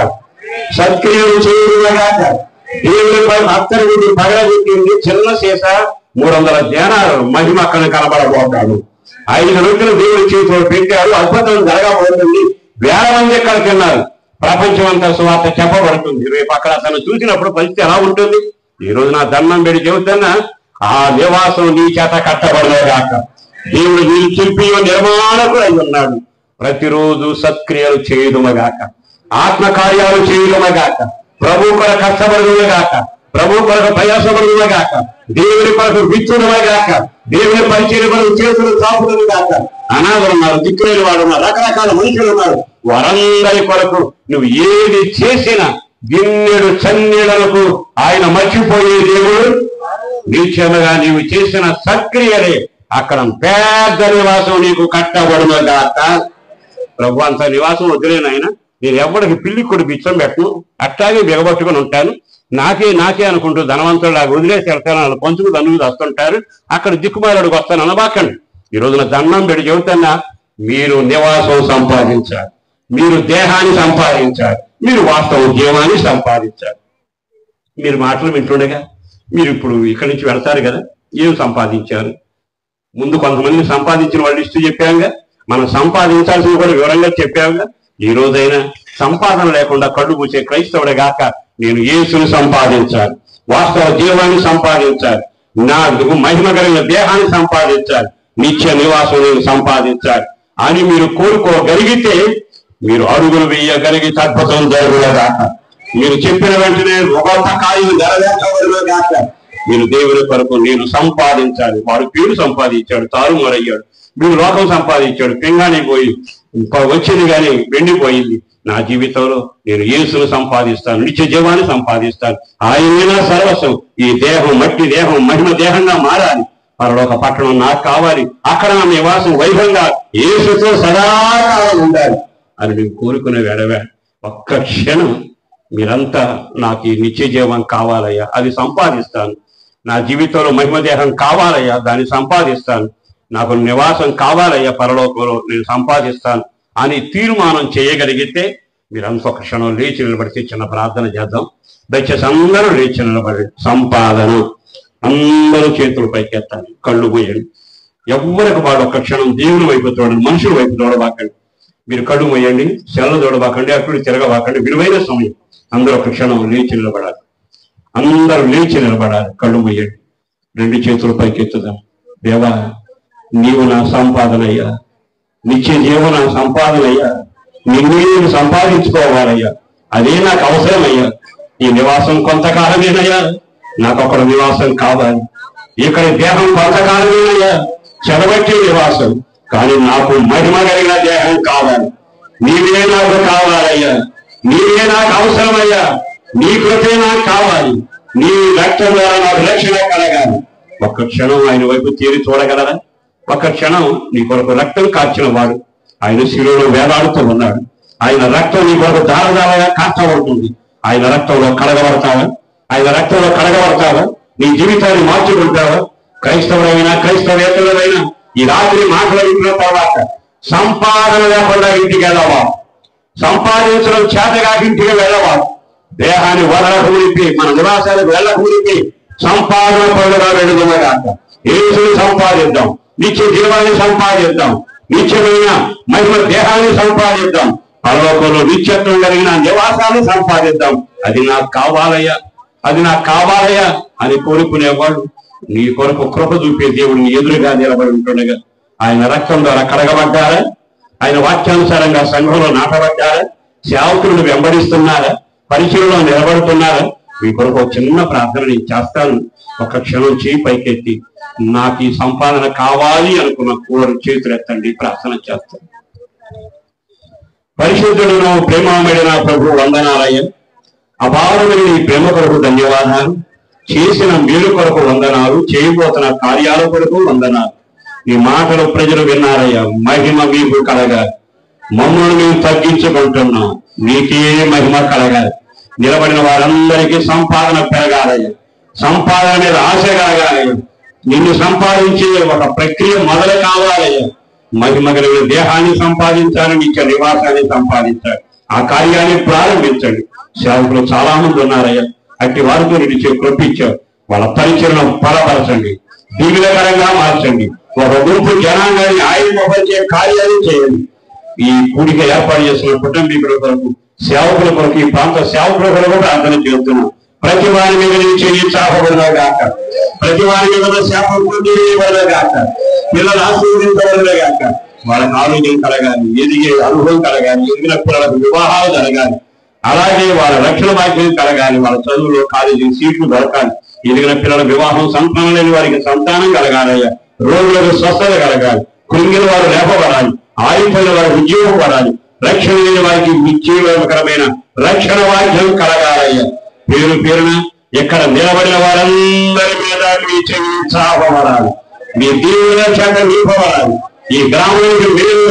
సత్క్రియలు చేయగలగాక. దేవుని అత్తరుడు పగలగొట్టింది చిన్న సీస 300 దేనాలు మహిమ అక్కడ కనబడబోతాడు. 5 రోజులు దేవుని చేతిలో పెట్టాడు, అద్భుతం జరగబోతుంది. 1000 మంది ఎక్కడ తిన్నారు, ప్రపంచం అంతా సువార్త చెప్పబడుతుంది. రేపు అక్కడ అతను చూసినప్పుడు పరిస్థితి ఎలా ఉంటుంది? ఈ రోజు నా దండం పెట్టి చెబుతున్నా, ఆ నివాసం నీ చేత కట్టబడలేగాక. దేవుడు నీ శిల్పి నిర్మాణకుడు అయి ఉన్నాడు. ప్రతిరోజు సత్క్రియలు చేయుదుమగాక, ఆత్మకార్యాలు చేయుదుమగాక, ప్రభు కొరకు కష్టపడుదుమగాక, ప్రభు కొరకు ప్రయాసపడుదుమగాక, దేవుని కొరకు విచ్చుదుమగాక, దేవుని పరిచయం కొరకు చేతులు చాపుదుమగాక. అనాథలు ఉన్నారు, దిక్కులేని వాడు ఉన్నారు, రకరకాల మనుషులు ఉన్నారు. వారందరి కొరకు నువ్వు ఏది చేసినా గిన్నెడు చన్నీళ్లకు ఆయన మర్చిపోయే దేవుడు. నిత్యముగా నీవు చేసిన సత్క్రియలే అక్కడ పెద్ద నివాసం నీకు కట్టబడుగాక. ప్రభు అంత నివాసం వదిలేనాయన, నేను ఎవరికి పిల్లి కొడుకు బిచ్చం పెట్టను, అట్లాగే బిగబట్టుకుని ఉంటాను, నాకే అనుకుంటూ ధనవంతులాగా వదిలేసి వెళ్తాను, వాళ్ళు పంచుకు దండుకు వస్తుంటారు, అక్కడ దిక్కుమారుడికి వస్తాను అనబాకండి. ఈ రోజున దండం పెట్టి చెబుతున్నా, మీరు నివాసం సంపాదించాలి, మీరు దేహాన్ని సంపాదించాలి, మీరు వాస్తవ జీవాన్ని సంపాదించాలి. మీరు మాటలు వింటుండగా మీరు ఇప్పుడు ఇక్కడి నుంచి వెళ్తారు కదా, ఏం సంపాదించారు? ముందు కొంతమంది సంపాదించిన వాళ్ళు లిస్టు చెప్పాముగా, మనం సంపాదించాల్సింది కూడా వివరంగా చెప్పాముగా. ఈ రోజైనా సంపాదన లేకుండా కళ్ళు మూసే క్రైస్తవుడే గాక నేను యేసును సంపాదించాలి, వాస్తవ జీవాన్ని సంపాదించాలి, నా మహిమ కలిగిన దేహాన్ని సంపాదించాలి, నిత్య నివాసం నేను సంపాదించాలి అని మీరు కోరుకోగలిగితే మీరు అడుగులు వేయగలిగితే అద్భుతం జరుగుగాక. మీరు చెప్పిన వెంటనే ఒక కాయం జరగాక. మీరు దేవుని కొరకు నేను సంపాదించాలి. వాడు పేరు సంపాదించాడు, తారుమారయ్యాడు. మీరు లోకం సంపాదించాడు, పింగాణి పోయి వచ్చింది కానీ వెండిపోయింది. నా జీవితంలో నేను యేసును సంపాదిస్తాను, నిత్య జీవాన్ని సంపాదిస్తాను. ఆయనైనా సర్వస్వం. ఈ దేహం మట్టి దేహం మహిమ దేహంగా మారాలి. పరలోక పట్టణం నాకు కావాలి, అక్కడ నా నివాసం వైభవంగా యేసుతో సదాకాలం ఉండాలి అని నేను కోరుకునే వేడవే ఒక్క క్షణం మీరంతా నాకు ఈ నిత్య జీవం కావాలయ్యా, అది సంపాదిస్తాను. నా జీవితంలో మహిమదేహం కావాలయ్యా, దాన్ని సంపాదిస్తాను. నాకు నివాసం కావాలయ్యా, పరలోకంలో నేను సంపాదిస్తాను అని తీర్మానం చేయగలిగితే మీరంతా ఒక క్షణం లేచి నిలబడితే చిన్న ప్రార్థన చేద్దాం. దయచేసి అందరూ లేచి నిలబడి సంపాదన అందరూ చేతులు పైకెత్తాలి, కళ్ళు మూయండి. ఎవరికి వాడు ఒక్క క్షణం దేవుని వైపు చూడండి, మనుషుల వైపు చూడబాకండి. మీరు కళ్ళు మూయండి, సెల్ల చూడబాకండి, అప్పుడు తిరగబాకండి. విలువైన సమయం. అందరూ ఒక క్షణం లేచి నిలబడాలి, అందరూ లేచి నిలబడాలి, కళ్ళు మూయండి, రెండు చేతులు పైకెత్తుదాం. దేవా, నీవు నా సంపాదనయ్యా, నిత్య జీవన నా సంపాదనయ్యా, నిన్ను సంపాదించుకోవాలయ్యా, అదే నాకు అవసరమయ్యా. ఈ నివాసం కొంతకాలమేనయ్యా, నాకు అక్కడ నివాసం కావాలి. ఇక్కడ దేహం కొంతకాలమేనయ్యా, చెడబట్టే నివాసం, కానీ నాకు మహిమ కలిగిన దేహం కావాలి. నీవే నాకు కావాలయ్యా, నీవే నాకు అవసరమయ్యా, నీ కృపే నాకు కావాలి. నీ రక్తం ద్వారా నాకు రక్షణ కలగాలి. ఒక్క క్షణం ఆయన వైపు తీరి చూడగలరా? ఒక్క క్షణం నీ కొరకు రక్తం కార్చిన వాడు ఆయన శిలువలో వేలాడుతూ ఉన్నాడు. ఆయన రక్తం నీ కొరకు దారదారగా కాచబడుతుంది. ఆయన రక్తంలో కడగబడతావా? ఆయన రక్తంలో కడగబడతావా? నీ జీవితాన్ని మార్చుకుంటావా? క్రైస్తవులైనా క్రైస్తవేతరులైనా ఈ రాత్రి మాట్లాడిన తర్వాత సంపాదన లేకుండా ఇంటికి వెళ్ళవా? సంపాదించడం చేతగా ఇంటికి వెళ్ళవా? దేహాన్ని వదలకు నింపి మన నివాసాలకు వెళ్ళకు నింపి సంపాదన పనులుగా వెళుతున్నగాక. యేసుని సంపాదిద్దాం, నిత్య జీవాన్ని సంపాదిద్దాం, నిత్యమైన మహిమ దేహాన్ని సంపాదిద్దాం, పరలోకంలో నిత్యత్వం కలిగిన నివాసాన్ని సంపాదిద్దాం. అది నాకు కావాలయ్యా, అది నాకు కావాలయ్యా అని కోరుకునేవాడు నీ కొరకు కృప చూపే దేవుడిని ఎదురుగా నిలబడి ఉంటుండగా ఆయన రక్తం ద్వారా కడగబడ్డారా? ఆయన వాక్యానుసారంగా సంఘంలో నాటబడ్డారా? సేవకులను వెంబడిస్తున్నారా? పరిచయంలో నిలబడుతున్నారా? మీ కొరకు ఒక చిన్న ప్రార్థన నేను చేస్తాను. ఒక క్షణం చేయి పైకెత్తి నాకు ఈ సంపాదన కావాలి అనుకున్న కోరు చేతులెత్తండి, ప్రార్థన చేస్తాను. పరిశుద్ధులను ప్రేమమైన ప్రభు వందనాలయ్య, అపారమైన నీ ప్రేమ కొరకు ధన్యవాదాలు, చేసిన మేలు కొరకు వందనాలు, చేయబోతున్న కార్యాల కొరకు వందనాలు. నీ మాటలు ప్రజలు విన్నారయ్యా, మహిమ మీకు కలగాలి. మమ్మల్ని మేము తగ్గించుకుంటున్నాం, నీకే మహిమ కలగాలి. నిలబడిన వారందరికీ సంపాదన పెరగాలయ్యా, సంపాదన మీద ఆశ కలగాలయ్యా. నిన్ను సంపాదించే ఒక ప్రక్రియ మొదలు కావాలయ్యా. మహిమ కలిగిన దేహాన్ని సంపాదించాలి, నిత్య నివాసాన్ని సంపాదించాలి. ఆ కార్యాన్ని ప్రారంభించండి. సేవకులు చాలా మంది ఉన్నారయ్యా, అట్టి వారితో నిలిచే కృపించారు. వాళ్ళ పరిచయం బలపరచండి, దీవికరంగా మార్చండి. ఒక గుంపు జనాంగాన్ని ఆయనపరిచే కార్యాన్ని చేయండి. ఈ కూడిక ఏర్పాటు చేసిన కుటుంబీకుల కొరకు, సేవకుల కొరకు, ఈ ప్రాంత సేవకుల కొరకు ప్రార్థన చేస్తున్నాం. ప్రతి వారి మీద నుంచి చాపబడినా గాక, ప్రతి వారి మీద శాపబడినా గాక, పిల్లలు ఆశీర్వదించబడినా గాక, వాళ్ళకి ఆరోగ్యం కలగాలి, ఎదిగే అనుభవం కలగాలి, ఎదిగిన పిల్లలకు వివాహాలు జరగాలి, అలాగే వాళ్ళ రక్షణ భాగ్యం కలగాలి, వాళ్ళ చదువులో కాలేజీ సీట్లు దొరకాలి, ఎదిగిన పిల్లల వివాహం, సంతానం లేని వారికి సంతానం కలగాలయ్యా, రోగులకు స్వస్థత కలగాలి, కృంగిన వారు లేపబడాలి, ఆయుధుల వారికి ఉద్యోగం పడాలి, రక్షణ లేని వారికి నిశ్చయకరమైన రక్షణ భాగ్యం కలగాలయ్యా. పేరు పేరున ఎక్కడ నిలబడిన వారందరి మీద మీ చెవి చాపబడాలి, మీ దీవుల చేత నింపబడాలి. ఈ గ్రామానికి మేలు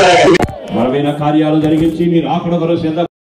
బలమైన కార్యాలు జరిగించి మీరు ఆకడ